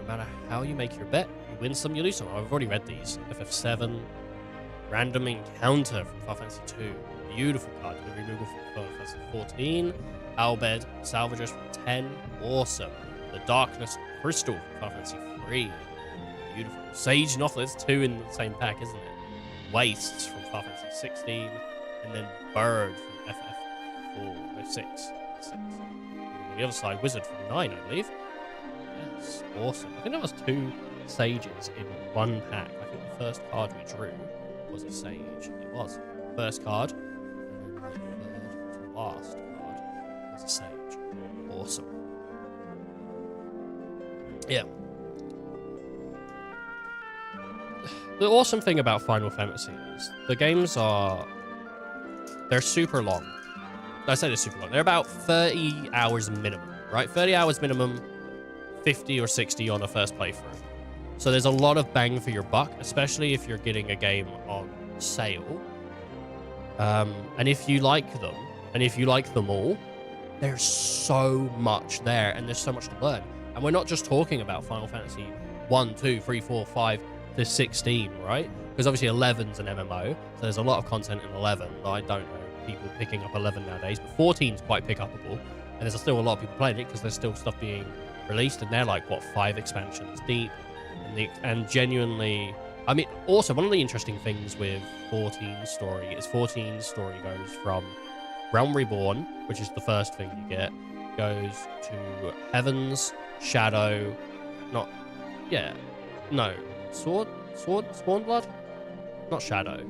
S1: No matter how you make your bet, you win some, you lose some. I've already read these. FF7, Random Encounter from Final Fantasy 2. Beautiful card. The removal from Final Fantasy 14. Albed, Salvagers from 10. Awesome. The Darkness Crystal from Final Fantasy 3. Beautiful. Sage Novel. It's 2 in the same pack, isn't it? Wastes from Final Fantasy 16. And then Bird from FF4. No, 6. On the other side, Wizard from 9, I believe. Yes. Awesome. I think that was 2 Sages in one pack. I think the first card we drew was a Sage. It was. First card. And then the third to last card was a Sage. Awesome. Yeah. The awesome thing about Final Fantasy is the games they're super long. I say they're super long. They're about 30 hours minimum, right? 30 hours minimum, 50 or 60 on a first playthrough. So there's a lot of bang for your buck, especially if you're getting a game on sale. And if you like them, and if you like them all, there's so much there, and there's so much to learn. And we're not just talking about Final Fantasy 1, 2, 3, 4, 5 to 16, right? Because obviously 11's an MMO, so there's a lot of content in 11. I don't know people picking up 11 nowadays, but 14's quite pick-upable, and there's still a lot of people playing it because there's still stuff being released, and they're like, what, 5 expansions deep, and genuinely... I mean, also, one of the interesting things with 14's story is 14's story goes from Realm Reborn, which is the first thing you get, goes to Heavens, Shadow, Swornblood? Not Shadow.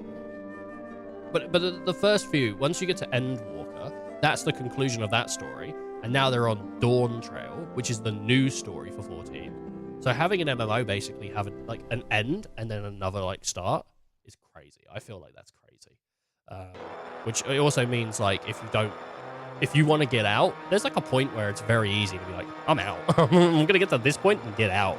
S1: But the first few, once you get to Endwalker, that's the conclusion of that story, and now they're on Dawn Trail, which is the new story for 14. So having an MMO basically have an end and then another start is crazy. I feel like that's crazy. Which also means if you want to get out, there's a point where it's very easy to be like, I'm out. I'm gonna get to this point and get out.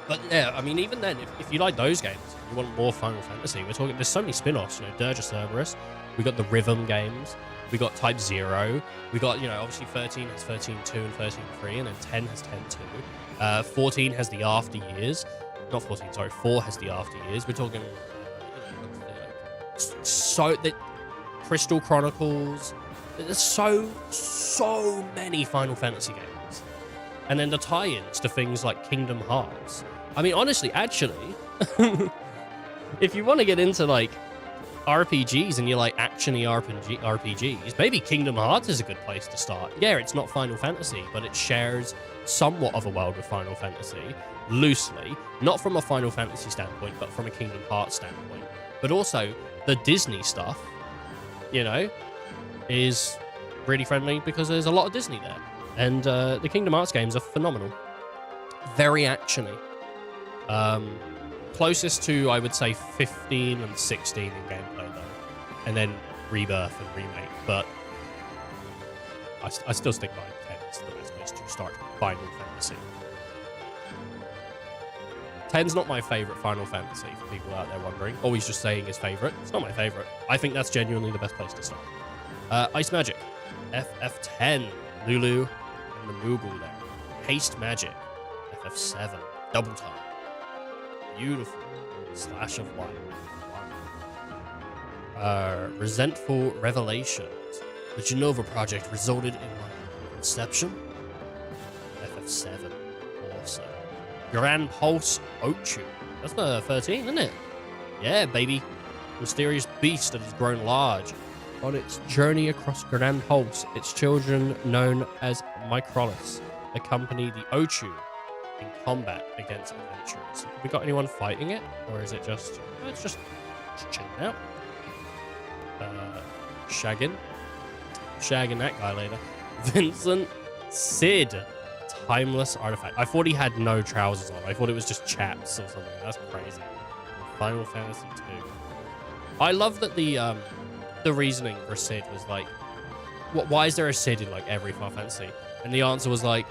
S1: But yeah, I mean, even then, if you like those games, you want more Final Fantasy. We're talking. There's so many spin-offs. Dirge of Cerberus. We got the Rhythm games. We got Type 0. We got, obviously 13 has 13.2 and 13.3, and then 10 has 10.2. 14 has the After Years. Not 14, sorry. 4 has the After Years. We're talking, the Crystal Chronicles. There's so many Final Fantasy games. And then the tie-ins to things like Kingdom Hearts. I mean, honestly, actually, if you want to get into, RPGs and you like action-y RPGs, maybe Kingdom Hearts is a good place to start. Yeah, it's not Final Fantasy, but it shares somewhat of a world with Final Fantasy, loosely, not from a Final Fantasy standpoint, but from a Kingdom Hearts standpoint. But also, the Disney stuff, is really friendly because there's a lot of Disney there. And the Kingdom Hearts games are phenomenal. Very action-y. Closest to, I would say, 15 and 16 in gameplay, though. And then Rebirth and Remake. But I still stick by 10 as the best place to start Final Fantasy. 10's not my favorite Final Fantasy, for people out there wondering. Always just saying his favorite. It's not my favorite. I think that's genuinely the best place to start. Ice Magic. FF10. Lulu and the Moogle there. Haste Magic. FF7. Double Time. Beautiful. Slash of Light. Resentful Revelations. The Genova Project resulted in my conception. FF7. Awesome. Grand Pulse Ochu. That's the 13, isn't it? Yeah, baby. Mysterious beast that has grown large. On its journey across Grand Pulse, its children, known as Microlis, accompany the Ochu in combat against adventurers. Have we got anyone fighting it? Or is it just... it's just chilling out. Shagging that guy later. Vincent Sid. Timeless artifact. I thought he had no trousers on. I thought it was just chaps or something. That's crazy. Final Fantasy 2. I love that the reasoning for Sid was like, why is there a Sid in like every Final Fantasy? And the answer was like,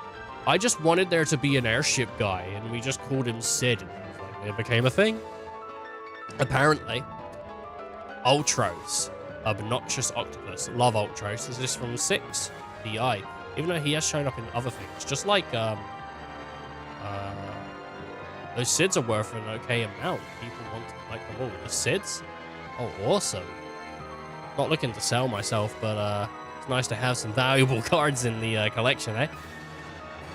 S1: I just wanted there to be an airship guy, and we just called him Sid. And it became a thing. Apparently, Ultros, obnoxious octopus. Love Ultros. Is this from 6? DI. Even though he has shown up in other things, just like those Sids are worth an okay amount. People want to like them all. The Sids, oh awesome. Not looking to sell myself, but it's nice to have some valuable cards in the collection, eh?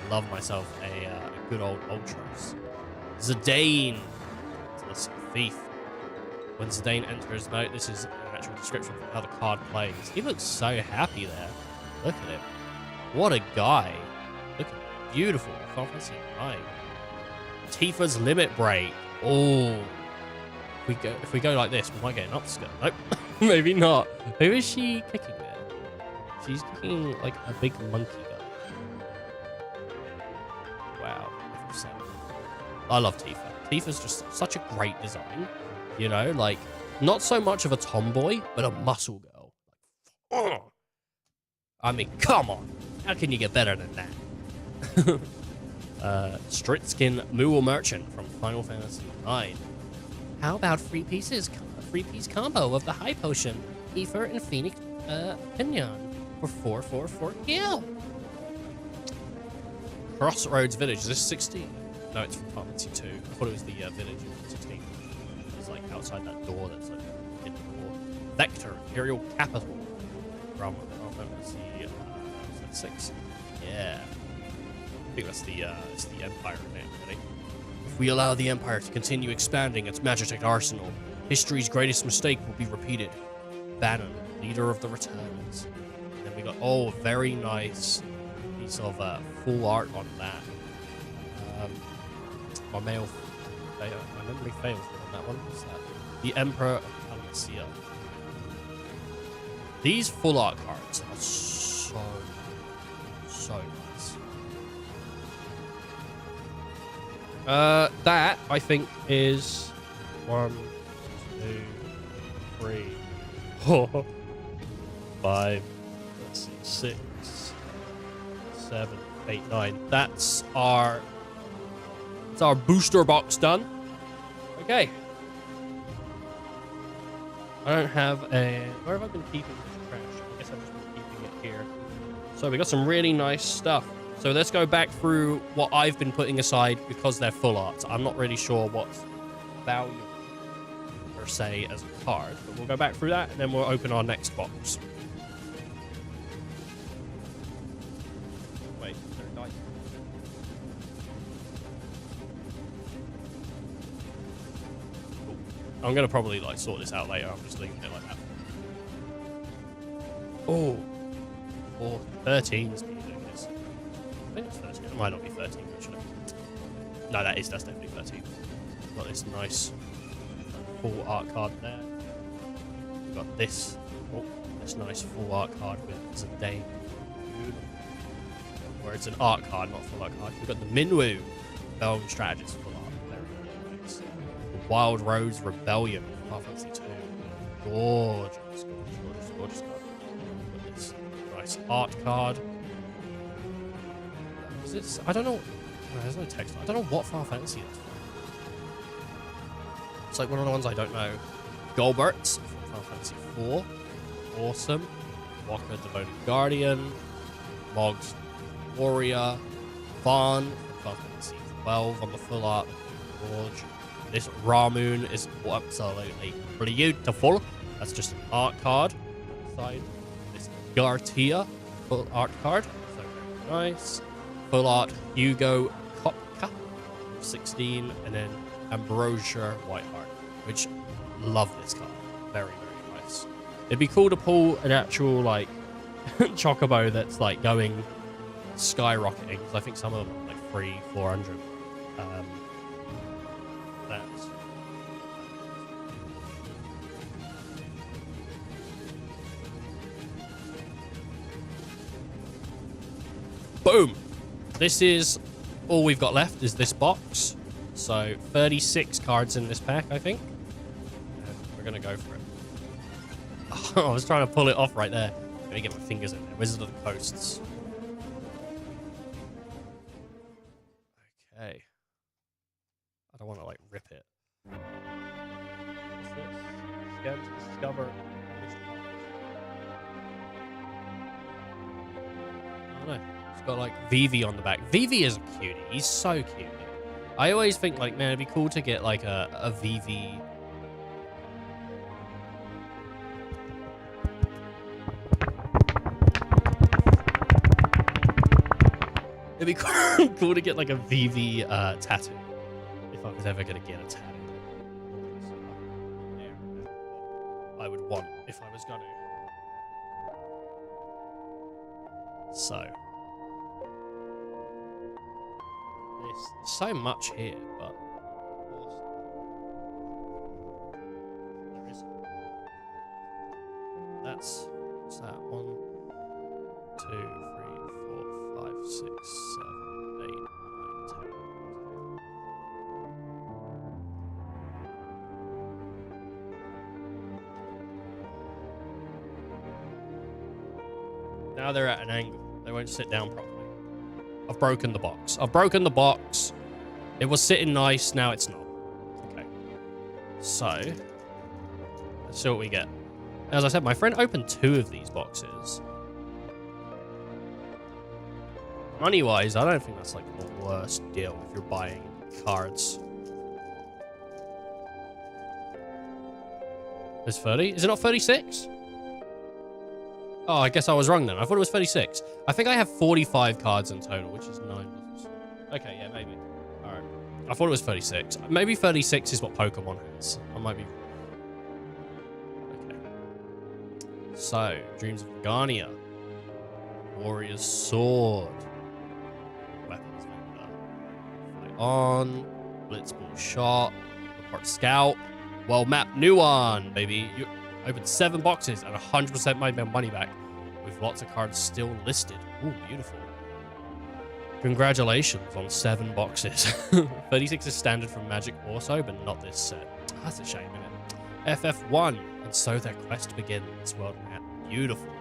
S1: Love myself a good old Ultros. Zidane, the thief. When Zidane enters, note this is an actual description of how the card plays. He looks so happy there. Look at him. What a guy. Look at him. Beautiful. Final Fantasy 9. Tifa's Limit Break. Oh. If we go like this, we might get an upskirt. Nope. Maybe not. Who is she kicking there? She's kicking like a big monkey guy. Wow. I love Tifa. Tifa's just such a great design. You know, like, not so much of a tomboy, but a muscle girl. Oh. I mean, come on. How can you get better than that? Stritskin Mool Merchant from Final Fantasy 9. How about 3-piece combo of the High Potion, Ether, and Phoenix Pinion for 444 gil? Crossroads Village. Is this 16? No, it's from Final Fantasy 2. I thought it was the village in 16. It's like outside that door that's like hidden door. Vector, Imperial Capital from Final Fantasy 6. Yeah. I think that's the Empire name, really. If we allow the Empire to continue expanding its Magitech arsenal, history's greatest mistake will be repeated. Bannon, leader of the Returns. And then we got, oh, very nice piece of full art on that. My memory fails on that one. What's that? The Emperor of Palencia. These full art cards are so nice. That I think is 1, 2, 3, 4, 5. Let's see, 6, 7, 8, 9. That's our booster box done. Okay. I don't have a... Where have I been keeping this trash? I guess I've just been keeping it here. So we got some really nice stuff. So let's go back through what I've been putting aside because they're full art. I'm not really sure what's valuable per se as a card, but we'll go back through that and then we'll open our next box. Wait, is there a guy? Cool. I'm gonna probably like sort this out later. I'm just leaving it like that. Oh, 13s. I think it's 13. It might not be 13, actually. No, that's definitely 13. Got this nice full art card there. We've got this. Oh, this nice full art card with Zidane. Where it's an art card, not full art card. We've got the Minwu Belm Strategist full art. Very nice. The Wild Rose Rebellion. Final Fantasy 2. Gorgeous card. We've got this nice art card. I don't know. No, there's no text. I don't know what Final Fantasy it is. It's like one of the ones I don't know. Golbert from Final Fantasy 4. Awesome. Walker, Devoted Guardian. Moggs, Warrior. Vaughn from Final Fantasy 12 on the full art. Gorge. This Ramoon is absolutely beautiful. That's just an art card. Side. This Gartia full art card. So very nice. Full art Hugo Kopka 16, and then Ambrosia Whiteheart, which love this card. Very, very nice. It'd be cool to pull an actual like chocobo that's like going skyrocketing, because I think some of them are like 300-400. That's boom. This is all we've got left is this box. So 36 cards in this pack, I think. And we're gonna go for it. Oh, I was trying to pull it off right there. Let me get my fingers in there. Wizard of the Coasts. Okay. I don't want to like rip it. What's this? Scan to discover. I don't know. It's got like Vivi on the back. Vivi is a cutie. He's so cute. I always think like, man, it'd be cool to get like a Vivi. It'd be cool to get like a Vivi tattoo. If I was ever gonna get a tattoo. I would want if I was gonna. So. There's so much here, but there is. What's that? 1, 2, 3, 4, 5, 6, 7, 8, 9, 10. Now they're at an angle. They won't sit down properly. I've broken the box. I've broken the box. It was sitting nice. Now it's not. Okay. So, let's see what we get. As I said, my friend opened 2 of these boxes. Money-wise, I don't think that's like the worst deal if you're buying cards. It's 30? Is it not 36? Oh, I guess I was wrong then. I thought it was 36. I think I have 45 cards in total, which is 9. Okay, yeah, maybe. All right. I thought it was 36. Maybe 36 is what Pokemon has. I might be... Okay. So, Dreams of Garnia. Warrior's Sword. Weapons Vendor. Fight On. Blitzball Shot. Report Scout. Well mapped new one, baby. You opened 7 boxes and 100% made my money back with lots of cards still listed. Ooh, beautiful. Congratulations on 7 boxes. 36 is standard from Magic also, but not this set. That's a shame, isn't it? FF1, and so their quest begins. World map, beautiful.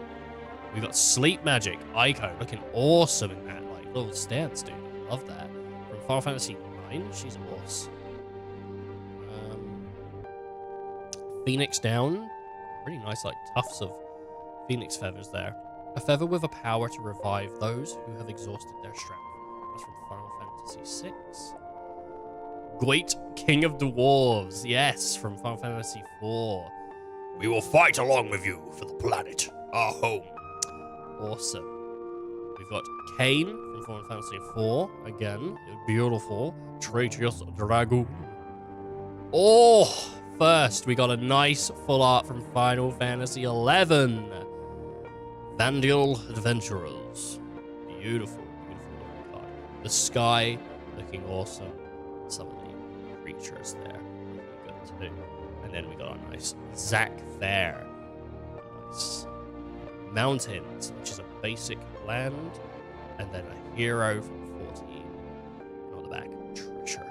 S1: We got Sleep Magic, Ico, looking awesome in that like little stance, dude. Love that. From Final Fantasy 9, she's awesome. Phoenix Down, really nice like tufts of phoenix feathers there. A feather with a power to revive those who have exhausted their strength. That's from Final Fantasy VI. Gwait, King of Dwarves, yes, from Final Fantasy IV.
S4: We will fight along with you for the planet, our home.
S1: Awesome. We've got Kane from Final Fantasy IV, again, beautiful. Traitius Dragoon. Oh! First, we got a nice full art from Final Fantasy XI. Vandial Adventurers. Beautiful, beautiful looking card. The sky looking awesome. Some of the creatures there looking good too. And then we got a nice Zac Fair. Nice. Mountains, which is a basic land. And then a hero from 14. And on the back, treasure.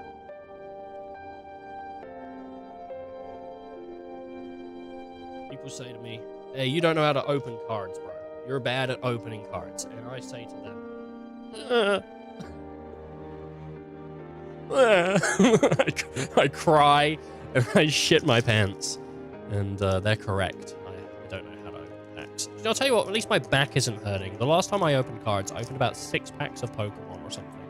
S1: People say to me, hey, you don't know how to open cards, bro. You're bad at opening cards. And I say to them, I cry and I shit my pants. And they're correct. I don't know how to open packs. I'll tell you what, at least my back isn't hurting. The last time I opened cards, I opened about 6 packs of Pokemon or something.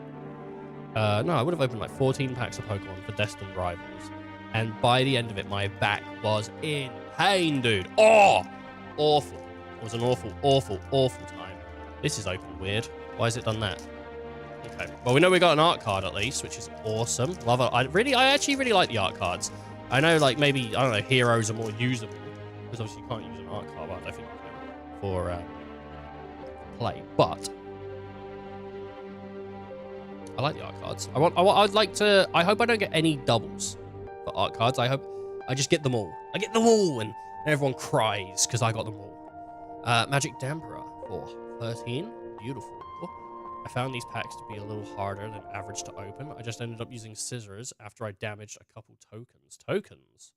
S1: No, I would have opened like 14 packs of Pokemon for Destined Rivals. And by the end of it, my back was in pain, dude. Oh, awful. It was an awful, awful, awful time. This is open weird. Why has it done that? Okay. Well, we know we got an art card at least, which is awesome. Love it. I actually really like the art cards. I know, like, maybe, I don't know, heroes are more usable. Because obviously you can't use an art card, but I think for play. But I like the art cards. I'd like to. I hope I don't get any doubles for art cards. I hope I just get them all. I get them all, and everyone cries because I got them all. Magic Damperer for 13. Beautiful. I found these packs to be a little harder than average to open. I just ended up using scissors after I damaged a couple tokens.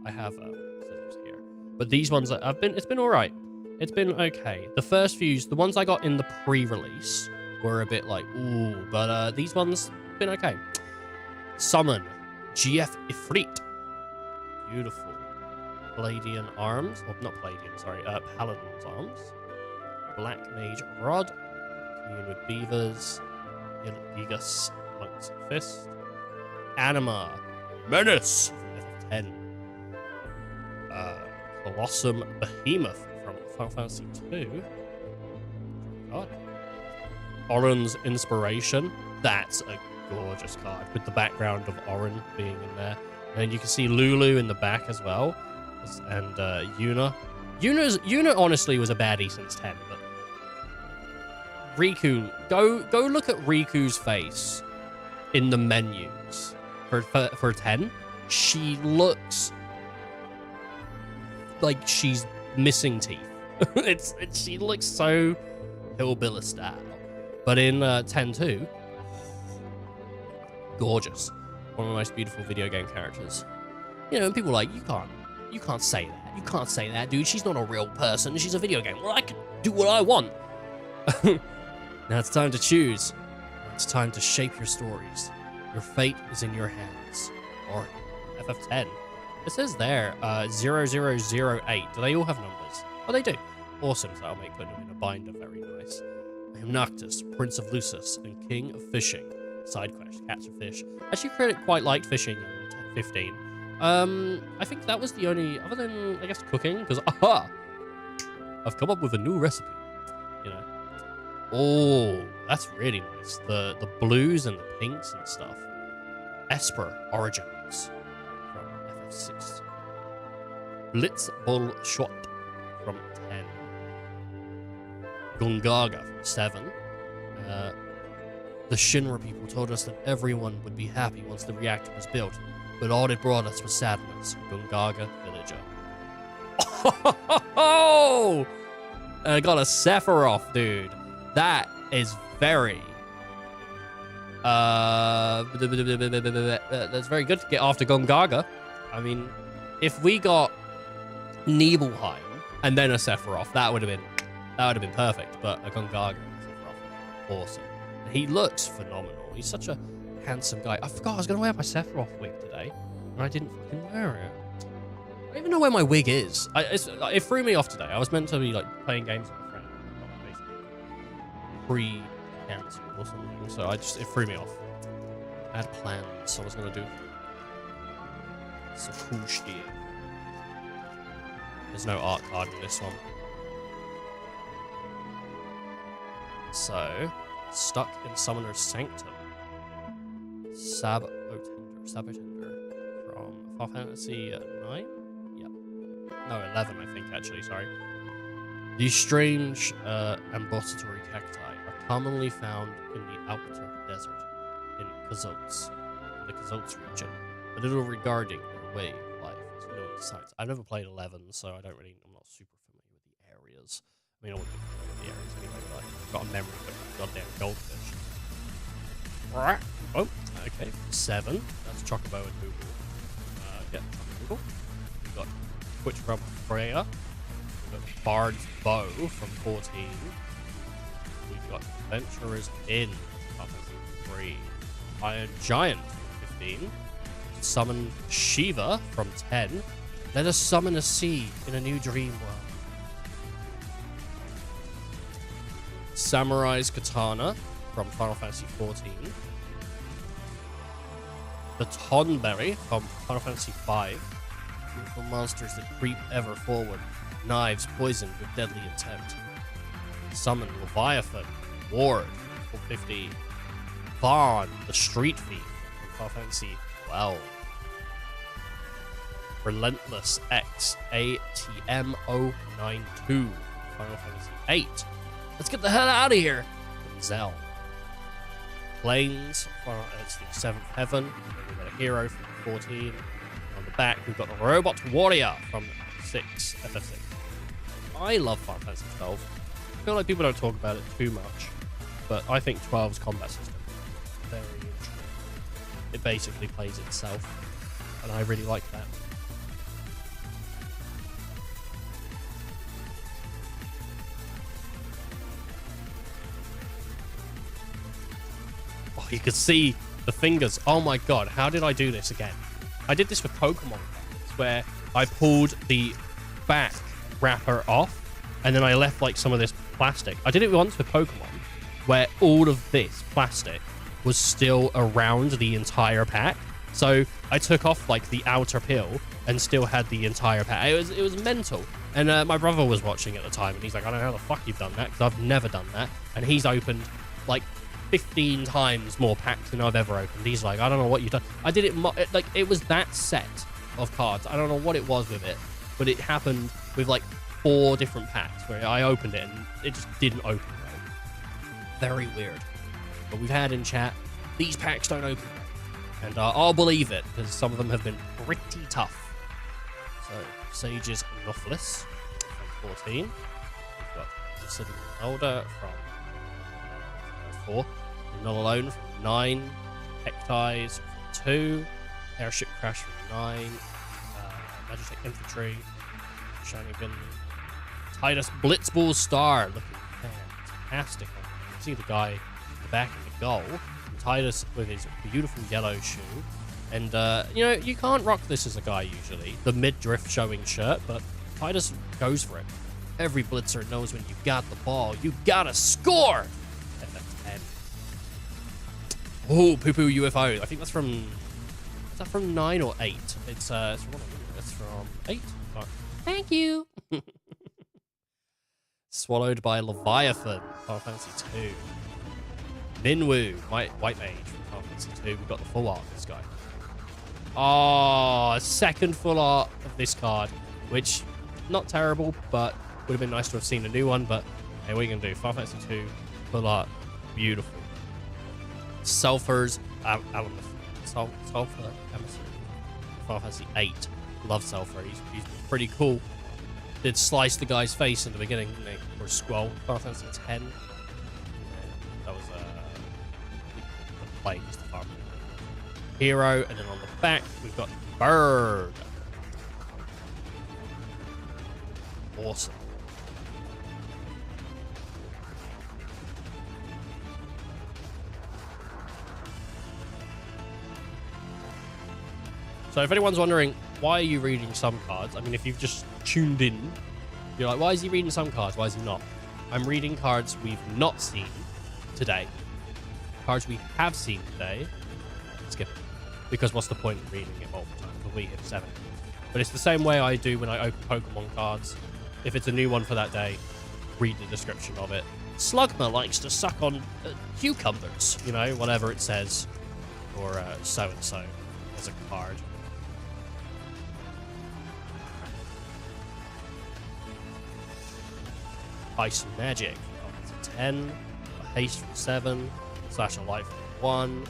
S1: I have scissors here, but these ones it's been all right. It's been okay. The first few, the ones I got in the pre-release were a bit like ooh, but these ones been okay. Summon GF Ifrit. Beautiful. Palladian arms, or not Palladian, sorry, Paladin's arms. Black Mage Rod. Commune with Beavers. Ilgigas Monk's Fist. Anima. Menace from FF10. Colossum Behemoth from Final Fantasy 2. God. Orin's Inspiration. That's a gorgeous card with the background of Orin being in there. And you can see Lulu in the back as well. And Yuna. Yuna honestly was a baddie since 10, but Riku, go look at Riku's face in the menus for 10. She looks like she's missing teeth. She looks so hillbilly style. But in 10-2, gorgeous. One of the most beautiful video game characters. You know, and people are like, you can't say that. You can't say that, dude. She's not a real person. She's a video game. Well, I can do what I want. Now it's time to choose. It's time to shape your stories. Your fate is in your hands. Or FF10. It says there, 0008. Do they all have numbers? Oh, they do. Awesome. So I'll make putting them in a binder very nice. I am Noctis, Prince of Lucis, and King of Fishing. Side quest, catch a fish. Actually, quite liked fishing in 15. I think that was the only, other than, I guess, cooking, because, aha! I've come up with a new recipe, you know. Oh, that's really nice. The blues and the pinks and stuff. Esper Origins from FF6. Blitzball Shot from 10. Gungaga from 7. The Shinra people told us that everyone would be happy once the reactor was built, but all it brought us was sadness. Gungaga Villager. Oh! I got a Sephiroth, dude. That is very... that's very good to get after Gungaga. I mean, if we got Nibelheim and then a Sephiroth, that would have been perfect. But a Gungaga and a Sephiroth, awesome. He looks phenomenal. He's such a handsome guy. I forgot I was going to wear my Sephiroth wig today, and I didn't fucking wear it. I don't even know where my wig is. It threw me off today. I was meant to be like playing games with a friend, basically pre-cancelled or something. So it threw me off. I had plans I was going to do. So cool shit. There's no art card in this one. So, stuck in Summoner's Sanctum. Sabotender from Final Fantasy 9? Yeah. No, 11, I think, actually, sorry. These strange ambulatory cacti are commonly found in the Alpter Desert in Kazotz, the Kazotz region, but little regarding their way of life is known to science. I've never played 11, so I'm not super familiar with the areas. I mean, I wouldn't be familiar with the areas anyway, but I've got a memory of goddamn goldfish. Oh, okay. 7. That's Chocobo and Google. Yeah, Google. We've got Twitch from Freya. We've got Bard's Bow from 14. We've got Adventurer's Inn from 3. Iron Giant from 15. Summon Shiva from 10. Let us summon a sea in a new dream world. Samurai's Katana from Final Fantasy 14. The Tonberry from Final Fantasy 5. Beautiful monsters that creep ever forward. Knives poisoned with deadly intent. Summon Leviathan. Ward from 15. Vaughn, the Street Thief from Final Fantasy 12. Relentless X ATMO92 Final Fantasy 8. Let's get the hell out of here. Zell. Plains. Well, it's the 7th Heaven. We've got a hero from 14. On the back, we've got the Robot Warrior from 6 FF6. I love Final Fantasy 12. I feel like people don't talk about it too much, but I think 12's combat system is very interesting. It basically plays itself, and I really like that. Oh, you can see the fingers. Oh my god, how did I do this again? I did this with Pokemon cards, where I pulled the back wrapper off, and then I left like some of this plastic. I did it once with Pokemon, where all of this plastic was still around the entire pack. So I took off like the outer peel and still had the entire pack. It was mental. And my brother was watching at the time, and he's like, I don't know how the fuck you've done that, because I've never done that. And he's opened like 15 times more packs than I've ever opened. He's like, I don't know what you've done. I did it like it was that set of cards. I don't know what it was with it, but it happened with like 4 different packs where I opened it and it just didn't open right. Very weird. But we've had in chat, these packs don't open right. And I'll believe it, because some of them have been pretty tough. So, Sage's Nothless from 14. We've got City Elder from 4. Not Alone from 9. Hectize from 2. Airship Crash from 9. Magitek Infantry. Shanigan. Titus Blitzball Star. Looking fantastic. You can see the guy in the back of the goal. And Titus with his beautiful yellow shoe. And, you know, you can't rock this as a guy usually. The mid-drift showing shirt, but Titus goes for it. Every blitzer knows when you got the ball, you gotta score! FF10. Oh, Poo Poo UFO. I think that's from... Is that from 9 or 8? It's from 8. Oh, thank you! Swallowed by Leviathan. Final Fantasy 2. Minwoo. White Mage from Final Fantasy 2. We've got the full art of this guy. Oh, a second full art of this card, which, not terrible, but would have been nice to have seen a new one, but hey, what are you going to do? Final Fantasy 2, full art, beautiful. Sulfur's Sulfur Emissary. Final Fantasy 8. Love Sulfur, he's pretty cool. Did slice the guy's face in the beginning, didn't he? Or Squall. Final Fantasy 10. Yeah, that was the Plains, the farm. Hero, and then on the back we've got Bird. Awesome. So if anyone's wondering, why are you reading some cards? I mean, if you've just tuned in, you're like, why is he reading some cards? Why is he not? I'm reading cards we've not seen today. Cards we have seen today. Skip it. Because what's the point of reading it multiple times? Because we hit 7. But it's the same way I do when I open Pokemon cards. If it's a new one for that day, read the description of it. Slugma likes to suck on cucumbers. You know, whatever it says. Or so-and-so as a card. Ice and Magic from 10. A Haste from 7. Slash a Life from 1.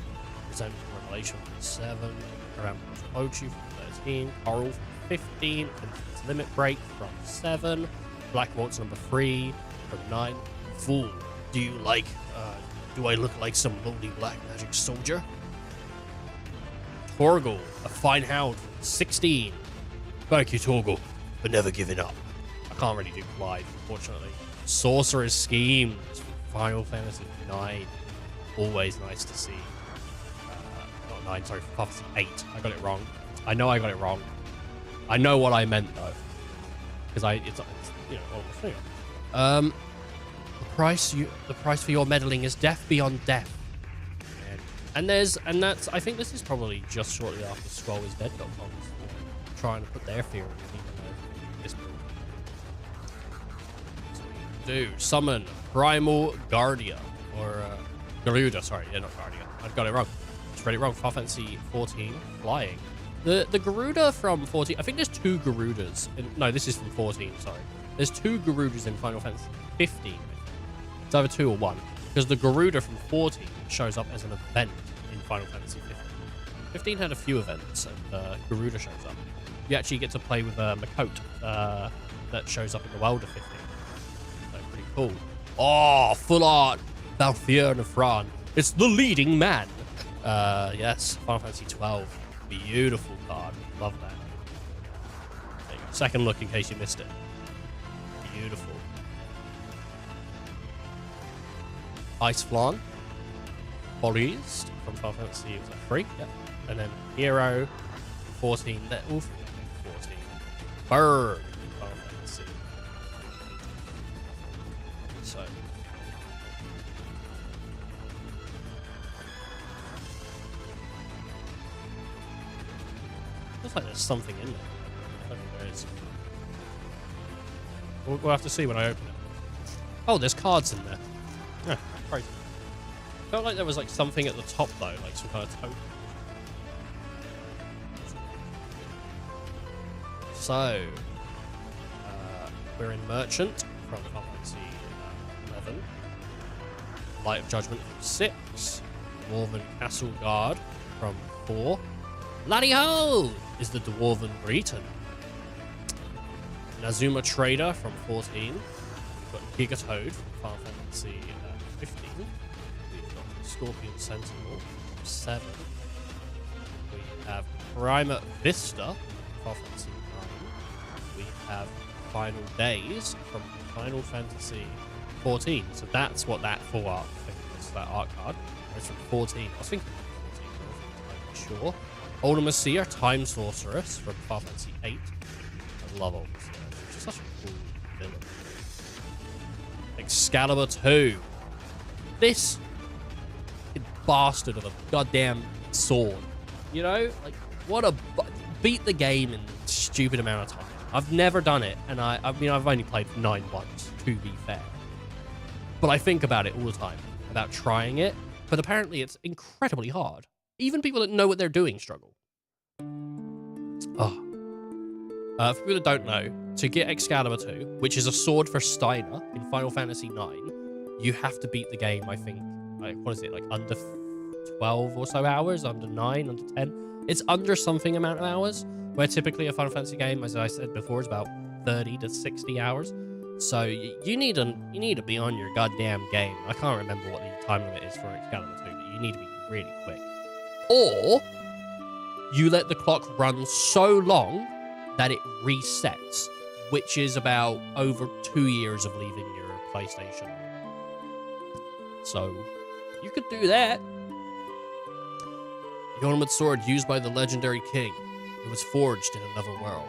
S1: Present Revelation from 7, around Ochu from 13, Coral from 15, Infinite Limit Break from 7, Black Waltz number 3 from 9. Fool, do I look like some lonely black magic soldier? Torgal, a fine hound from 16. Thank you, Torgal, for never giving up. I can't really do Clyde, unfortunately. Sorcerer's Schemes, Final Fantasy 9. Always nice to see. 9, sorry, Final Fantasy 8. I got it wrong. I know I got it wrong. I know what I meant though, because it's you know almost there. The price for your meddling is death beyond death. And that's I think this is probably just shortly after Scroll is Dead.com trying to put their fear in this book. So we do summon Primal Guardia or Garuda. Sorry, yeah, not Guardia. I've got it wrong. Read it wrong. Final Fantasy 14 flying. The Garuda from 14. I think there's 2 Garudas. No, this is from 14. Sorry, there's 2 Garudas in Final Fantasy 15. It's either 2 or 1. Because the Garuda from 14 shows up as an event in Final Fantasy 15. 15 had a few events, and Garuda shows up. You actually get to play with Makote that shows up in the world of 15. So pretty cool. Oh, full art Balthier Nefran. It's the leading man. Yes, Final Fantasy 12. Beautiful card. Love that. Okay, second look in case you missed it. Beautiful. Ice Flan. Polyist from Final Fantasy, was that 3? Yep. And then Hero 14. That all 14. Bird in Final Fantasy. So looks like there's something in there. I don't think there is. We'll have to see when I open it. Oh, there's cards in there. Yeah, crazy. Felt like there was like something at the top though, like some kind of token. So we're in Merchant from Final Fantasy 11. Light of Judgment from 6. Dwarven Castle Guard from 4. Laddie Ho is the Dwarven Breton. Nazuma Trader from 14. We've got Gigatoad from Final Fantasy 15. We've got Scorpion Sentinel from 7. We have Prima Vista from Final Fantasy 9. We have Final Days from Final Fantasy 14. So that's what that full art thing is, that art card. It's from 14. I was thinking 14, I'm sure. Ultima Seer, Time Sorceress from Final Fantasy 8. I love Ultima Seer. She's such a cool villain. Excalibur 2. This bastard of a goddamn sword. You know? Like, what a... beat the game in a stupid amount of time. I've never done it, and I mean, I've only played 9 once, to be fair. But I think about it all the time, about trying it. But apparently it's incredibly hard. Even people that know what they're doing struggle. Oh. For people that don't know, to get Excalibur 2, which is a sword for Steiner in Final Fantasy 9, you have to beat the game, I think, like, what is it, like under 12 or so hours? Under 9, under 10? It's under something amount of hours, where typically a Final Fantasy game, as I said before, is about 30 to 60 hours. So you need to be on your goddamn game. I can't remember what the time limit is for Excalibur 2, but you need to be really quick. Or you let the clock run so long that it resets, which is about over 2 years of leaving your PlayStation. So you could do that. The ornament sword used by the legendary king. It was forged in another world.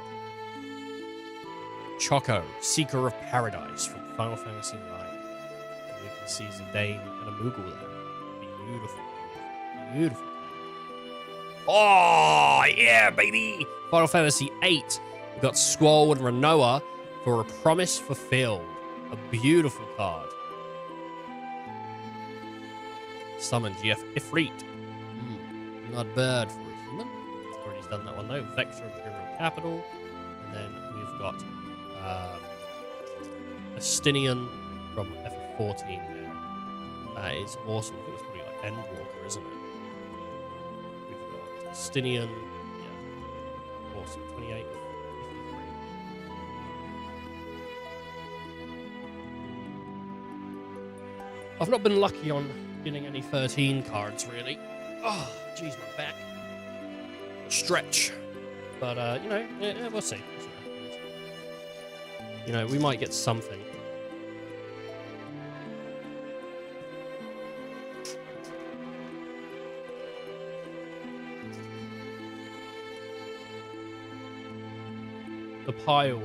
S1: Choco, Seeker of Paradise from Final Fantasy 9. And you can see Zidane and a Moogle there. Beautiful. Beautiful. Oh, yeah, baby! Final Fantasy 8. We've got Squall and Renoa for A Promise Fulfilled. A beautiful card. Summon GF Ifrit. Not bad for a human. Already done that one though. Vector Imperial Capital. And then we've got Astinian from F14 there. That is awesome. I think it's probably like Endwalker, isn't it? We've got Astinian. Yeah. Awesome. 28. 53. I've not been lucky on getting any 13 cards, really. Oh, jeez, my back. Stretch. But, you know, yeah, we'll see. You know, we might get something. The pile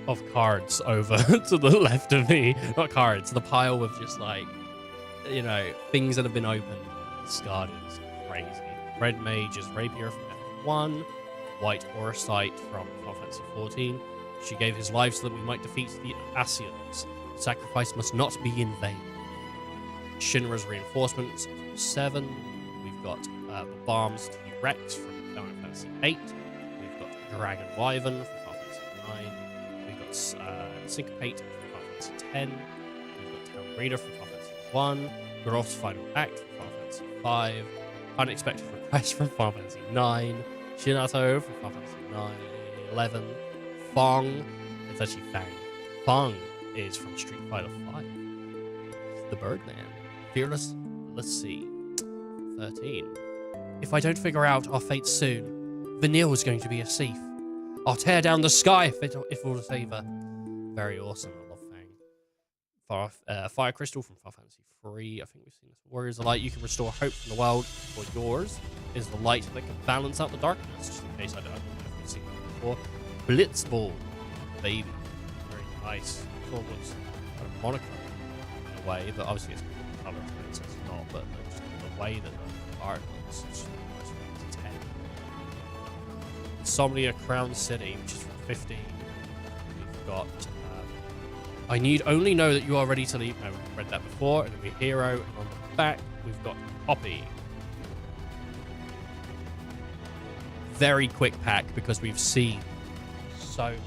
S1: of cards over to the left of me. Not cards, the pile with just like, you know, things that have been opened. Discarded is crazy. Red Mage is Rapier from F1. White Orsight from Final Fantasy 14. She gave his life so that we might defeat the Asians. Sacrifice must not be in vain. Shinra's Reinforcements from 7. We've got Bombs T-Rex from Final Fantasy 8. We've got Dragon Wyvern from Final Fantasy 9. We've got Syncopate from Final Fantasy 10. We've got Town Raider from Final Fantasy 1, Groff's Final Act from Final Fantasy 5, Unexpected Request from Final Fantasy 9, Shinato from Final Fantasy 9, 11, Fong, it's actually Fang. Fong is from Street Fighter 5. It's the Birdman. Fearless, let's see, 13. If I don't figure out our fate soon, Vanille is going to be a thief. I'll tear down the sky if it will save her. Very awesome. I love Fang. Fire Crystal from Final Fantasy 3. I think we've seen this. Warriors of Light. You can restore hope from the world. For yours is the light that can balance out the darkness. Just in case I don't know if we've seen that before. Blitzball. Baby. Very nice. It almost kind of monochrome in a way, but obviously it's color so it's not. But just the way that the art looks, it's just nice. 10. Insomnia Crown City, which is from 15. We've got I need only know that you are ready to leave. No, we've read that before. And then we hero, and on the back we've got Poppy. Very quick pack because we've seen so many.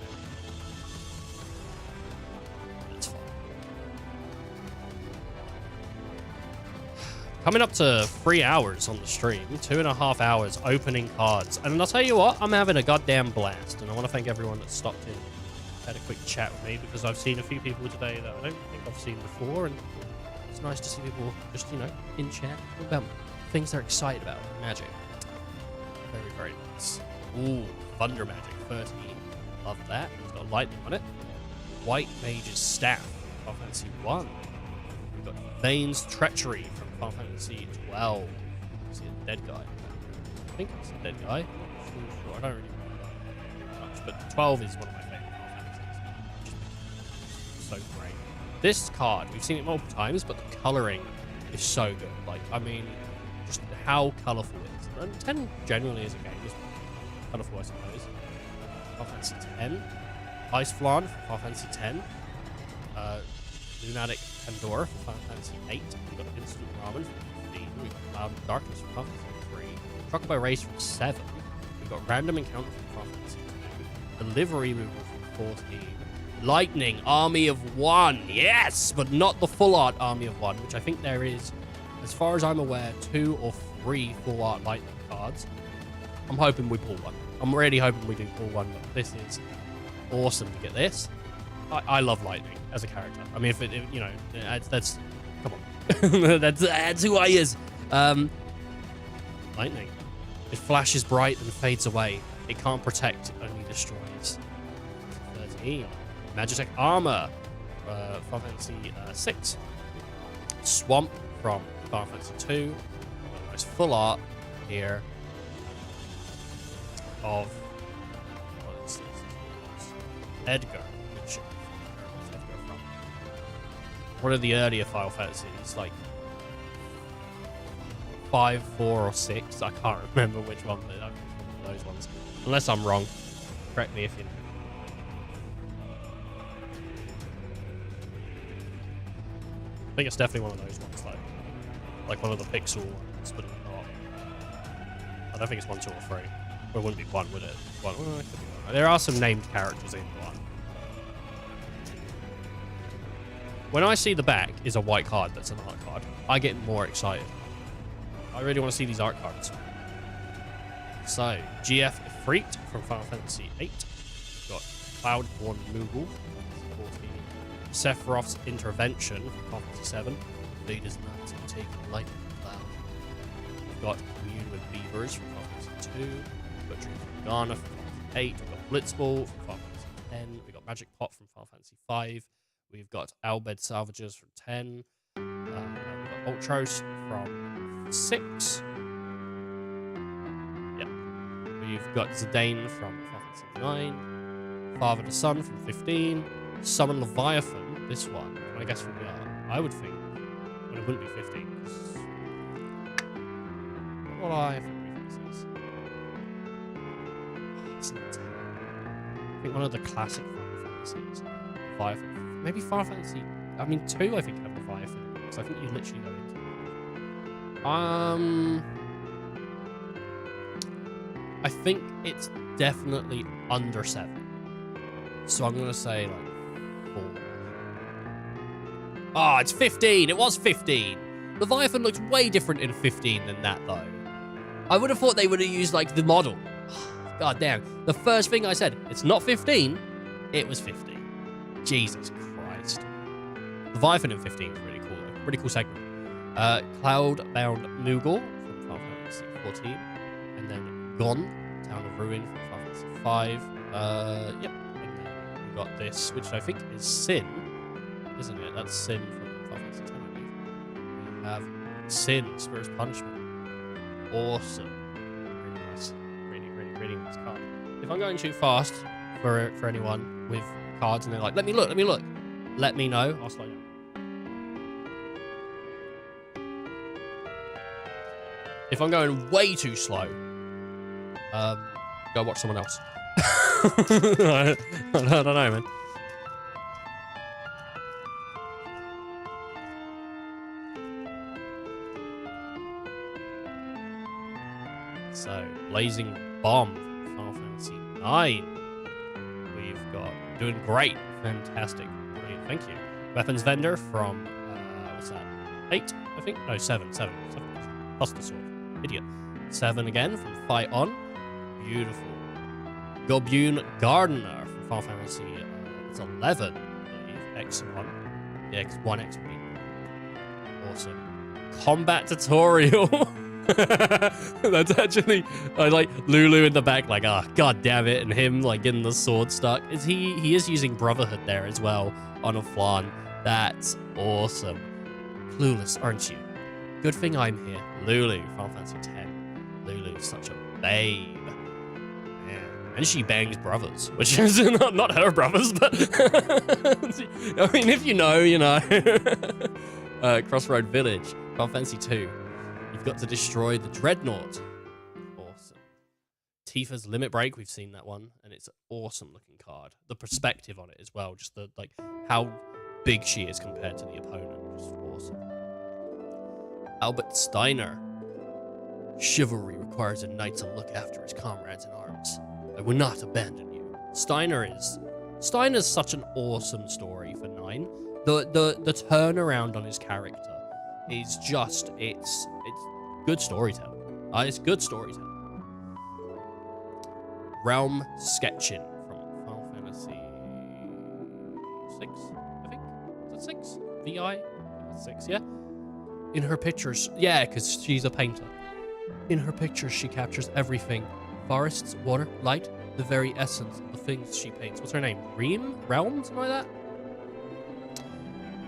S1: It's fine. Coming up to 3 hours on the stream, 2.5 hours opening cards, and I'll tell you what, I'm having a goddamn blast, and I want to thank everyone that stopped in, had a quick chat with me, because I've seen a few people today that I don't think I've seen before, and it's nice to see people just, you know, in chat about things they're excited about. Magic. Very, very nice. Ooh, Thunder Magic 13. Love that. It's got lightning on it. White Mage's Staff, Final Fantasy 1. We've got Vane's Treachery from Final Fantasy 12. Is he a dead guy? I think it's a dead guy. I'm not sure. I don't really remember much, but 12 is one of my favorite Final Fantasies. So great. This card, we've seen it multiple times, but the coloring is so good. Like, I mean, just how colorful it is. And 10 generally as a game is colorful, I suppose. Final Fantasy 10. Ice Flan for Final Fantasy 10. Lunatic Pandora for Final Fantasy 8. We've got Instant Ramen from 15. We've got Cloud of Darkness from Final Fantasy 3. Chocobo Race from 7. We've got Random Encounter from Final Fantasy 2. Delivery Removal from 14. Lightning Army of 1. Yes! But not the full art Army of 1, which I think there is, as far as I'm aware, 2 or 3 full art Lightning cards. I'm hoping we pull one. I'm really hoping we do pull one, but this is awesome to get this. I love Lightning as a character. I mean, if you know, that's come on, that's who I is. Lightning. It flashes bright and fades away. It can't protect, it only destroys. 13. Magitech Armor, Final Fantasy 6. Swamp from Final Fantasy 2. Nice full art here of Edgar, which Edgar from one of the earlier Final Fantasies, like 5, 4, or 6. I can't remember which one, but one of those ones. Unless I'm wrong, correct me if you know. I think it's definitely one of those ones, though. Like one of the pixel ones, but not. I don't think it's 1, 2, or 3. Well, it wouldn't be 1, would it? 1. Well, it could be 1. There are some named characters in 1. When I see the back is a white card that's an art card, I get more excited. I really want to see these art cards. So, GF Freaked from Final Fantasy 8. We've got Cloudborn Moogle, 14. Sephiroth's Intervention from Final Fantasy 7. Leaders nuts and taking lightning cloud. We've got Commune with Beavers from Final Fantasy 2. We've got Dream from Ghana from Final Fantasy 8. We've got Blitzball from Final Fantasy 10. We've got Magic Pot from Final Fantasy 5. We've got Albed Salvagers from 10. We've got Ultros from 6. Yep. We've got Zidane from Final Fantasy 9. Father to Son from 15. Summon Leviathan, this one. I guess from the art. I would think. But it wouldn't be 15. What will I think this is? It's not 10. I think one of the classic Final Fantasies. Leviathan. Maybe Final Fantasy. I mean, 2, I think, have Leviathan. Because I think you literally go into it. I think it's definitely under 7. So I'm going to say, like, 4. Oh, it's 15. It was 15. Leviathan looks way different in 15 than that, though. I would have thought they would have used, like, the model. God damn. The first thing I said, it's not 15. It was 15. Jesus Christ. Leviathan in 15 is really cool. Pretty cool segment. Cloudbound Moogle from Final Fantasy 14. And then Gone, Town of Ruin from Final Fantasy 5. Yep. And then we got this, which I think is Sin, isn't it? That's Sin from Final Fantasy 10, I believe. We have Sin, Spirit's Punishment. Awesome. Really nice. Really nice card. If I'm going too fast for anyone with cards and they're like, let me look, let me know. I'll slow down. If I'm going way too slow, go watch someone else. I don't know, man. So, Blazing Bomb from Final Fantasy 9. We've got Doing Great. Fantastic. Brilliant. Thank you. Weapons Vendor from, what's that? 8, I think? No, 7. Plus the sword. Idiot. 7 again from Fight On. Beautiful. Gobune Gardener from Final Fantasy, it's 11, I believe. X1. Yeah, X1, X1. Awesome. Combat Tutorial. That's actually, I like Lulu in the back, like, god damn it, and him like getting the sword stuck. He is using Brotherhood there as well on a flan. That's awesome. Clueless, aren't you? Good thing I'm here. Lulu, Final Fantasy 10. Lulu's such a babe. Man. And she bangs brothers, which is not her brothers, but I mean, if you know, you know. Crossroad Village, Final Fantasy 2. You've got to destroy the Dreadnought. Awesome. Tifa's Limit Break, we've seen that one, and it's an awesome looking card. The perspective on it as well, just the like how big she is compared to the opponent, just awesome. Albert Steiner. Chivalry requires a knight to look after his comrades in arms. I will not abandon you. Steiner's such an awesome story for 9. The turnaround on his character is just it's good storytelling. It's good storytelling. Realm Sketching from Final Fantasy 6, I think. Is it 6? VI? 6, yeah. In her pictures, yeah, because she's a painter. In her pictures, she captures everything. Forests, water, light, the very essence of the things she paints. What's her name? Realm? Something like that?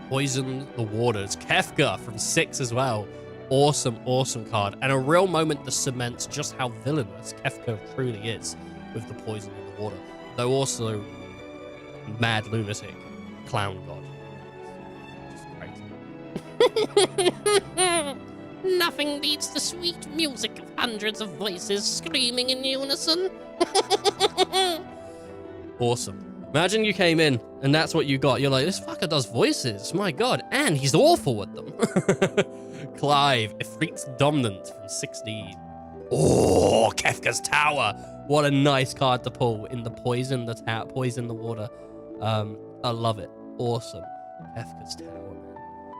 S1: Poison the Waters. Kefka from 6 as well. Awesome card. And a real moment that cements just how villainous Kefka truly is with the poison in the water. Though also mad lunatic clown god. Just crazy.
S5: Nothing beats the sweet music of hundreds of voices screaming in unison.
S1: Awesome. Imagine you came in and that's what you got. You're like, this fucker does voices. My god. And he's awful with them. Clive, Ifrit's Dominant from 16. Oh, Kefka's Tower. What a nice card to pull in the poison the water. I love it. Awesome. Kefka's Tower, man.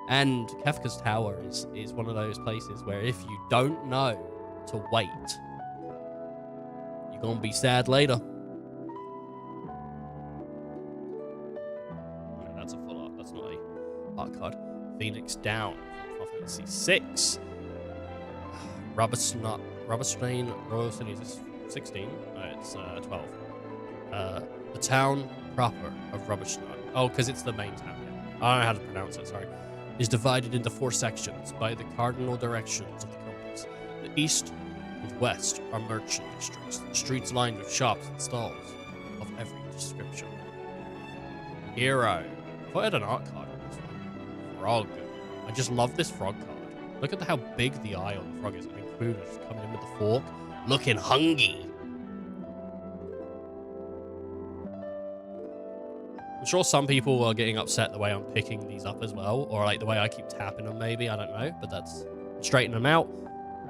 S1: And Kefka's Tower is one of those places where if you don't know to wait, you're gonna be sad later. That's a full art. That's not a art card. Phoenix Down. Final Fantasy 6. Rubber Strain. Royal City is 16. It's 12. The town proper of Rubberstein. Oh, because it's the main town. Yeah. I don't know how to pronounce it. Sorry. Is divided into 4 sections by the cardinal directions of the compass. The east and west are merchant districts. Streets lined with shops and stalls of every description. Hero. I had an art card on this one. Frog. I just love this frog card. Look at how big the eye on the frog is. I mean, Kuda's coming in with the fork. Looking hungry. I'm sure some people are getting upset the way I'm picking these up as well. Or like the way I keep tapping them maybe. I don't know. But that's... Straighten them out.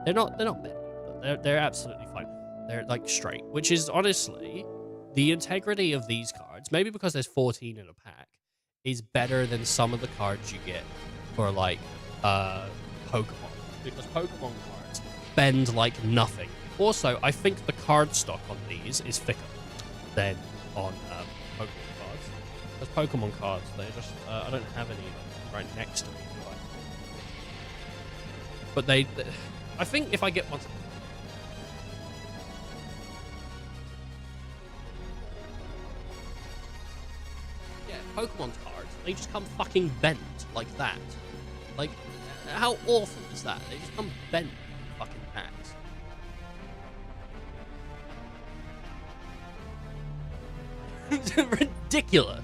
S1: They're not bad. They're absolutely fine. They're like straight. Which is honestly... The integrity of these cards, maybe because there's 14 in a pack, is better than some of the cards you get for like Pokemon, because Pokemon cards bend like nothing. Also, I think the card stock on these is thicker than on Pokemon cards. Because Pokemon cards, they just I don't have any right next to me. But they I think if I get one. Yeah, Pokemon cards, they just come fucking bent like that. Like, how awful is that? They just come bent in fucking packs. It's ridiculous.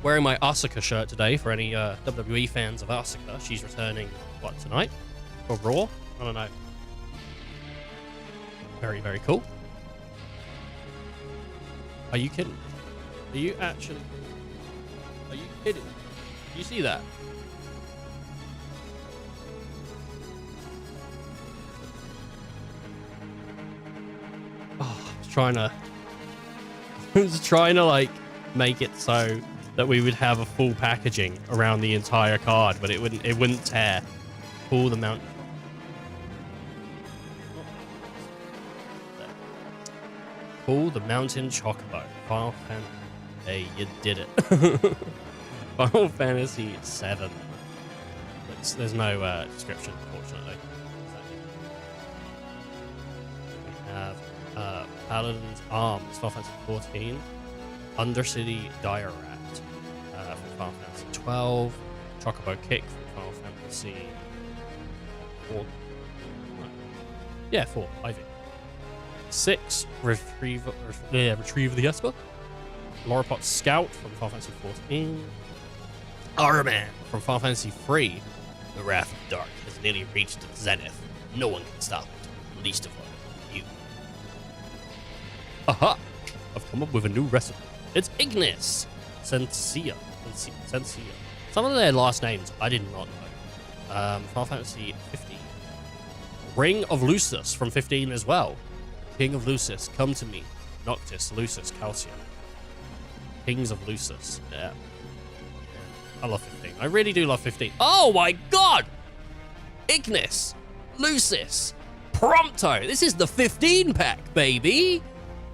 S1: Wearing my Asuka shirt today for any WWE fans of Asuka. She's returning, what, tonight? For Raw? I don't know. Very, very cool. Are you kidding? Are you actually... Are you kidding? Do you see that? Oh, I was trying to... I was trying to, like, make it so that we would have a full packaging around the entire card, but it wouldn't tear. Pull the mountain. Pull the mountain chocobo. Final Fantasy. Hey, you did it. Final Fantasy 7. There's no description, unfortunately. We have Paladin's Arms, Final Fantasy 14. Undercity Dire Rat from Final Fantasy 12. Chocobo Kick from Final Fantasy 4. Yeah, 4. Ivy. 6. Retrieve the Esper. Loripot Scout from Final Fantasy 14. Arman from Final Fantasy 3. The Wrath of Dark has nearly reached its zenith. No one can stop it, least of all you. Aha! I've come up with a new recipe. It's Ignis! Sensia. Some of their last names I did not know. Final Fantasy 15. Ring of Lucis from 15 as well. King of Lucis, come to me. Noctis, Lucis, Calcium. Kings of Lucis. Yeah. I love 15. I really do love 15. Oh my god! Ignis! Lucis! Prompto! This is the 15 pack, baby!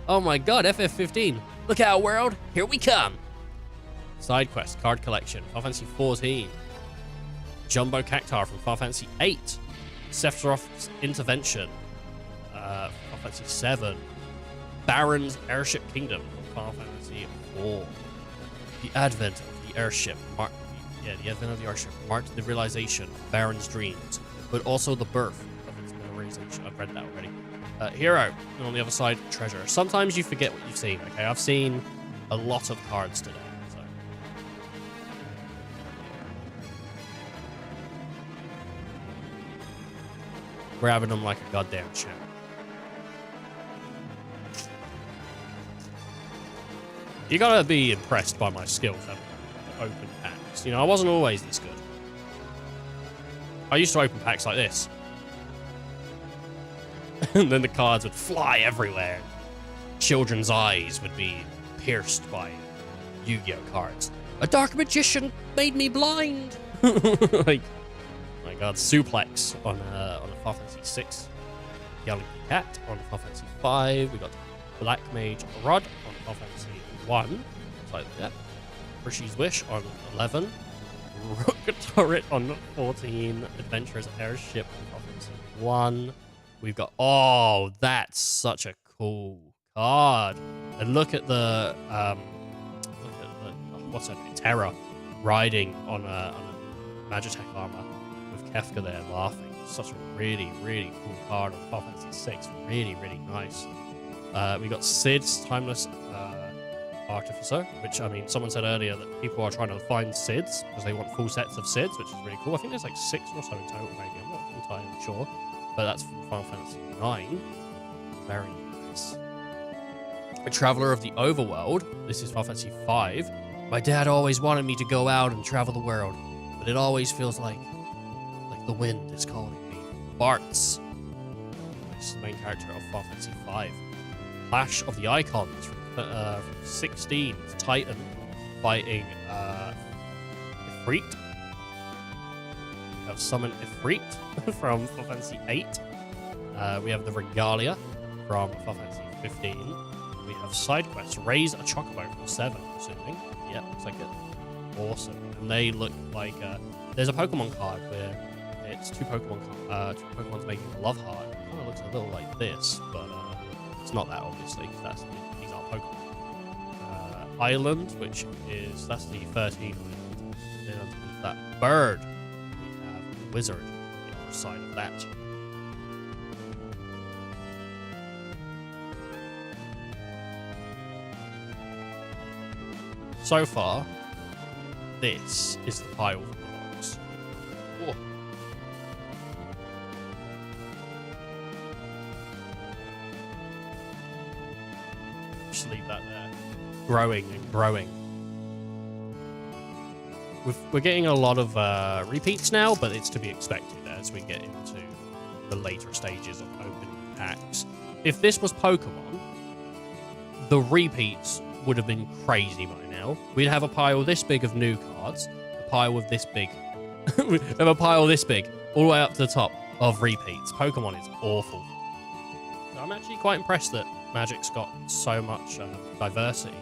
S1: Oh my god, FF15. Look out, world. Here we come. Side quest, card collection. Final Fantasy 14. Jumbo Cactar from Final Fantasy 8. Sephiroth's Intervention. Final Fantasy 7. Baron's Airship Kingdom from Final Fantasy 4. The Advent of the Airship. The Advent of the Airship marked the realization of Baron's dreams, but also the birth of its memorization. I've read that already. Hero, and on the other side, Treasure. Sometimes you forget what you've seen, okay? I've seen a lot of cards today, so. Grabbing them like a goddamn champ. You gotta be impressed by my skills at open packs. You know, I wasn't always this good. I used to open packs like this. And then the cards would fly everywhere. Children's eyes would be pierced by Yu-Gi-Oh cards. A dark magician made me blind. Like, oh my god, Suplex on a Final Fantasy 6. Yellow Cat on Final Fantasy 5. We got Black Mage Rod on Final Fantasy 1. Like that. Rishi's Wish on 11. Rocket Turret on 14. Adventurer's Airship on Final Fantasy 1. We've got, oh, that's such a cool card. And look at the, what's her name? Terra riding on a Magitech armor with Kefka there laughing. Such a really, really cool card on Final Fantasy 6. Really, really nice. We got Sid's Timeless Artificer, which, I mean, someone said earlier that people are trying to find Sids because they want full sets of Sids, which is really cool. I think there's like 6 or so in total, maybe. I'm not entirely sure. But that's from Final Fantasy 9. Very nice. A Traveler of the Overworld. This is Final Fantasy 5. My dad always wanted me to go out and travel the world, but it always feels like the wind is calling me. Bartz. This is the main character of Final Fantasy 5. Clash of the Icons from 16. Titan. fighting Ifrit. We have Summon Ifrit from Final Fantasy 8. We have the Regalia from Final Fantasy 15. We have side quests. Raise a Chocobo from 7, I'm assuming. Yeah, looks like it. Awesome. And they look like there's a Pokemon card where it's two Pokemon's making a love heart. It kind of looks a little like this, but it's not that obviously, because these are Pokemon. Island, which is that's the 13 island. Then underneath that bird, we have a wizard on the other side of that. So far, this is the pile from the box. Oh. Just leave that there. Growing and growing. We're getting a lot of repeats now, but it's to be expected as we get into the later stages of opening packs. If this was Pokemon, the repeats would have been crazy by now. We'd have a pile this big of new cards, a pile of this big, we'd have a pile this big, all the way up to the top of repeats. Pokemon is awful. I'm actually quite impressed that Magic's got so much diversity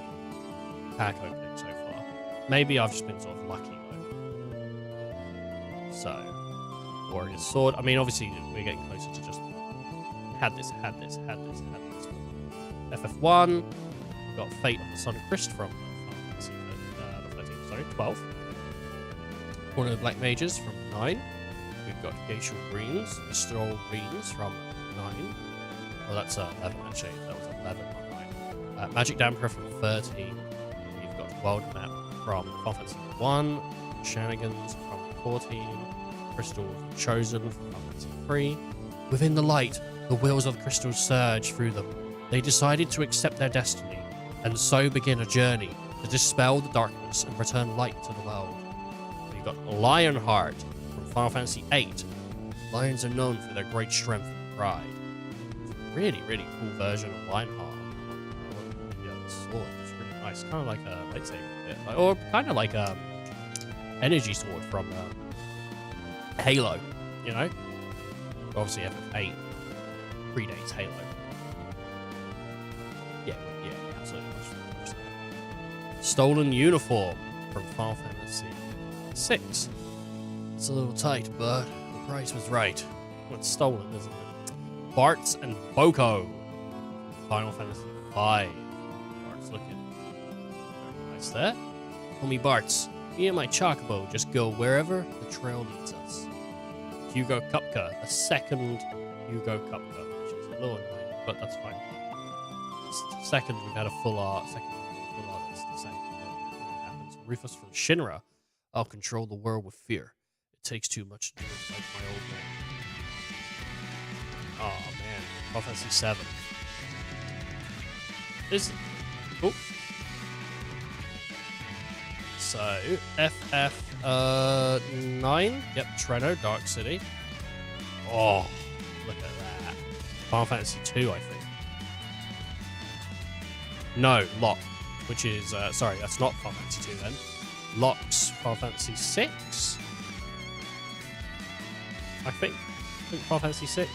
S1: pack opening so far. Maybe I've just been sort of lucky though. So, Warrior's Sword. I mean, obviously we're getting closer to just had this. FF1. We've got Fate of the Sun Christ from 12. Corner of the Black Mages from 9. We've got Glacial Greens, Mistral Greens from 9. Well, that's 11 actually. That was 11, not 9. Magic Damper from 13. We've got World Map from Final Fantasy 1. Shenanigans from 14. Crystal Chosen from Final Fantasy 3. Within the light, the wheels of the crystals surge through them. They decided to accept their destiny, and so begin a journey to dispel the darkness and return light to the world. We've got Lionheart from Final Fantasy 8. Lions are known for their great strength and pride. Really, really cool version of Lionheart. Yeah, the sword is really nice. Kind of like a lightsaber bit. Or kind of like a energy sword from Halo, you know? Obviously FF8 predates Halo. Yeah, absolutely. Stolen Uniform from Final Fantasy 6. It's a little tight, but the price was right. Well, it's stolen, isn't it? Bartz and Boko. Final Fantasy 5. Bart's looking very nice there. Call me Bartz. Me and my Chocobo just go wherever the trail leads us. Hugo Kupka, a second Hugo Kupka, which is a little annoying, but that's fine. Second, we've had a full art. It's the same. What happens? Rufus from Shinra. I'll control the world with fear. It takes too much to do it like my old man. Oh man, Final Fantasy 7. So FF9. Yep, Treno, Dark City. Oh, look at that. Final Fantasy 2, I think. No, Lock, which is sorry, that's not Final Fantasy 2 then. Lock's Final Fantasy 6. I think Final Fantasy 6.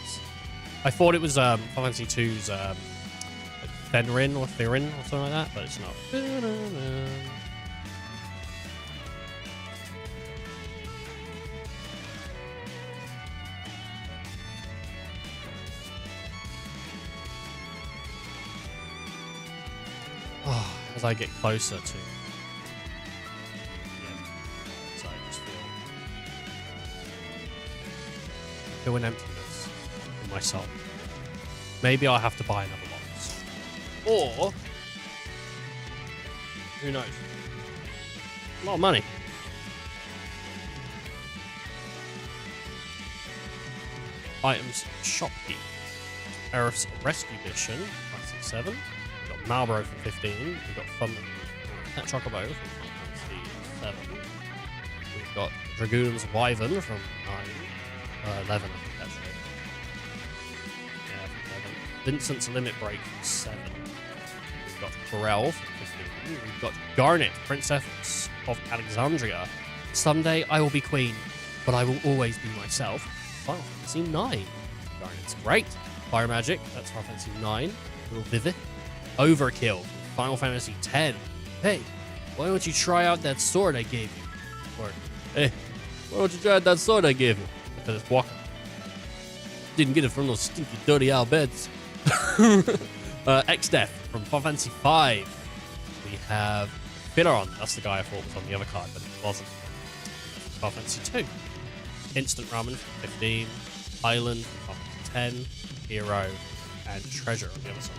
S1: I thought it was Final Fantasy 2's Fenrin or Thirin or something like that, but it's not. Oh, as I get closer to so I just feel an emptiness in my soul. Maybe I'll have to buy another box. Or who knows? A lot of money. Items shopkeep. Earth's Rescue Mission, Classic 7. We've got Marlboro from 15. We've got Pet Chocobo from 7. We've got Dragoon's Wyvern from 9. 11, I think, actually. Yeah, from 11. Vincent's Limit Break from 7. We've got Corel from 15. We've got Garnet, Princess of Alexandria. Someday I will be queen, but I will always be myself. Final Fantasy 9. Garnet's great. Fire Magic, that's Final Fantasy 9. Little Vivid. Overkill, Final Fantasy 10. Hey, why don't you try out that sword I gave you? Or, hey, why don't you try out that sword I gave you? Because it's walking. Didn't get it from those stinky, dirty owl beds. X-Death from Final Fantasy 5. We have Phileron. That's the guy I thought was on the other card, but it wasn't. Final Fantasy 2. Instant Ramen from 15. Island from Final Fantasy 10. Hero. And Treasure on the other side.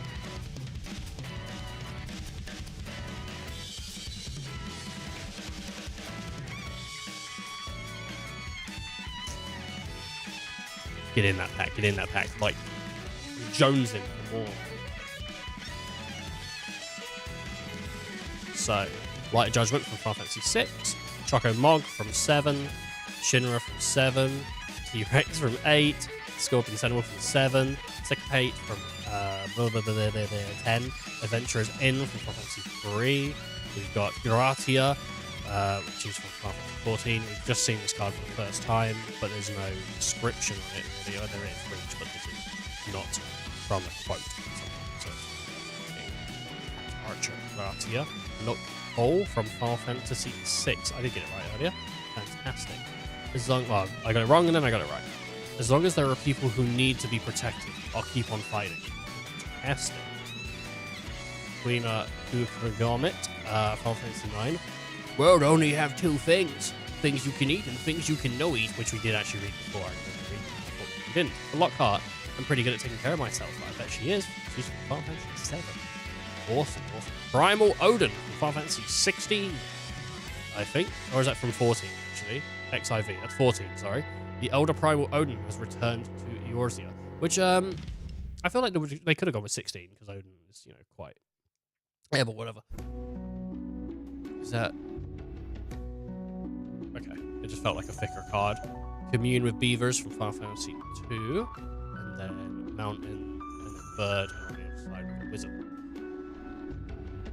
S1: Get in that pack, get in that pack. Like, jonesing for more. So, Light of Judgment from Final Fantasy 6. Choco Mog from 7. Shinra from 7. T-Rex from 8. Scorpion Sentinel from 7. Sycopate from 10. Adventurers Inn from Final Fantasy 3. We've got Gratia, which is from Final Fantasy 14. We've just seen this card for the first time, but there's no description on it really. Oh, there is Breach, but this is not from a quote. So, Archer, Gratia. Look Hole from Final Fantasy 6. I did get it right earlier. Fantastic. As long, well, I got it wrong and then I got it right. As long as there are people who need to be protected, I'll keep on fighting. Fantastic. Queen Kukragomit, Final Fantasy 9. World only have two things. Things you can eat and things you can no eat, which we did actually read before. I didn't read before. We didn't. For Lockhart, I'm pretty good at taking care of myself. I bet she is. She's from Final Fantasy 7. Awesome, awesome. Primal Odin from Final Fantasy 16, I think. Or is that from 14, actually? XIV. That's 14, sorry. The Elder Primal Odin has returned to Eorzea, which, I feel like they could have gone with 16, because Odin is, you know, quite... Yeah, but whatever. Is that... Okay, it just felt like a thicker card. Commune with Beavers from Final Fantasy 2, and then Mountain, and then Bird, and on the other side with Wizard.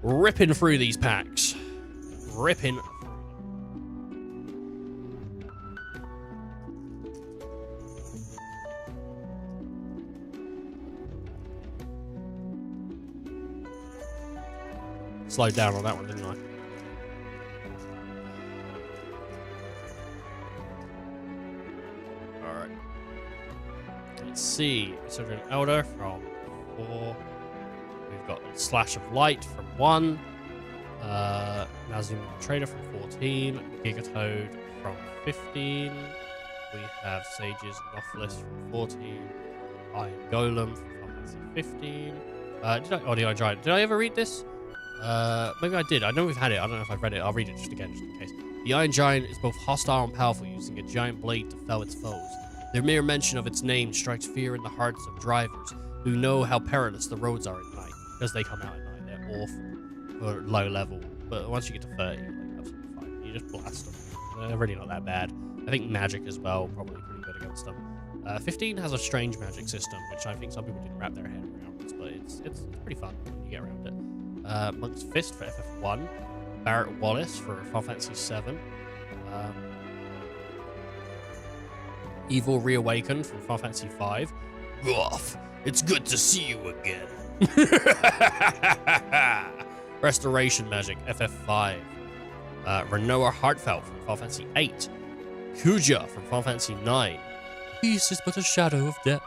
S1: Ripping through these packs. Ripping through them. Slowed down on that one, didn't I? Alright. Let's see. Sojourn Elder from 4. We've got Slash of Light from 1. Nazuma Trader from 14. Gigatoad from 15. We have Sage's Nothless from 14. Iron Golem from Final Fantasy 15. The Iron Giant. Did I ever read this? Maybe I did. I know we've had it. I don't know if I've read it. I'll read it just again, just in case. The Iron Giant is both hostile and powerful, using a giant blade to fell its foes. The mere mention of its name strikes fear in the hearts of drivers who know how perilous the roads are at night, because they come out at night. They're awful for low level, but once you get to 30, you're like absolutely fine. You just blast them. They're really not that bad. I think magic as well, probably pretty good against them. 15 has a strange magic system, which I think some people didn't wrap their head around, but it's pretty fun when you get around it. Monk's Fist for FF1, Barrett Wallace for Final Fantasy 7, Evil Reawakened from Final Fantasy 5.
S4: Ruff, it's good to see you again.
S1: Restoration Magic FF5, Renoa Heartfelt from Final Fantasy 8, Kuja from Final Fantasy 9. Peace is but a shadow of death,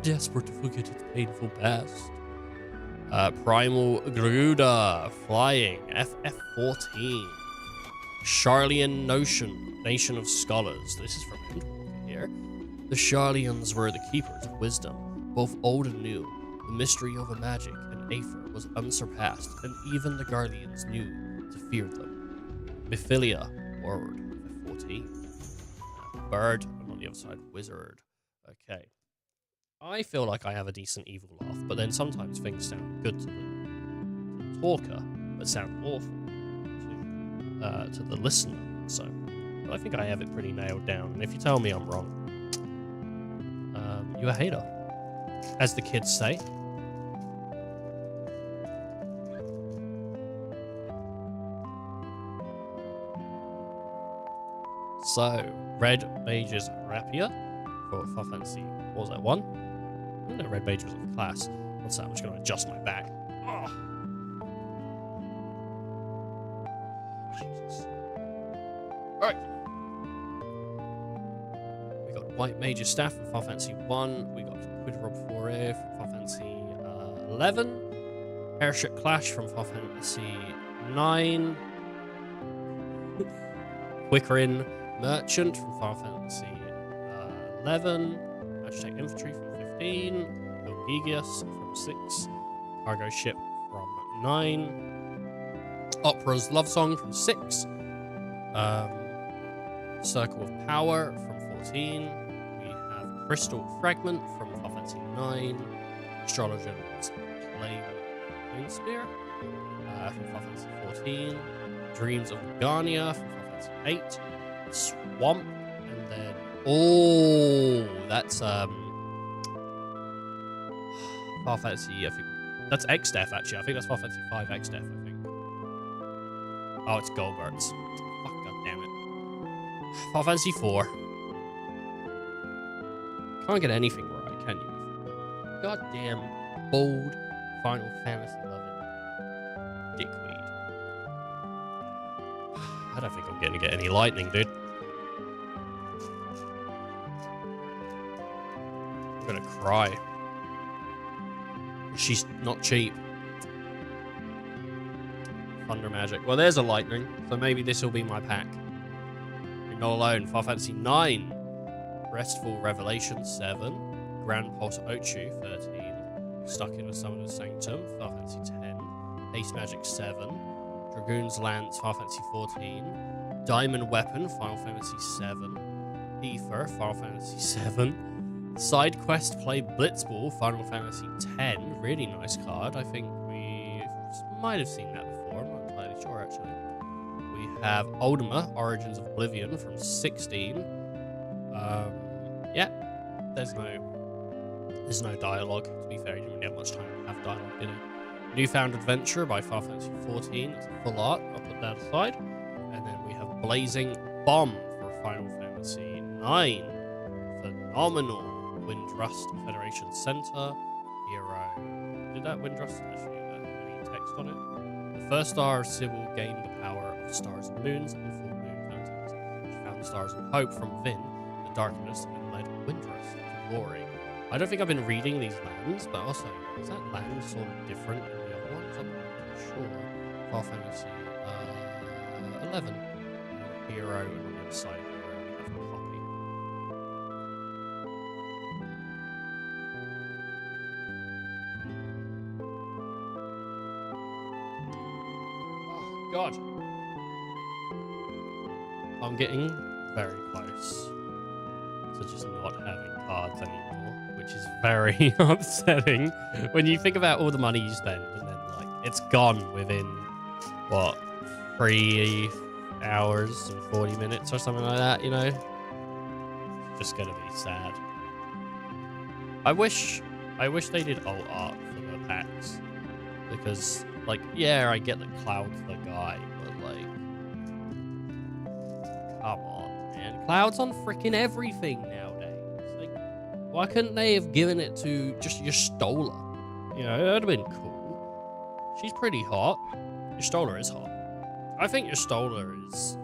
S1: desperate to forget its painful past. Primal Garuda Flying FF14. Sharlayan Nation of Scholars. This is from Endwalker here. The Sharlayans were the keepers of wisdom, both old and new. The mystery over magic and Aether was unsurpassed, and even the Guardians knew to fear them. Mephilia Word FF14. Bird, and on the other side, Wizard. Okay. I feel like I have a decent evil laugh, but then sometimes things sound good to the talker, but sound awful to the listener. So, but I think I have it pretty nailed down. And if you tell me I'm wrong, you're a hater, as the kids say. So, Red Mage's Rapier for Final Fantasy, what was that, 1? I didn't know Red Mage was a class. What's that? I'm just going to adjust my back. Oh. Jesus. Alright. We got White Mage's Staff from Final Fantasy 1. We got Quidrob Foray from Final Fantasy 11. Airship Clash from Final Fantasy 9. Quickerin Merchant from Final Fantasy 11. Hashtag Infantry from 15. Ilgigius from 6. Cargo Ship from 9. Opera's Love Song from 6. Circle of Power from 14. We have Crystal Fragment from Final Fantasy 9. Astrologer's Flame Spear from Final Fantasy 14. Dreams of Garnia from Final Fantasy 8. Swamp, and then that's Final Fantasy, I think that's X-Def actually. I think that's Final Fantasy 5 X-Def, I think. Oh, it's Golgarts. Fuck, god damn it. Final Fantasy 4. Can't get anything right, can you? Goddamn bold Final Fantasy loving dickweed. I don't think I'm going to get any lightning, dude. I'm going to cry. She's not cheap. Thunder Magic. Well, there's a lightning, so maybe this will be my pack. You're not alone. Final Fantasy 9. Restful Revelation 7. Grand Pulse Ochu 13. Stuck in with Summoner's Sanctum. Final Fantasy 10. Ace Magic 7. Dragoon's Lance, Final Fantasy 14. Diamond Weapon, Final Fantasy 7. Ether, Final Fantasy 7. Side Quest Play Blitzball, Final Fantasy 10. Really nice card. I think we might have seen that before. I'm not entirely sure, actually. We have Ultima, Origins of Oblivion from 16. Yeah, there's no dialogue. To be fair, you didn't really have much time to have dialogue, did it? Newfound Adventure by Final Fantasy 14. It's full art. I'll put that aside. And then we have Blazing Bomb for Final Fantasy 9. Phenomenal. Windrust Federation Center. Hero. Did that Windrust actually have any text on it? The first star of Sybil gained the power of stars and moons and full moon fountains. She found the stars of hope from Vin, the darkness, and led Windrust to glory. I don't think I've been reading these lands, but also, is that land sort of different than the other ones? I'm not sure. Final Fantasy 11. Hero, and on the other side of Hero, we have a copy. Oh, God. I'm getting very close to just not having cards anymore, which is very upsetting when you think about all the money you spend and then like it's gone within what 3 hours and 40 minutes or something like that, you know. It's just gonna be sad. I wish they did alt art for the packs, because like, yeah, I get that Cloud's the guy, but like, come on, man. Cloud's on freaking everything nowadays. Like, why couldn't they have given it to just your Stola? You know, it would have been cool. She's pretty hot. Your Stola is hot. I think your Stola is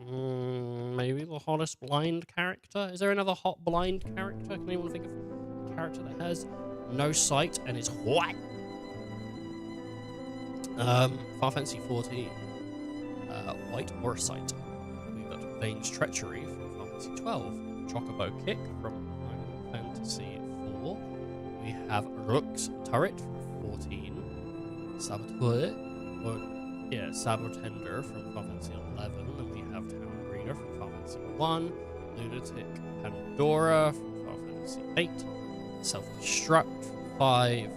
S1: maybe the hottest blind character. Is there another hot blind character? Can anyone think of a character that has no sight and is white? Final Fantasy 14. White or sight. We've got Vane's Treachery from Final Fantasy 12. Chocobo Kick from Final Fantasy 4. We have Rook's Turret from 14. Saboteur. Sabotender from Final Fantasy 11. And we have Town Breeder from Final Fantasy 1. Lunatic Pandora from Final Fantasy 8. Self-Destruct from 5.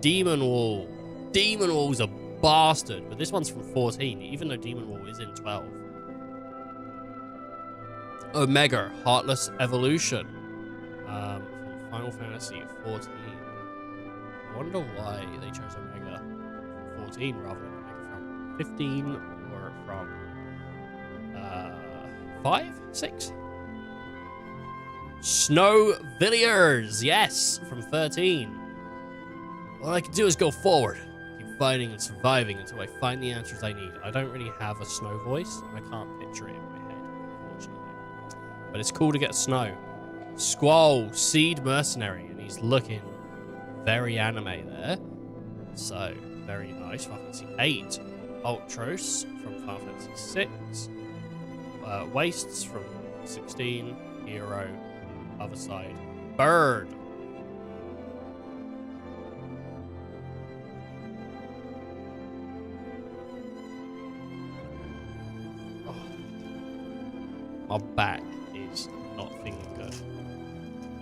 S1: Demon Wall. Demon Wall's a bastard, but this one's from 14, even though Demon Wall is in 12. Omega, Heartless Evolution, from Final Fantasy 14. I wonder why they chose Omega from 14 rather than Omega from 15 or from 5, 6. Snow Villiers, yes, from 13. All I can do is go forward, keep fighting and surviving until I find the answers I need. I don't really have a snow voice, and I can't picture it in my head, unfortunately. But it's cool to get snow. Squall, Seed Mercenary, and he's looking very anime there. So, very nice. Final Fantasy 8. Ultros from Final Fantasy 6. Wastes from 16. Hero. Other side. Bird. Oh. My back is not feeling good.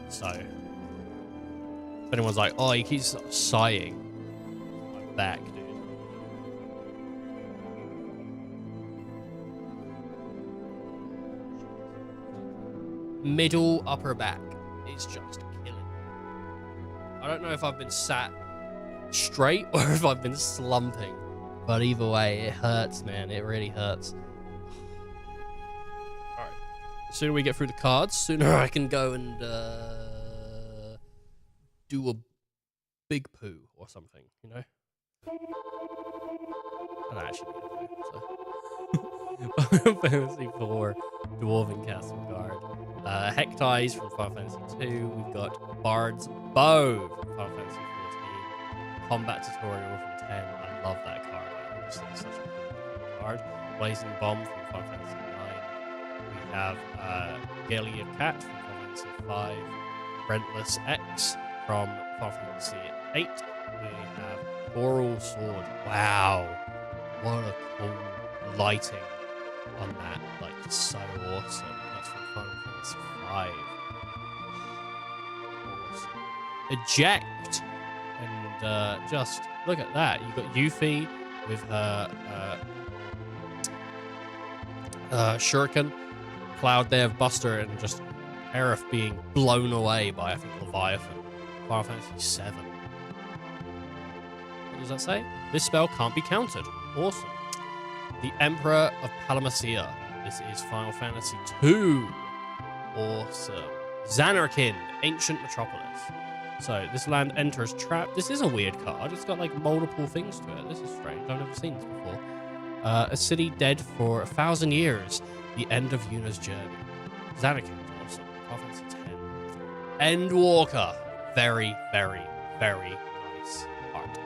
S1: So, if anyone's like, oh, he keeps sighing, my back, dude. Middle upper back is just killing me. I don't know if I've been sat straight or if I've been slumping, but either way, it hurts, man. It really hurts. All right. The sooner we get through the cards, sooner I can go and do a big poo or something, you know? I don't actually need a poo, so. Fantasy 4, Dwarven Castle Guard. Hecties from Final Fantasy 2. We've got Bard's Bow from Final Fantasy 14. Combat Tutorial from 10. I love that card. Honestly, it's such a cool card. Blazing Bomb from Final Fantasy 9. We have Galia Cat from Final Fantasy 5. Rentless X from Final Fantasy 8. We have Coral Sword. Wow. What a cool lighting on that. Like, it's so awesome. That's from Final Fantasy 5. Awesome. Eject. And just look at that. You've got Yuffie with her Shuriken. Cloud there of Buster, and just Aerith being blown away by, I think, Leviathan. Final Fantasy 7. What does that say? This spell can't be countered. Awesome. The Emperor of Palamacia. This is Final Fantasy 2. Awesome. Xanarkin, Ancient Metropolis. So, this land enters trap. This is a weird card. It's got, like, multiple things to it. This is strange. I've never seen this before. A city dead for 1,000 years. The end of Yuna's journey. Xanarkin, awesome. Final Fantasy 10. Endwalker. Very, very, very nice art. I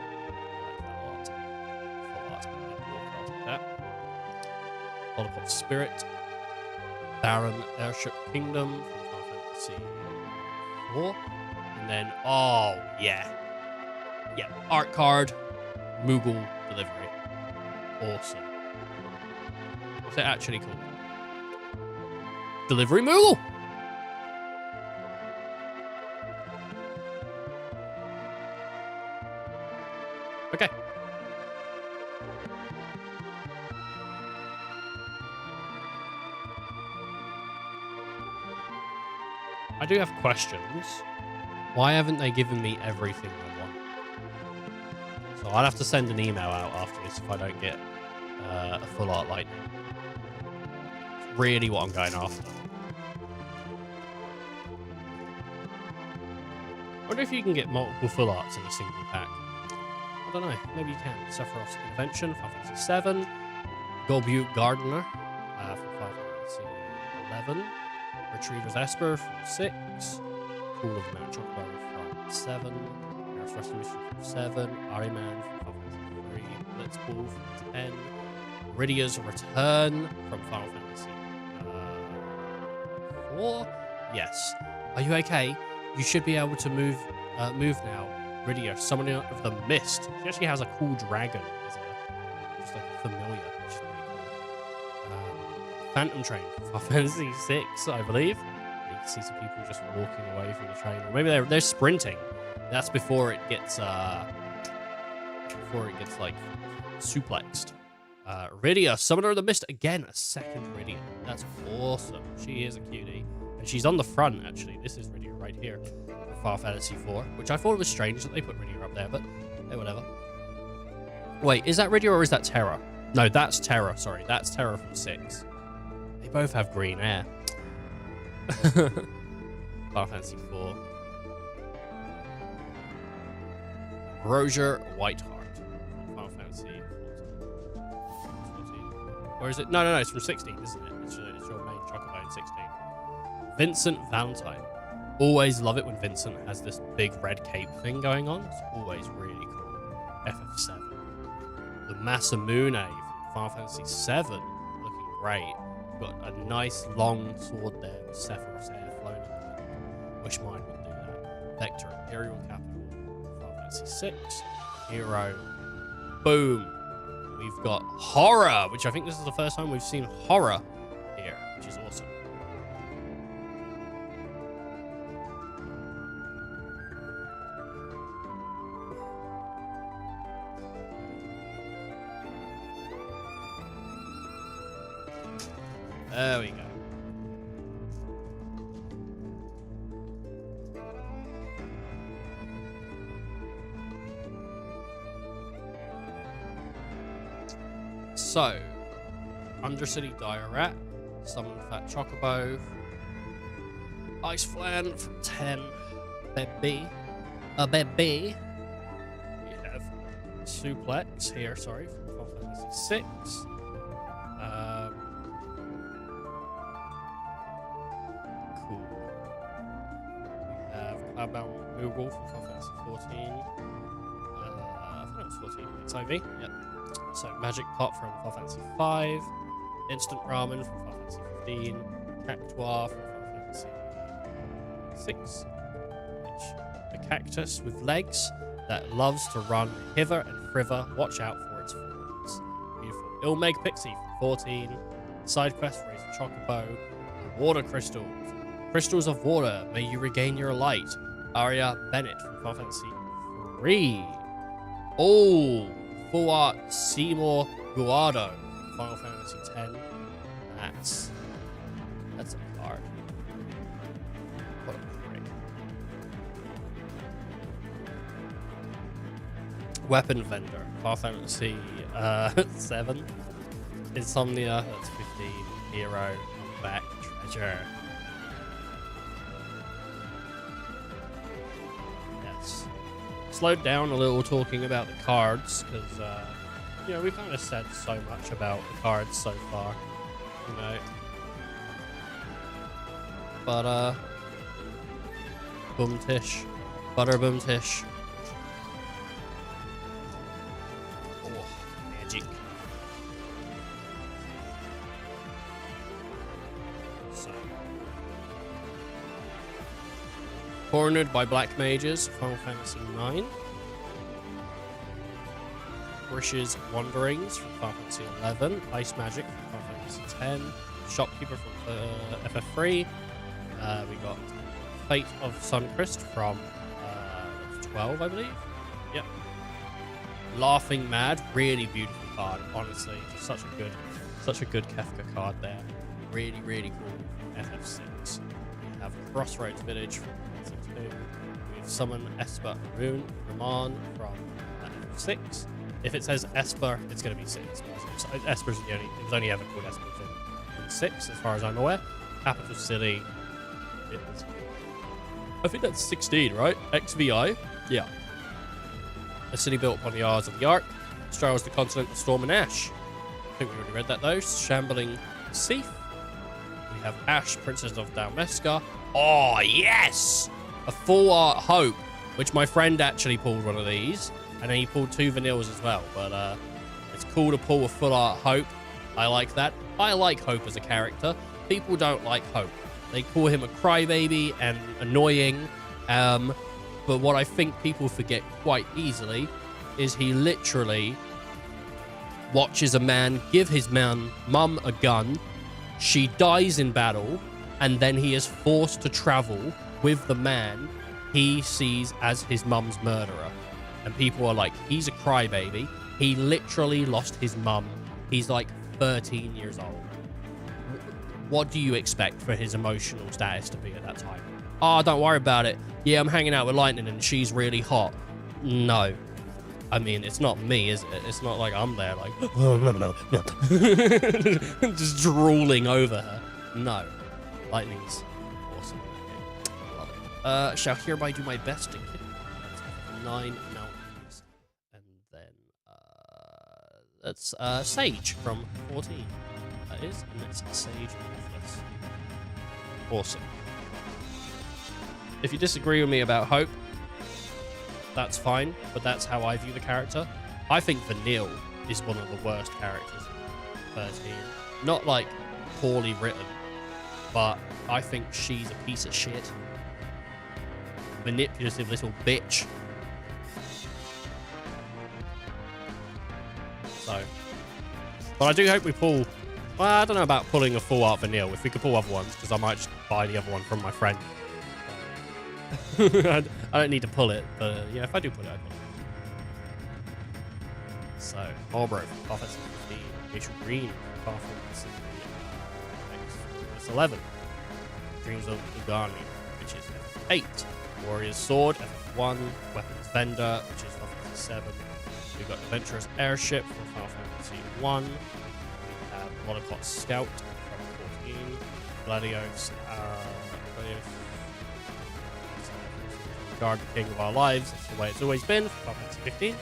S1: like that a lot. Full art. Endwalker, I'll take that. Lollipop Spirit. Baron Airship Kingdom from Final Fantasy 4. And then, oh, yeah. Yeah, art card. Moogle Delivery. Awesome. What's it actually called? Delivery Moogle! Okay. I do have questions. Why haven't they given me everything I want? So I'll have to send an email out after this if I don't get a full art lightning. It's really what I'm going after. I wonder if you can get multiple full arts in a single pack. I don't know. Maybe you can. Sephiroth's Intervention, Final Fantasy 7. Golbutte Gardener from Final Fantasy 11. Retriever's Esper from 6. Pool of the Mount Chocobo from 7. Earth's Restoration from 7. Ariman from Final Fantasy 3. Blitzball from 10. Rydia's Return from Final Fantasy 4. Yes. Are you okay? You should be able to move now. Rydia, Summoner of the Mist. She actually has a cool dragon as a, just like a familiar, which is really cool. Phantom Train from Final Fantasy 6, I believe. You can see some people just walking away from the train, or maybe they're sprinting. That's before it gets like suplexed. Rydia, Summoner of the Mist, again a second Rydia. That's awesome. She is a cutie, and she's on the front actually. This is Rydia right here. Final Fantasy 4, which I thought was strange that they put Rydia up there, but hey, whatever. Wait, is that Rydia or is that Terra? No, that's Terra, sorry. That's Terra from 6. They both have green hair. Final Fantasy 4. Roger Whiteheart. Final Fantasy 14. Or is it? No, it's from 16, isn't it? It's your main chocobo in 16. Vincent Valentine. Always love it when Vincent has this big red cape thing going on. It's always really cool. FF7. The Masamune from Final Fantasy 7. Looking great. Got a nice long sword there with Sephiroth's hair flowing in the wind. Wish mine would do that. Vector Imperial Capital. Final Fantasy 6. Hero. Boom. We've got horror, which I think this is the first time we've seen horror here, which is awesome. There we go. So, Undercity Dire Rat, Summon Fat Chocobo, Ice Flan from 10, Bebby, a Bebby. We have Suplex here, sorry, from Final Fantasy 6. Cool. We have Cloudbound Moogle from Final Fantasy 14. I thought it was 14. It's IV. Yep. So Magic Pot from Final Fantasy 5. Instant Ramen from Final Fantasy 15. Cactuar from Final Fantasy 6. Which a cactus with legs that loves to run hither and thither. Watch out for its forms. Beautiful. Ilmeg Pixie from 14. Side quest for Raising Chocobo. The Water Crystals. Crystals of Water. May you regain your light. Aria Bennett from Final Fantasy 3. Oh, full art Seymour Guardo from Final Fantasy 10. That's a card. What a prick. Weapon Vendor, Final Fantasy 7. Insomnia, that's 15. Hero, Back, Treasure. Yes. Slowed down a little talking about the cards, because, you know, we've kind of said so much about the cards so far, you know. But, boom tish. Butter boom tish. Oh, magic. So. Cornered by Black Mages, Final Fantasy 9. Brish's Wanderings from Final Fantasy 11. Ice Magic from Final Fantasy 10. Shopkeeper from FF3. We got Fate of Suncrest from 12, I believe. Yep. Laughing Mad, really beautiful card. Honestly, just such a good Kefka card there. Really, really cool. FF6. We have Crossroads Village from FF2. We have Summon Esper Ramon from FF6. If it says Esper, it's going to be 6. Esper's the only. It was only ever called Esper in 6, as far as I'm aware. Capital City. I think that's 16, right? XVI? Yeah. A city built upon the Isles of the Ark. Straddles the continent of Storm and Ash. I think we already read that though. Shambling Seath. We have Ash, Princess of Dalmeska. Oh, yes! A full art Hope, which my friend actually pulled one of these. And then he pulled 2 vanillas as well. But it's cool to pull a full art Hope. I like that. I like Hope as a character. People don't like Hope. They call him a crybaby and annoying. But what I think people forget quite easily is he literally watches a man give his mum a gun. She dies in battle. And then he is forced to travel with the man he sees as his mum's murderer. And people are like, he's a crybaby. He literally lost his mum. He's like 13 years old. What do you expect for his emotional status to be at that time? Oh, don't worry about it. Yeah, I'm hanging out with Lightning and she's really hot. No. I mean, it's not me, is it? It's not like I'm there like just drooling over her. No. Lightning's awesome. Love it. Shall hereby do my best to kill 9 mountains. And then that's Sage from 14. That is, and it's Sage Ruthless. Awesome. If you disagree with me about Hope, that's fine, but that's how I view the character. I think Vanille is one of the worst characters in 13. Not like poorly written, but I think she's a piece of shit. Manipulative little bitch. So, but I do hope we pull. Well, I don't know about pulling a full art Vanille. If we could pull other ones, because I might just buy the other one from my friend. I don't need to pull it, but yeah, if I do pull it, I pull it. So, Marlboro, Offensive 15, Facial Green, Offensive 11, Dreams of Ugani, which is F8, Warrior's Sword, F1, Weapons Vendor, which is Offensive 7. We've got Adventurous Airship from Final Fantasy 1. We have Molotov Scout from 14, Gladios, Guard the King of Our Lives, that's the way it's always been, from Final Fantasy 15. We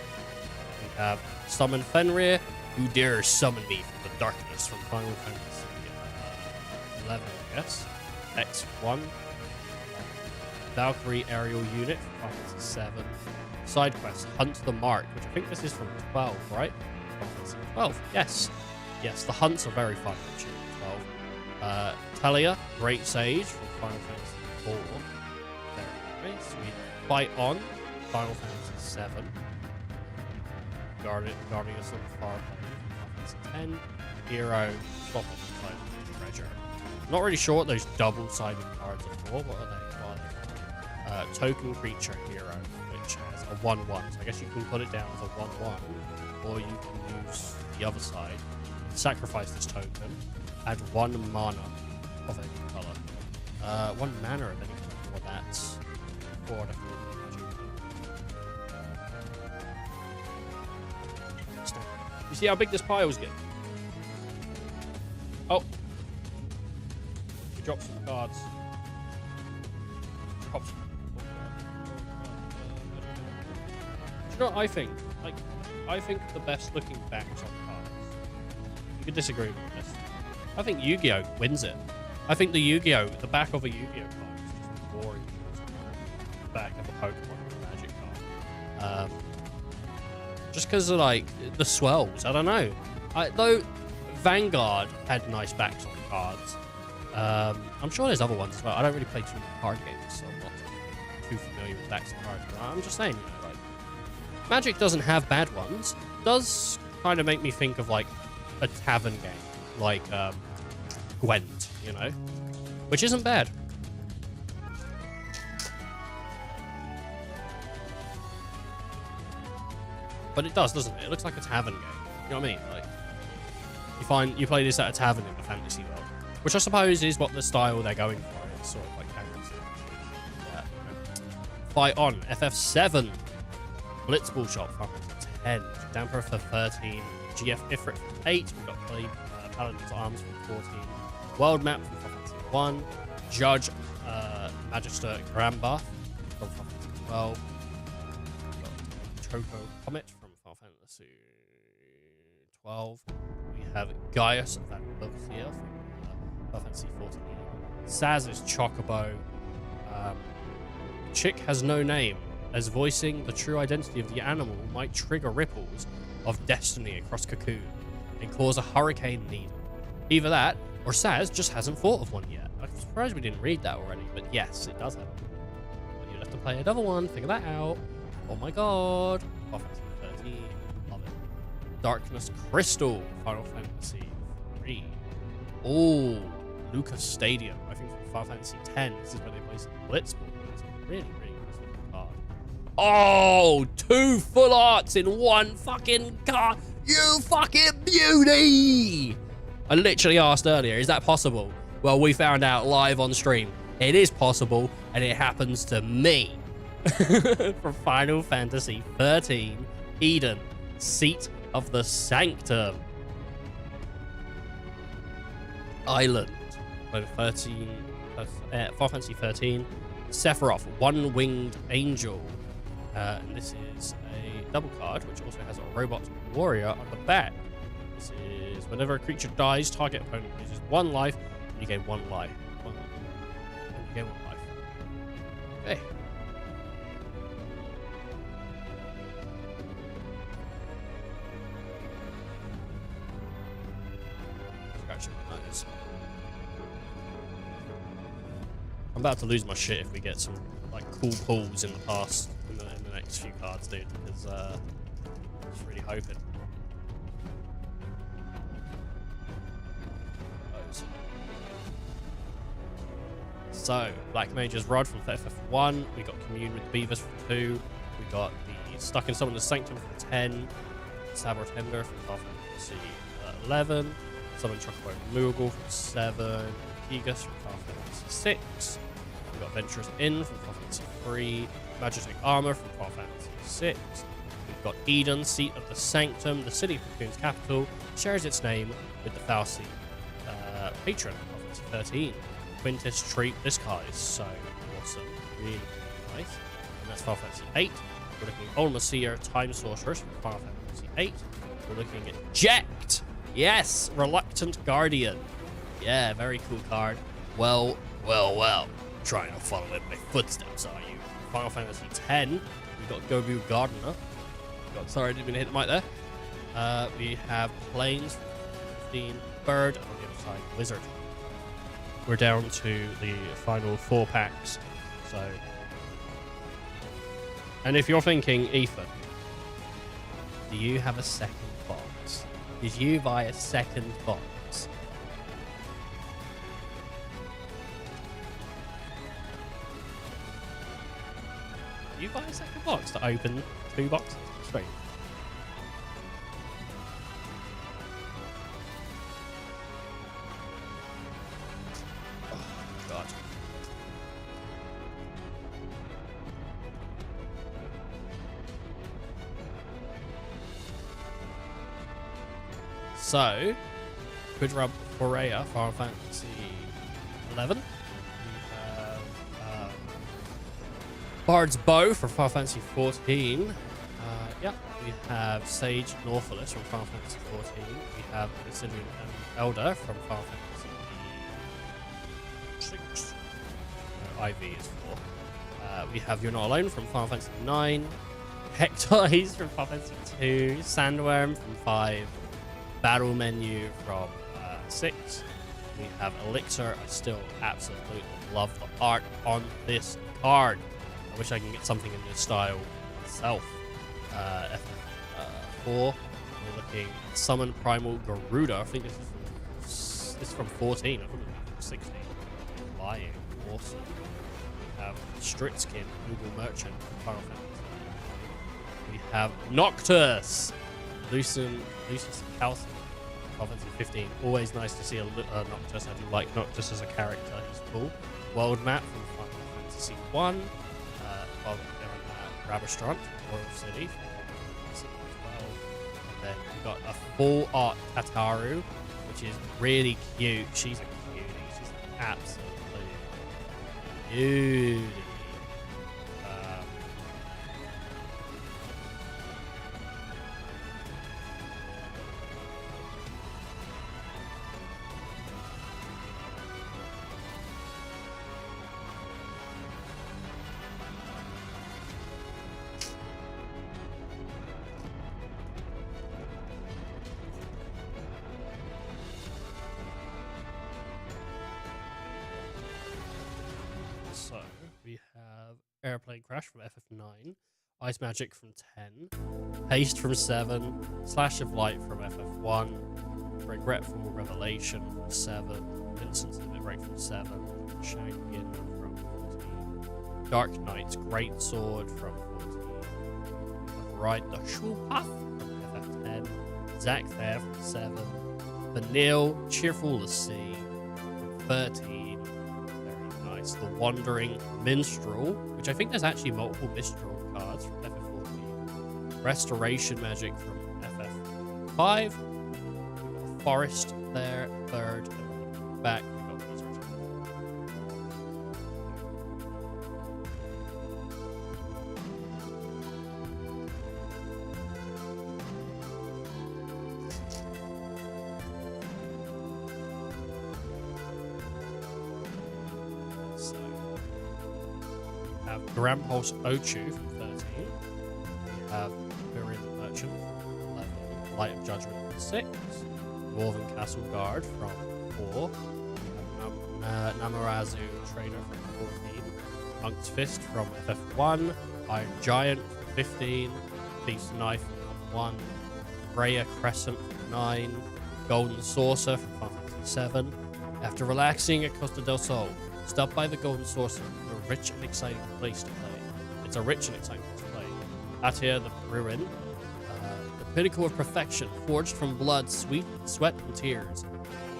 S1: have Summon Fenrir, Who Dares Summon Me from the Darkness from Final Fantasy 11, I guess. X1. Valkyrie Aerial Unit from Final Fantasy 7. Side quest, Hunt the Mark, which I think this is from 12, right? Final Fantasy 12, yes. Yes, the hunts are very fun, actually, 12. Talia, Great Sage from Final Fantasy 4. Very nice. We Fight On, Final Fantasy 7. Guardians of the Far Plane, Final Fantasy 10. Hero, Swap of Treasure. Not really sure what those double-sided cards are for. What are they? Token Creature Hero, which has a 1/1. So I guess you can put it down as a 1/1, or you can use the other side. Sacrifice this token. Add 1 mana of any color. 1 mana of any color. Well, that's 4 different. You see how big this pile was getting? Oh. We dropped some cards. Dropped some. Do you know what I think? Like, I think the best looking backs on cards. You could disagree with this. I think Yu-Gi-Oh! Wins it. I think the back of a Yu-Gi-Oh! card is just boring. The back of a Pokemon or a Magic card. Just because of, like, the swells. I don't know. Though Vanguard had nice backs on cards. I'm sure there's other ones as well. I don't really play too many card games, so I'm not too familiar with backs of cards. But I'm just saying, you know, like, Magic doesn't have bad ones. It does kind of make me think of, like, a tavern game. Like, Gwent, you know? Which isn't bad. But it does, doesn't it? It looks like a tavern game. You know what I mean? Like, you play this at a tavern in the fantasy world, which I suppose is what the style they're going for. It's sort of like fantasy. Yeah. Fight On, FF7, Blitzball Shop, 10, Damper for 13, GF Ifrit for 8. We've got Paladin's Arms for 14, World Map from Fantasy 1, Judge Magister Grambath from Fantasy 12. Choco Comet from Final Fantasy 12. We have Gaius Van Lucia from Final Fantasy 14. Saz's Chocobo. Chick Has No Name, as voicing the true identity of the animal might trigger ripples of destiny across Cocoon and cause a hurricane needle. Either that, or Saz just hasn't thought of one yet. I'm surprised we didn't read that already, but yes, it does happen. But you'll have to play another one, figure that out. Oh my god. Final Fantasy 13. Love it. Darkness Crystal. Final Fantasy 3. Oh, Lucas Stadium. I think from Final Fantasy 10. This is where they place Blitzball. It's a really, really nice looking card. Oh, 2 full arts in 1 fucking card. You fucking beauty. I literally asked earlier, is that possible? Well, we found out live on stream. It is possible, and it happens to me. From Final Fantasy 13, Eden, Seat of the Sanctum. Island, level 13, Final Fantasy 13. Sephiroth, One-Winged Angel. And this is a double card, which also has a robot warrior on the back. This is whenever a creature dies, target opponent loses 1 life, and you gain 1 life. And you gain 1 life. Okay. Scratching my nose. I'm about to lose my shit if we get some like cool pulls in the past in the next few cards, dude. Because I'm just really hoping. So, Black Mage's Rod from FF1. We got Commune with Beavers from 2. We got the Stuck in Summoner's Sanctum from 10. Sabor Tender from Final Fantasy 11. Summon Chocobo Moogle from 7. Gigas from Final Fantasy 6. We got Venturous Inn from Final Fantasy 3. Magic Armor from Final Fantasy 6. We've got Eden, Seat of the Sanctum. The city of Cocoon's capital shares its name with the Falsi patron of Final Fantasy 13. Quintus Treat. This card is so awesome. Really nice. And that's Final Fantasy 8. We're looking at Ulma Seer, Time Sorceress from Final Fantasy 8. We're looking at Jekt. Yes, Reluctant Guardian. Yeah, very cool card. Well. Trying to follow in my footsteps, are you? Final Fantasy 10. We got Gobu Gardener. Sorry, I didn't mean to hit the mic there. We have Plains, 15 Bird, and on the other side, Wizard. We're down to the final 4 packs. So, and if you're thinking, Ethan, do you have a second box? Did you buy a second box? Did you buy a second box to open 2 boxes? Straight. So, Quidrub Borea, Final Fantasy 11. We have Bard's Bow for Final Fantasy 14. We have Sage Northalis from Final Fantasy 14. We have Obsidian Elder from Final Fantasy 6. IV is 4. We have You're Not Alone from Final Fantasy 9. Hectoids from Final Fantasy 2. Sandworm from 5. Battle Menu from 6. We have Elixir. I still absolutely love the art on this card. I wish I can get something in this style myself. F4. We're looking at Summon Primal Garuda. I think this is from 14. I thought it was from 16. Lying. Awesome. We have Stritskin, Google Merchant from Final Fantasy. We have Noctis. Lucius Calcium. Final Fantasy 15. Always nice to see a Noctis. I do like Noctis as a character. He's cool. World Map from Final Fantasy 1. Rabastrant, Royal City from Final Fantasy 12. And then we've got a full art Tataru, which is really cute. She's a cutie. She's an absolute beauty. So we have Airplane Crash from FF9, Ice Magic from 10, Haste from 7, Slash of Light from FF1, Regretful Revelation from 7, Vincent's Limit Break from 7, Shangin from 14, Dark Knight's Great Sword from 14, Ride the Shulpath from FF10, Zack there from 7, Vanille, Cheerful the Sea from 13, the Wandering Minstrel, which I think there's actually multiple Minstrel cards from FF14. Restoration Magic from FF5. We've got Forest there, third. And back, we've got Wizard. So, we have Grampulse Ochu from 13. We have Virin Merchant from 11. Light of Judgment from 6. Dwarven Castle Guard from 4. We have Namarazu Trader from 14. Monk's Fist from FF1. Iron Giant from 15. Thief's Knife from 1. Rhea Crescent from 9. Golden Saucer from Final Fantasy 7. After relaxing at Costa del Sol, stop by the Golden Saucer, a rich and exciting place to play. It's a rich and exciting place to play. Out here, the Ruin, the pinnacle of perfection, forged from blood, sweat, and tears.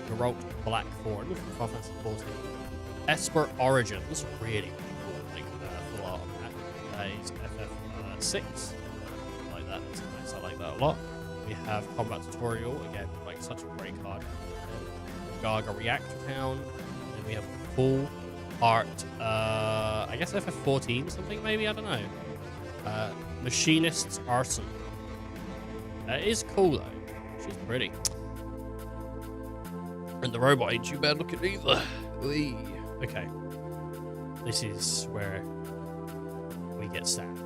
S1: Garrote Blackthorn from Final Fantasy 14. Esper Origins, really cool, like full art on that. That is FF6. I like that, that's nice, I like that a lot. We have Combat Tutorial, again, like such a great card. Gaga Reactor Town, and we have full art, I guess FF14 something maybe, I don't know. Machinist's Arson. That is cool though, she's pretty. And the robot ain't too bad looking either. Whee. Okay, this is where we get sad.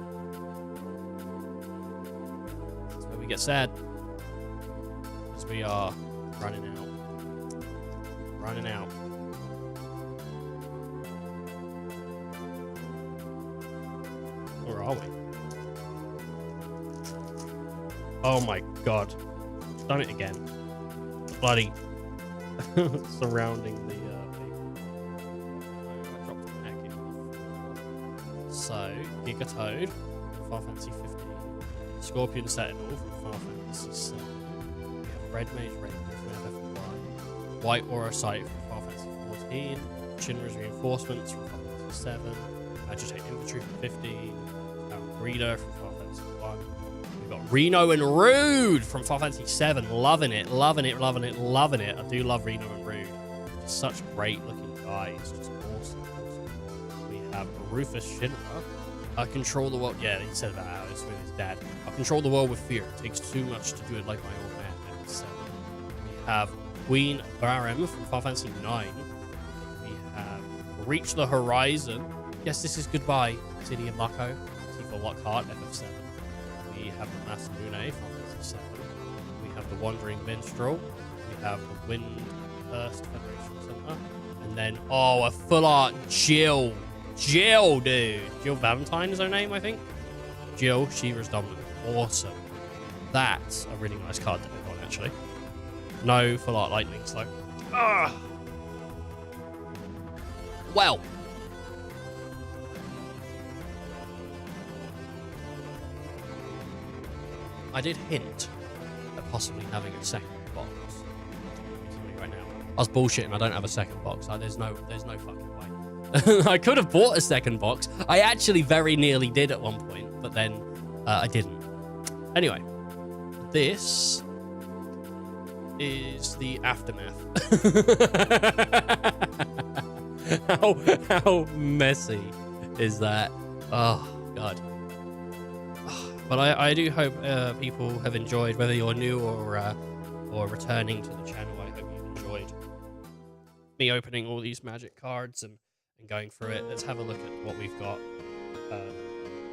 S1: That's where we get sad. Because we are running out. Running out. Where are we? Oh my god. Done it again. Bloody surrounding the paper. I dropped the packet. So, Gigatoad from Final Fantasy 15. Scorpion Sentinel from Final Fantasy 7. We have Red Mage Ranger from FF1. White Aura Sight from Final Fantasy 14. Shinra's Reinforcements from Final Fantasy 7. Agitate Infantry from 15. Breeder from Final Fantasy 1. We've got Reno and Rude from Final Fantasy 7. Loving it, loving it, loving it, loving it. I do love Reno and Rude. Just such great looking guys. Just awesome. We have Rufus Shinra. I control the world. Yeah, he said about this with his dad. I control the world with fear. It takes too much to do it like my old man. FF7. We have Queen Barem from Final Fantasy 9. We have Reach the Horizon. Yes, this is Goodbye, City of Mako. Tifa Lockhart, FF7. We have the Masamune from FF7. We have the Wandering Minstrel. We have the Wind First Federation Center. And then, oh, a full art Jill. Jill, dude. Jill Valentine is her name, I think. Jill, Shiva's Dominant. Awesome. That's a really nice card to pick on, actually. No full art lightnings, though. Ugh. Well. I did hint at possibly having a second box. Right now, I was bullshitting. I don't have a second box. There's no fucking way. I could have bought a second box. I actually very nearly did at one point, but then I didn't. Anyway, this is the aftermath. How messy is that? Oh god. But I do hope people have enjoyed, whether you're new or returning to the channel. I hope you've enjoyed me opening all these magic cards and going through it. Let's have a look at what we've got.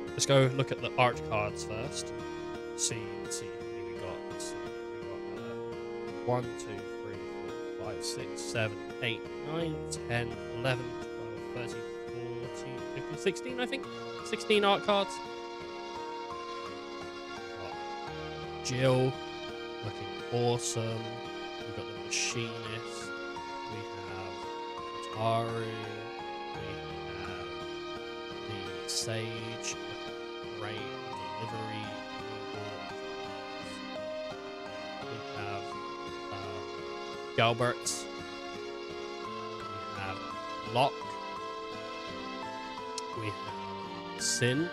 S1: Let's go look at the art cards first. See who we got. Let's see. We got 1, 2, 3, 4, 5, 6, 7, 8, 9, 10, 11, 12, 13, 14, 15, 16, I think. 16 art cards. Jill, looking awesome. We've got the Machinist. We have Taru. We have the Sage. Looking great. Delivery. We have Galbert. We have Locke. We have Sin.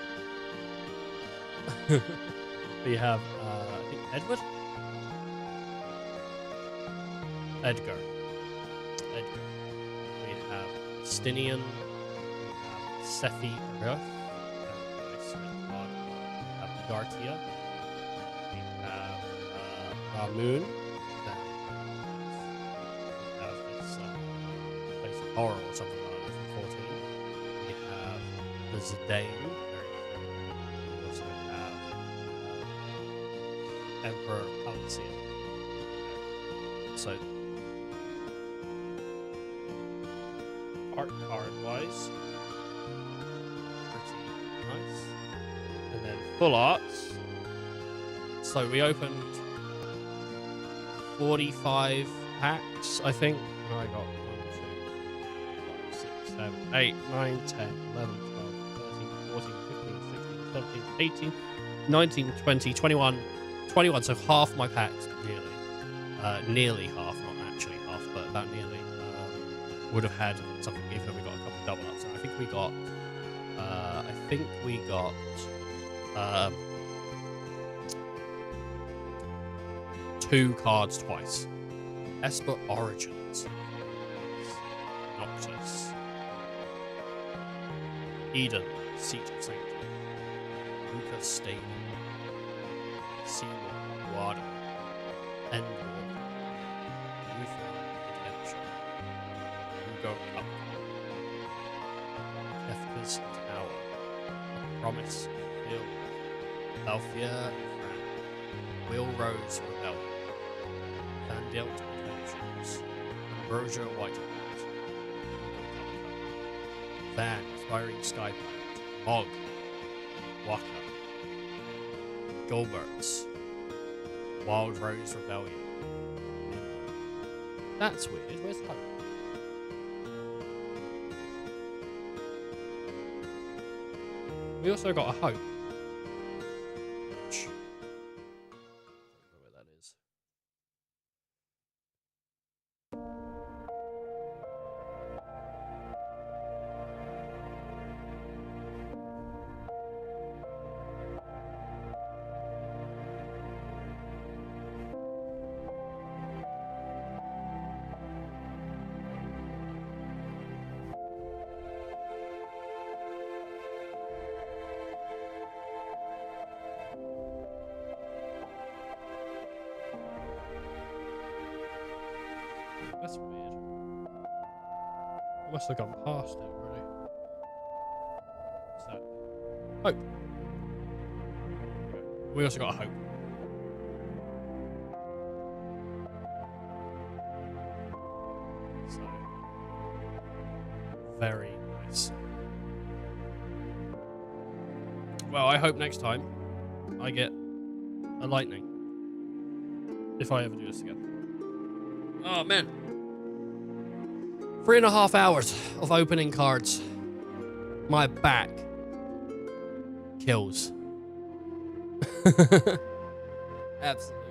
S1: We have, I think, Edward? Edgar. We have Stinian. We have Sephi Ruth. We have Gartia. We have Ramoon. We have this place of horror or something like that from 14. We have the Zidane. We also have Emperor Palacia. So, art card wise, pretty nice. And then full arts. So we opened 45 packs, I think. And I got 1, 2, 5, 6, 7, 8, 9, 10, 11, 12, 13, 14, 15, 16, 17, 18, 19, 20, 21. 21, so half my packs, nearly half, not actually half, but about nearly, would have had something, even though we got a couple of double ups. And I think we got, 2 cards twice. Esper Origins. Noctis. Eden, Seat of Sanctity. Luca Stadium. Seawall, Water, Endwall, Lutheran Redemption, Hugo Cup, Kefka's Tower, A Promise Hill, Althea and Fran, Will Rose Rebellion, Vandelt Adventures, Ambrosia Whiteheart, Van, Aspiring Skypilot, Mog, Waka, Gilbert's, Wild Rose Rebellion. That's weird. Where's Hope? We also got a Hope. Which, I don't know where that is. That's weird. I must have gone past it already. What's that? Hope. We also got a Hope. So, very nice. Well, I hope next time I get a lightning. If I ever do this again. Oh, man. 3.5 hours of opening cards. My back kills. Absolutely.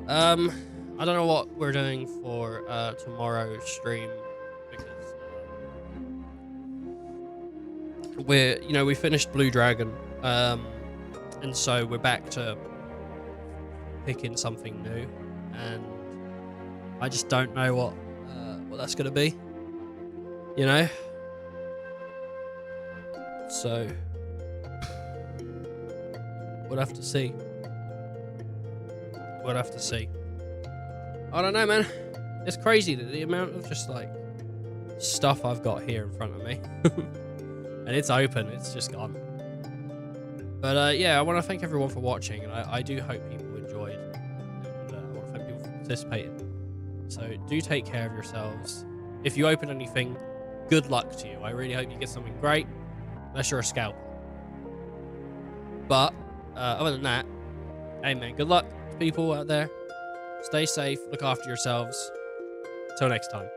S1: I don't know what we're doing for tomorrow's stream because we finished Blue Dragon, and so we're back to picking something new, and I just don't know what that's gonna be, so we'll have to see. I don't know, man. It's crazy that the amount of just like stuff I've got here in front of me and it's open, it's just gone. But yeah, I want to thank everyone for watching, and I do hope people enjoyed, and I want to thank people for participating. So do take care of yourselves. If you open anything, good luck to you. I really hope you get something great, unless you're a scalper. But other than that, hey man, good luck to people out there. Stay safe, look after yourselves. Till next time.